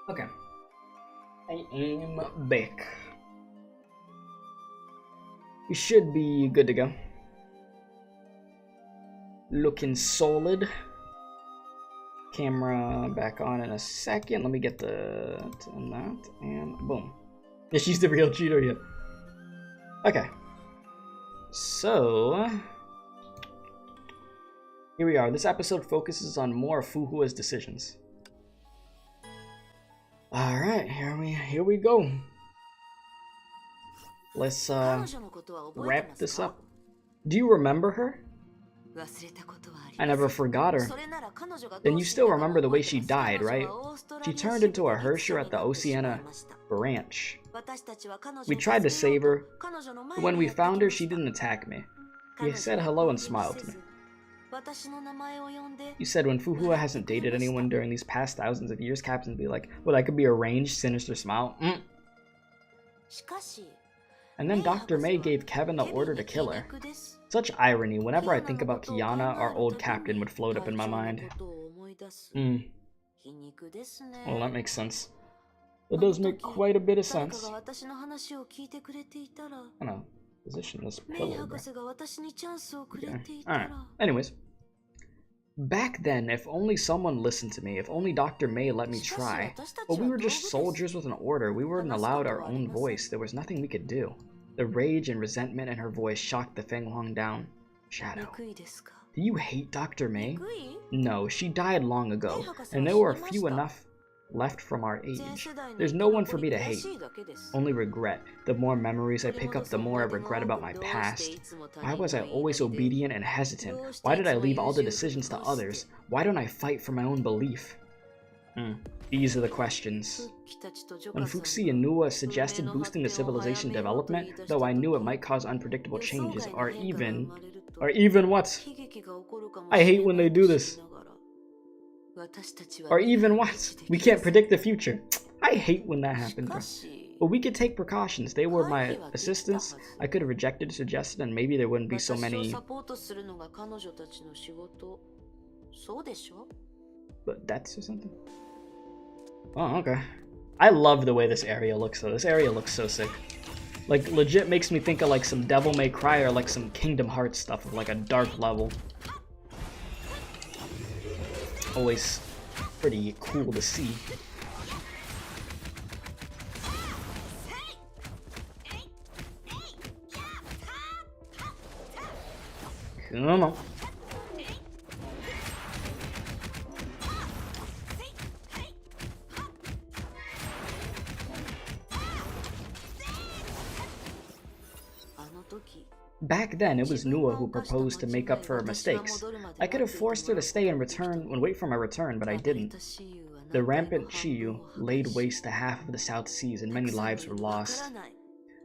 Okay. I am back. You should be good to go. Looking solid. Camera back on in a second. Let me get the turn that and boom. Yeah, she's the real cheater, yeah. Okay. So here we are. This episode focuses on more of Fuhua's decisions. Alright, here we go. Let's wrap this up. Do you remember her? I never forgot her. Then you still remember the way she died, right? She turned into a Hersher at the Oceana branch. We tried to save her, but when we found her, she didn't attack me. She said hello and smiled to me. You said when Fuhua hasn't dated anyone during these past thousands of years, Captain be like, well, that could be a ranged, sinister smile. And then Dr. May gave Kevin the order to kill her. Such irony. Whenever I think about Kiana, our old captain would float up in my mind. Well, that makes sense. That does make quite a bit of sense. I don't know. Position this pillow, bro. Okay. Alright. Anyways. Back then, if only someone listened to me, if only Dr. May let me try. But we were just soldiers with an order. We weren't allowed our own voice. There was nothing we could do. The rage and resentment in her voice shocked the Feng Huang down. Shadow. Do you hate Dr. May? No, she died long ago, and there were few enough left from our age. There's no one for me to hate. Only regret. The more memories I pick up, the more I regret about my past. Why was I always obedient and hesitant? Why did I leave all the decisions to others? Why don't I fight for my own belief? These are the questions. When Fuxi and Nua suggested boosting the civilization development, though I knew it might cause unpredictable changes, or even what? I hate when they do this. Or even what? We can't predict the future. I hate when that happens, bro. But we could take precautions. They were my assistants. I could have rejected a suggestion and maybe there wouldn't be so many... But deaths or something? Oh, okay. I love the way this area looks, though. This area looks so sick. Like, legit makes me think of, like, some Devil May Cry or, like, some Kingdom Hearts stuff of, like, a dark level. Always pretty cool to see. Come on. Back then, it was Nua who proposed to make up for her mistakes. I could have forced her to stay and wait for my return, but I didn't. The rampant Chiyu laid waste to half of the South Seas and many lives were lost.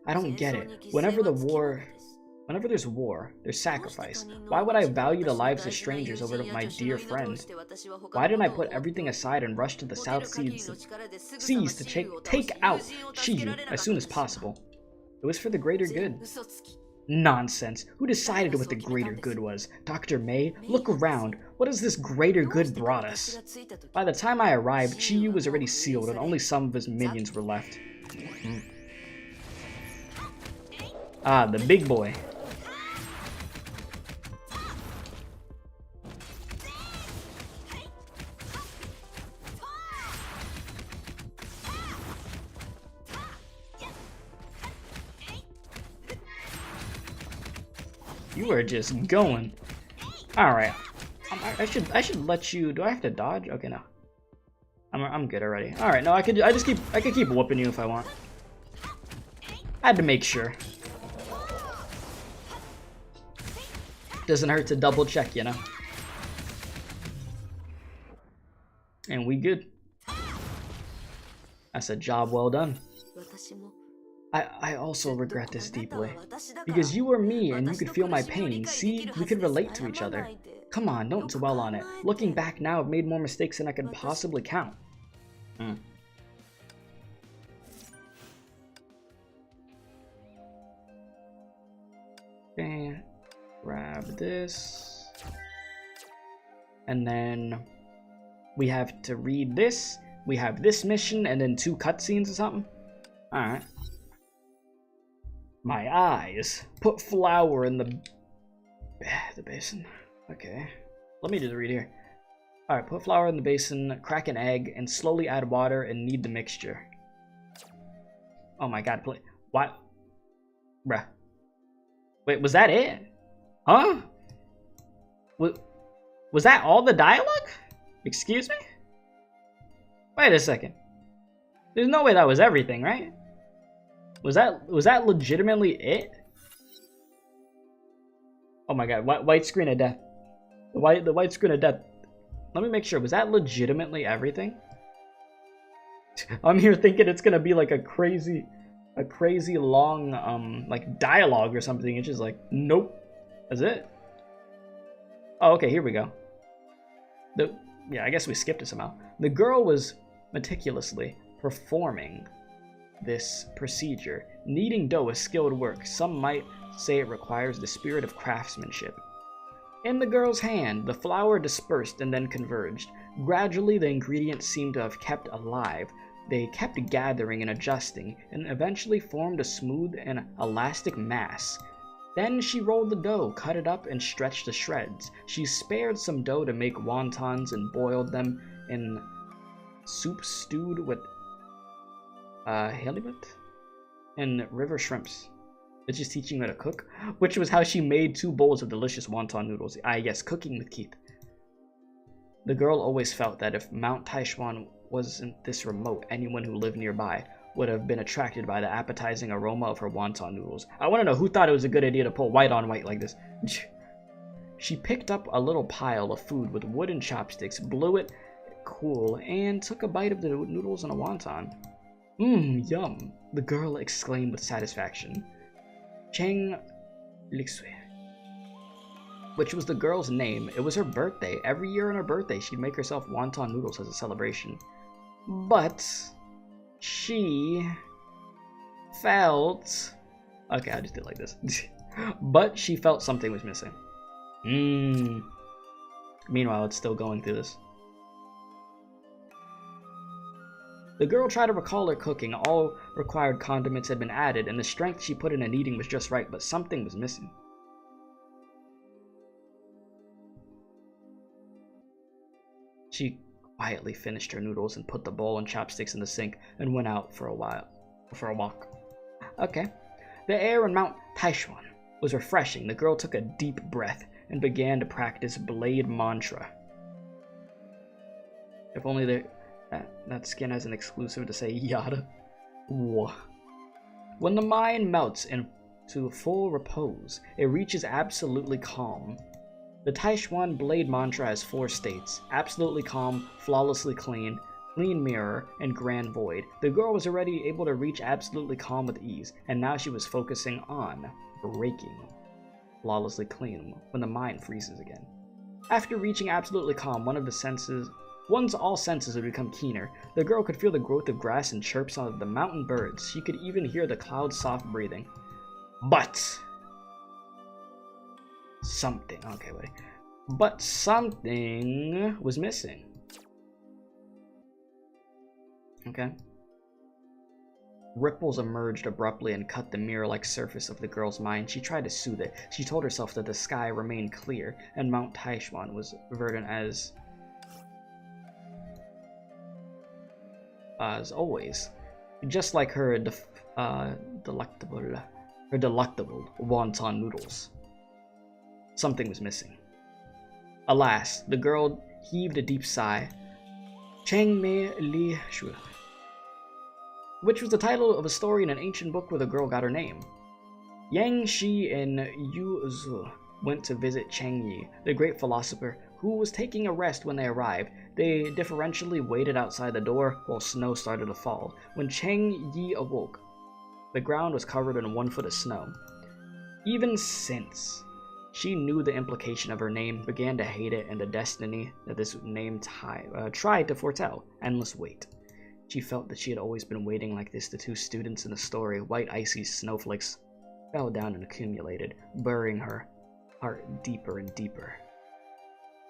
I don't get it. Whenever there's war, there's sacrifice. Why would I value the lives of strangers over my dear friends? Why didn't I put everything aside and rush to the South Seas to take out Chiyu as soon as possible? It was for the greater good. Nonsense. Who decided what the greater good was? Dr. May? Look around. What has this greater good brought us? By the time I arrived, Chiyu was already sealed and only some of his minions were left. Ah, the big boy. You are just going. Alright. I should let you. Do I have to dodge? Okay, no. I'm good already. Alright, no, I could keep whooping you if I want. I had to make sure. Doesn't hurt to double check, you know. And we good. That's a job well done. I also regret this deeply. Because you were me and you could feel my pain. See, we could relate to each other. Come on, don't dwell on it. Looking back now, I've made more mistakes than I could possibly count. Okay, grab this. And then we have to read this. we have this mission and then 2 cutscenes or something. Alright. My eyes. Put flour in the basin. Okay. Let me just read here. Alright, put flour in the basin, crack an egg, and slowly add water and knead the mixture. Oh my god, play. What? Bruh. Wait, was that it? Huh? Was that all the dialogue? Excuse me? Wait a second. There's no way that was everything, right? Was that legitimately it? Oh my god, white screen of death. The white screen of death. Let me make sure, was that legitimately everything? I'm here thinking it's gonna be like a crazy long like dialogue or something. It's just like, nope. That's it. Oh, okay, here we go. Yeah, I guess we skipped it somehow. The girl was meticulously performing this procedure. Kneading dough is skilled work. Some might say it requires the spirit of craftsmanship. In the girl's hand, the flour dispersed and then converged. Gradually, the ingredients seemed to have kept alive. They kept gathering and adjusting, and eventually formed a smooth and elastic mass. Then she rolled the dough, cut it up, and stretched the shreds. She spared some dough to make wontons and boiled them in soup stewed with halibut and river shrimps. It's just teaching her to cook, which was how she made 2 bowls of delicious wonton noodles. Yes, cooking with Keith. The girl always felt that if Mount Taishuan wasn't this remote, anyone who lived nearby would have been attracted by the appetizing aroma of her wonton noodles. I want to know who thought it was a good idea to pull white on white like this. She picked up a little pile of food with wooden chopsticks, blew it cool, and took a bite of the noodles and a wonton. Mmm, yum, the girl exclaimed with satisfaction. Cheng Lixue, which was the girl's name. It was her birthday. Every year on her birthday, she'd make herself wonton noodles as a celebration. But she felt... Okay, I just did it like this. But she felt something was missing. Meanwhile, it's still going through this. The girl tried to recall her cooking. All required condiments had been added, and the strength she put into kneading was just right, but something was missing. She quietly finished her noodles and put the bowl and chopsticks in the sink and went out for a walk. Okay. The air in Mount Taishuan was refreshing. The girl took a deep breath and began to practice blade mantra. If only that skin has an exclusive to say yada. Whoa. When the mind melts into full repose, it reaches absolutely calm. The Taishuan blade mantra has 4 states: absolutely calm, flawlessly clean, clean mirror, and grand void. The girl was already able to reach absolutely calm with ease, and now she was focusing on breaking flawlessly clean when the mind freezes again. After reaching absolutely calm, one's all senses would become keener. The girl could feel the growth of grass and chirps of the mountain birds. She could even hear the clouds' soft breathing. But something was missing. Okay. Ripples emerged abruptly and cut the mirror-like surface of the girl's mind. She tried to soothe it. She told herself that the sky remained clear and Mount Taishuan was verdant as always, just like her delectable wonton noodles. Something was missing. Alas, the girl heaved a deep sigh. Cheng Me Li Shu, which was the title of a story in an ancient book where the girl got her name. Yang Shi and Yu Zu went to visit Cheng Yi, the great philosopher, who was taking a rest when they arrived. They deferentially waited outside the door while snow started to fall. When Cheng Yi awoke, the ground was covered in 1 foot of snow. Even since she knew the implication of her name, began to hate it and the destiny that this name tried to foretell, endless wait. She felt that she had always been waiting like this. The 2 students in the story, white icy snowflakes, fell down and accumulated, burying her heart deeper and deeper.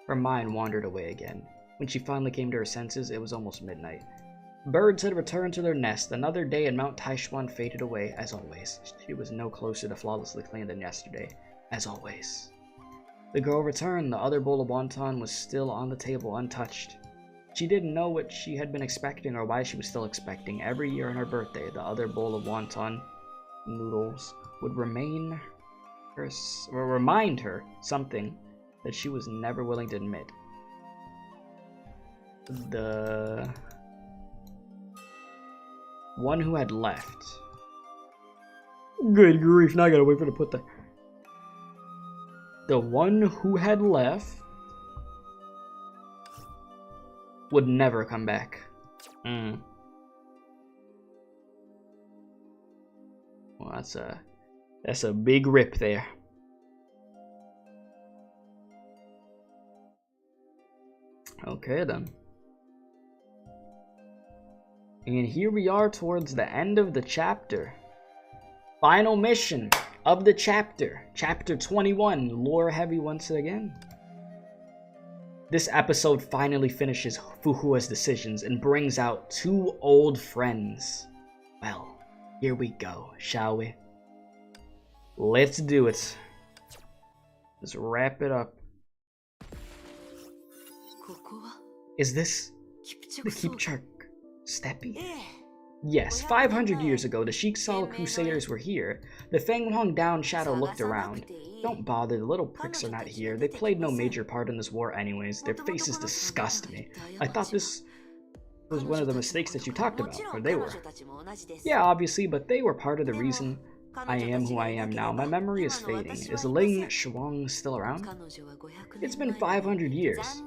Her mind wandered away again. When she finally came to her senses, it was almost midnight. Birds had returned to their nest. Another day in Mount Taishuan faded away, as always. She was no closer to flawlessly clean than yesterday, as always. The girl returned. The other bowl of wonton was still on the table, untouched. She didn't know what she had been expecting or why she was still expecting. Every year on her birthday, the other bowl of wonton noodles would remind her something that she was never willing to admit. The one who had left. Good grief, now I gotta wait for her to put the one who had left would never come back. Well, that's a big rip there. Okay then. And here we are towards the end of the chapter. Final mission of the chapter. Chapter 21, lore heavy once again. This episode finally finishes Fuhua's decisions and brings out two old friends. Well, here we go, shall we? Let's do it. Let's wrap it up. Is this the Kipchak Steppe? Yes, 500 years ago, the Shiksal Crusaders were here. The Fenghuang Down Shadow looked around. Don't bother, the little pricks are not here. They played no major part in this war anyways. Their faces disgust me. I thought this was one of the mistakes that you talked about, or they were. Yeah, obviously, but they were part of the reason I am who I am now. My memory is fading. Is Ling Shuang still around? It's been 500 years.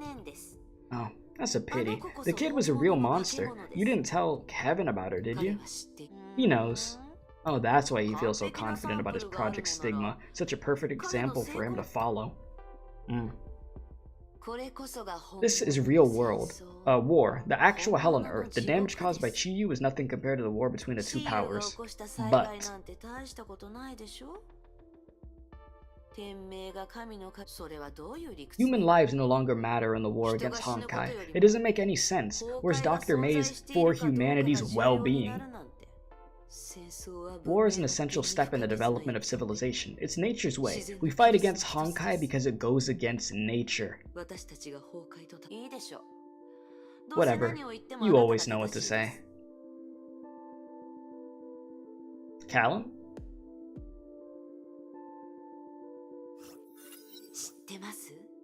Oh, that's a pity. The kid was a real monster. You didn't tell Kevin about her, did you? He knows. Oh, that's why he feels so confident about his Project Stigma. Such a perfect example for him to follow. This is real world. War. The actual hell on Earth. The damage caused by Chiyu is nothing compared to the war between the two powers. But human lives no longer matter in the war against Honkai. It doesn't make any sense. Where's Dr. May's for humanity's well-being? War is an essential step in the development of civilization. It's nature's way. We fight against Honkai because it goes against nature. Whatever. You always know what to say. Callum?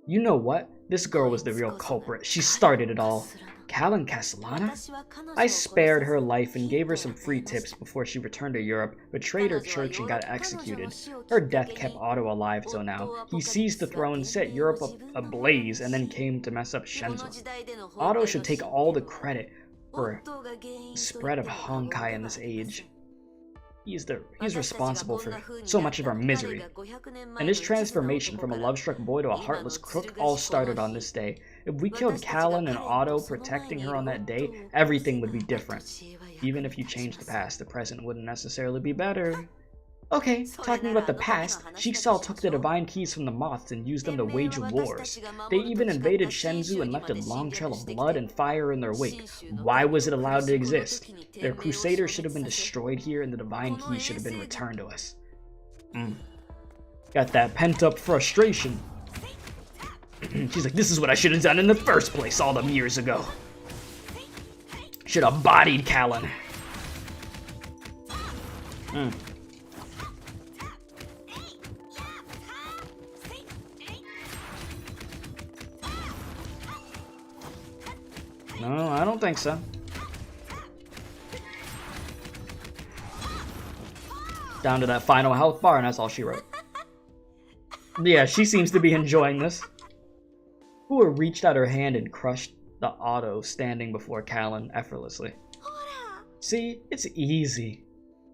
You know what? This girl was the real culprit. She started it all. Callan Caslana? I spared her life and gave her some free tips before she returned to Europe, betrayed her church and got executed. Her death kept Otto alive till now. He seized the throne, set Europe ablaze, and then came to mess up Shenzhen. Otto should take all the credit for the spread of Honkai in this age. He's responsible for so much of our misery. And his transformation from a love-struck boy to a heartless crook all started on this day. If we killed Callan and Otto protecting her on that day, everything would be different. Even if you changed the past, the present wouldn't necessarily be better. Okay, talking about the past, Shiksal took the divine keys from the moths and used them to wage wars. They even invaded Shenzhou and left a long trail of blood and fire in their wake. Why was it allowed to exist? Their crusaders should have been destroyed here and the divine keys should have been returned to us. Got that pent-up frustration. She's like, this is what I should have done in the first place all them years ago. Should have bodied Callan. No, I don't think so. Down to that final health bar, and that's all she wrote. Yeah, she seems to be enjoying this. Hua reached out her hand and crushed the Otto standing before Callan effortlessly. See, it's easy.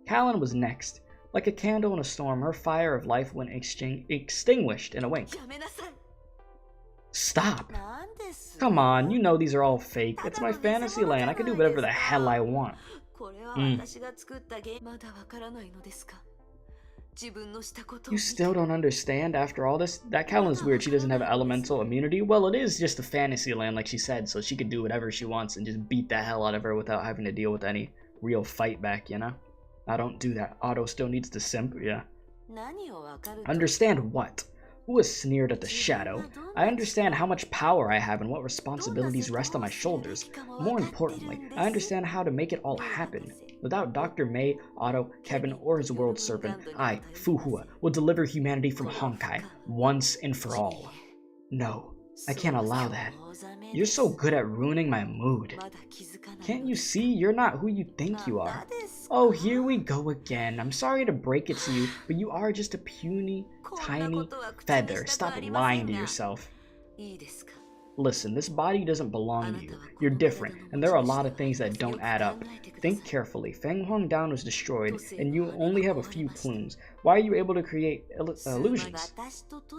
Callan was next. Like a candle in a storm, her fire of life went extinguished in a wink. Stop! Come on, you know these are all fake. It's my fantasy land. I can do whatever the hell I want. You still don't understand after all this? That Callan's weird. She doesn't have elemental immunity. Well, it is just a fantasy land, like she said, so she could do whatever she wants and just beat the hell out of her without having to deal with any real fight back, you know? I don't do that. Otto still needs to simp, yeah. Understand what? Who has sneered at the shadow? I understand how much power I have and what responsibilities rest on my shoulders. More importantly, I understand how to make it all happen. Without Dr. May, Otto, Kevin, or his world serpent, I, Fuhua, will deliver humanity from Honkai, once and for all. No, I can't allow that. You're so good at ruining my mood. Can't you see you're not who you think you are? Oh, here we go again. I'm sorry to break it to you, but you are just a puny, tiny feather. Stop lying to yourself. Listen, this body doesn't belong to you. You're different, and there are a lot of things that don't add up. Think carefully. Feng Huangdan was destroyed, and you only have a few plumes. Why are you able to create illusions?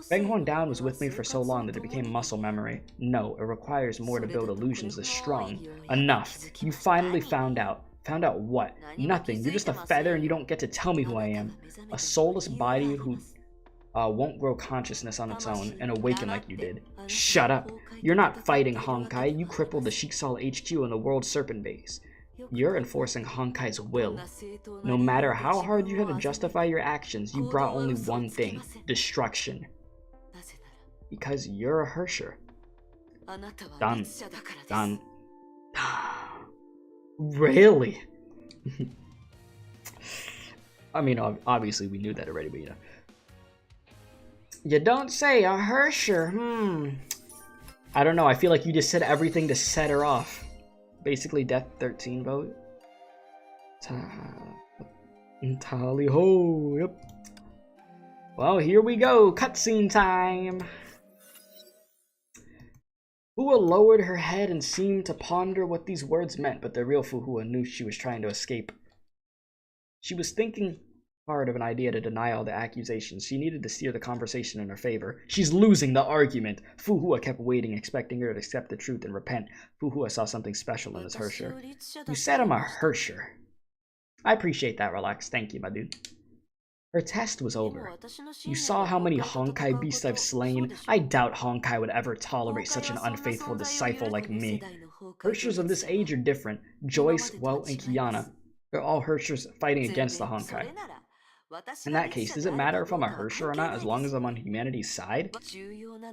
Feng Huangdan was with me for so long that it became muscle memory. No, it requires more to build illusions this strong. Enough. You finally found out. Found out what? Nothing. You're just a feather and you don't get to tell me who I am. A soulless body who won't grow consciousness on its own and awaken like you did. Shut up. You're not fighting Honkai. You crippled the Shikksal HQ and the World Serpent base. You're enforcing Honkai's will. No matter how hard you had to justify your actions, you brought only one thing: destruction. Because you're a Hersher. Done. Done. Really? I mean, obviously we knew that already, but you know. You don't say, a Hersher. I don't know, I feel like you just said everything to set her off. Basically, Death 13 vote. Tally ho, yep. Well, here we go, cutscene time. Fuhua lowered her head and seemed to ponder what these words meant, but the real Fuhua knew she was trying to escape. She was thinking hard of an idea to deny all the accusations. She needed to steer the conversation in her favor. She's losing the argument. Fuhua kept waiting, expecting her to accept the truth and repent. Fuhua saw something special in this Hersher. You said I'm a Hersher. I appreciate that, Relax. Thank you, my dude. Her test was over. You saw how many Honkai beasts I've slain. I doubt Honkai would ever tolerate such an unfaithful disciple like me. Hershers of this age are different. Joyce, Wout, and Kiana. They're all Hershers fighting against the Honkai. In that case, does it matter if I'm a Hersher or not as long as I'm on humanity's side?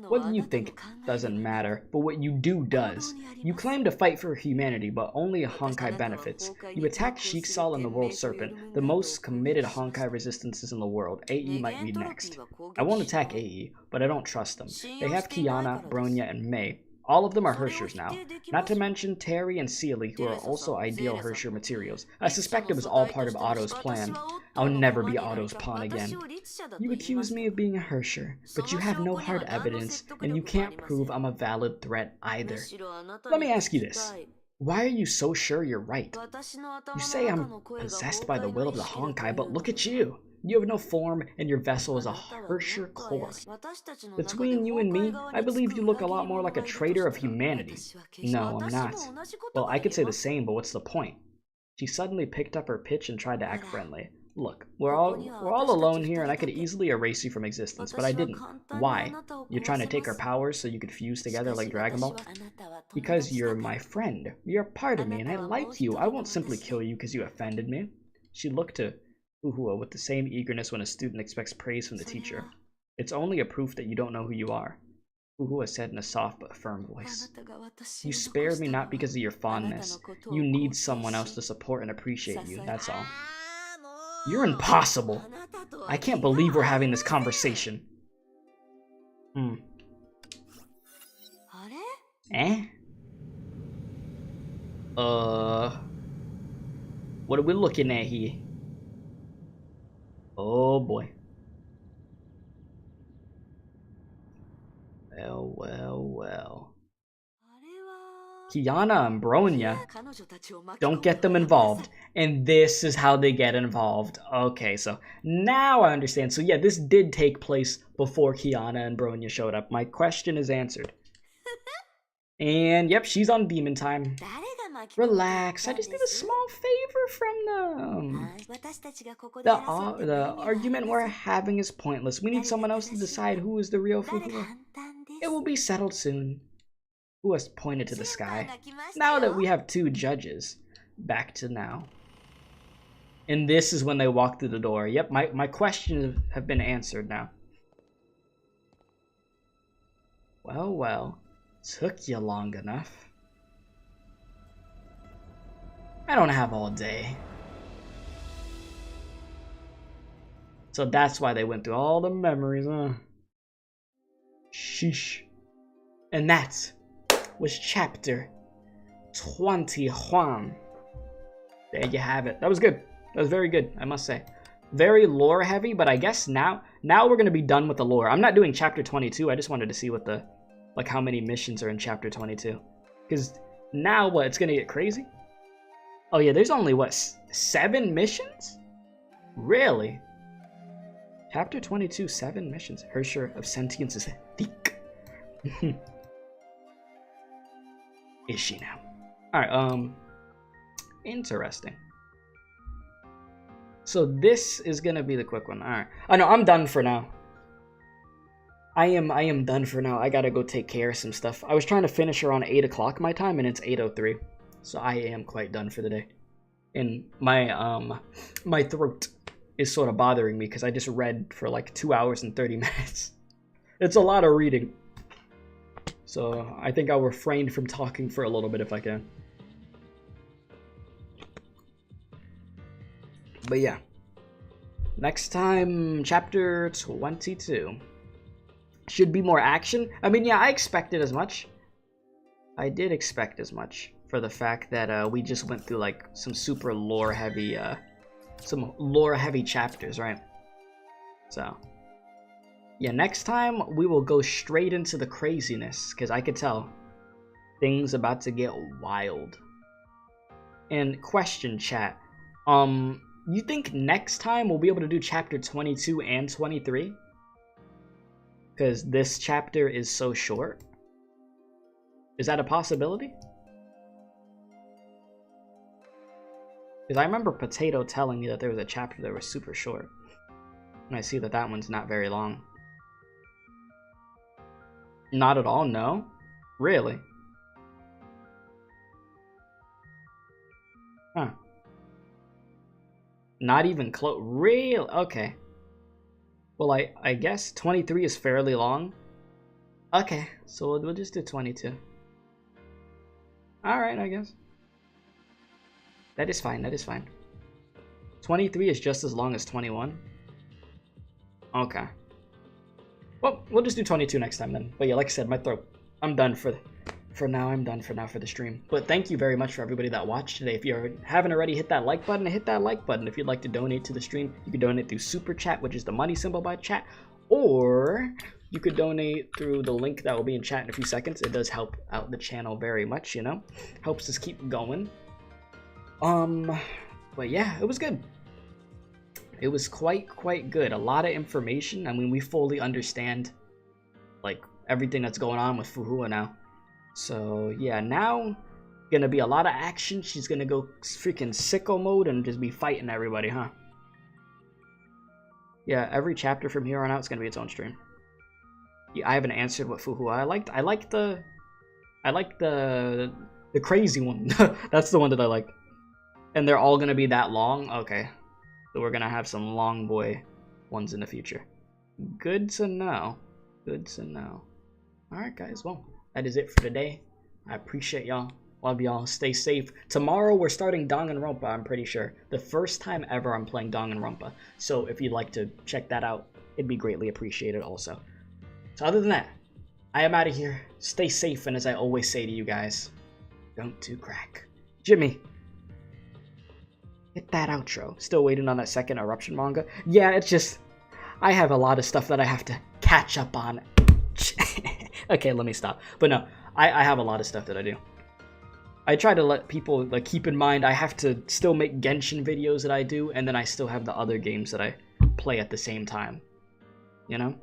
What you think doesn't matter, but what you do does. You claim to fight for humanity, but only Honkai benefits. You attacked Shikksal and the World Serpent, the most committed Honkai resistances in the world. AE might be next. I won't attack AE, but I don't trust them. They have Kiana, Bronya, and May. All of them are Hershers now, not to mention Terry and Sealy, who are also ideal Hersher materials. I suspect it was all part of Otto's plan. I'll never be Otto's pawn again. You accuse me of being a Hersher, but you have no hard evidence, and you can't prove I'm a valid threat either. Let me ask you this. Why are you so sure you're right? You say I'm possessed by the will of the Honkai, but look at you. You have no form, and your vessel is a Hersher core. Between you and me, I believe you look a lot more like a traitor of humanity. No, I'm not. Well, I could say the same, but what's the point? She suddenly picked up her pitch and tried to act friendly. Look, we're all alone here, and I could easily erase you from existence, but I didn't. Why? You're trying to take our powers so you could fuse together like Dragon Ball? Because you're my friend. You're a part of me, and I like you. I won't simply kill you because you offended me. She looked to Fuhua with the same eagerness when a student expects praise from the teacher. It's only a proof that you don't know who you are. Fuhua said in a soft but firm voice. You spared me not because of your fondness. You need someone else to support and appreciate you, that's all. You're impossible. I can't believe we're having this conversation. Eh? What are we looking at here? Oh boy. Well. Kiana and Bronya, don't get them involved. And this is how they get involved. Okay, so now I understand. So yeah, this did take place before Kiana and Bronya showed up. My question is answered. And yep, she's on demon time. Relax, I just need a small favor from them. The argument we're having is pointless. We need someone else to decide who is the real Fuhua. It will be settled soon. Who has pointed to the sky? Now that we have 2 judges. Back to now. And this is when they walk through the door. Yep, my questions have been answered now. Well. Took you long enough. I don't have all day. So that's why they went through all the memories, huh? Sheesh. And that was chapter 21. There you have it. That was good. That was very good, I must say. Very lore heavy, but I guess now we're gonna be done with the lore. I'm not doing chapter 22. I just wanted to see what the, like, how many missions are in chapter 22. Because now what? It's gonna get crazy. Oh yeah, there's only what, 7 missions? Really? Chapter 22, 7 missions. Hersher of Sentience is thick. Is she now? Alright, interesting. So this is gonna be the quick one. Alright. Oh no, I'm done for now. I am done for now. I gotta go take care of some stuff. I was trying to finish around 8 o'clock my time, and it's 8:03. So I am quite done for the day. And my my throat is sort of bothering me because I just read for like 2 hours and 30 minutes. It's a lot of reading. So I think I'll refrain from talking for a little bit if I can. But yeah. Next time, chapter 22. Should be more action. I mean, yeah, I expected as much. I did expect as much for the fact that we just went through like some super lore heavy chapters, right? So yeah, next time we will go straight into the craziness, because I could tell things about to get wild. And question, chat, you think next time we'll be able to do chapter 22 and 23? Because this chapter is so short. Is that a possibility? Because I remember Potato telling me that there was a chapter that was super short. And I see that that one's not very long. Not at all, no? Really? Huh. Not even close. Real? Okay. Well, I guess 23 is fairly long. Okay, so we'll just do 22. Alright, I guess. That is fine, that is fine. 23 is just as long as 21. Okay. Well, we'll just do 22 next time then. But yeah, like I said, my throat. I'm done for now. I'm done for now for the stream. But thank you very much for everybody that watched today. If you haven't already, hit that like button. Hit that like button. If you'd like to donate to the stream, you can donate through Super Chat, which is the money symbol by chat. Or you could donate through the link that will be in chat in a few seconds. It does help out the channel very much, you know. Helps us keep going. But yeah, it was good. It was quite good. A lot of information. I mean, we fully understand like everything that's going on with Fuhua now. So yeah, now gonna be a lot of action. She's gonna go freaking sicko mode and just be fighting everybody, huh? Yeah, every chapter from here on out is gonna be its own stream. Yeah, I haven't answered what Fuhua I liked the crazy one. That's the one that I liked. And they're all gonna be that long? Okay. So we're gonna have some long boy ones in the future. Good to know. Good to know. Alright guys, well, that is it for today. I appreciate y'all. Love y'all. Stay safe. Tomorrow we're starting Danganronpa, I'm pretty sure. The first time ever I'm playing Danganronpa. So if you'd like to check that out, it'd be greatly appreciated also. So other than that, I am out of here. Stay safe, and as I always say to you guys, don't do crack. Jimmy, hit that outro. Still waiting on that second Eruption manga. Yeah, it's just, I have a lot of stuff that I have to catch up on. Okay, let me stop. But no, I have a lot of stuff that I do. I try to let people like keep in mind I have to still make Genshin videos that I do, and then I still have the other games that I play at the same time. You know?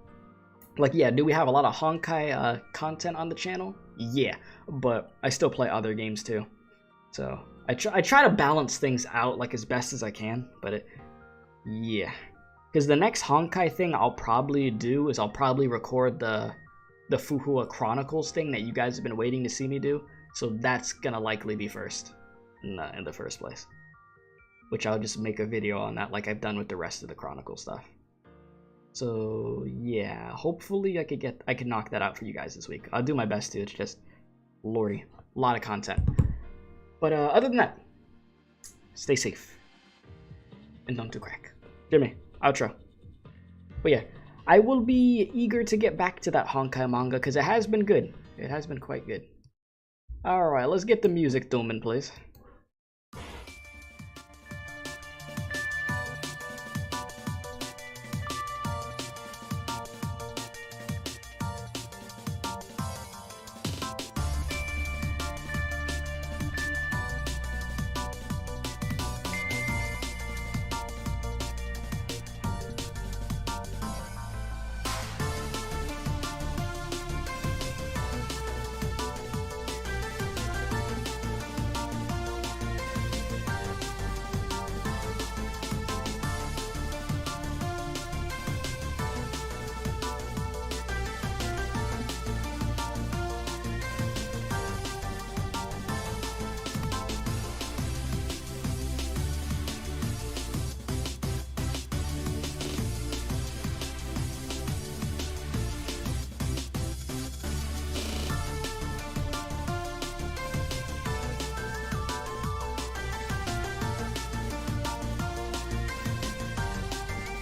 Like, yeah, do we have a lot of Honkai content on the channel? Yeah, but I still play other games too. So I try to balance things out like as best as I can, but yeah. Because the next Honkai thing I'll probably do is I'll probably record the Fuhua Chronicles thing that you guys have been waiting to see me do. So that's gonna likely be first in the first place. Which I'll just make a video on that like I've done with the rest of the Chronicle stuff. So yeah, hopefully I could knock that out for you guys this week. I'll do my best to. It's just, lordy, a lot of content. But other than that, stay safe and don't do crack. Jimmy, outro. But yeah, I will be eager to get back to that Honkai manga because it has been good. It has been quite good. Alright, let's get the music dooming, please.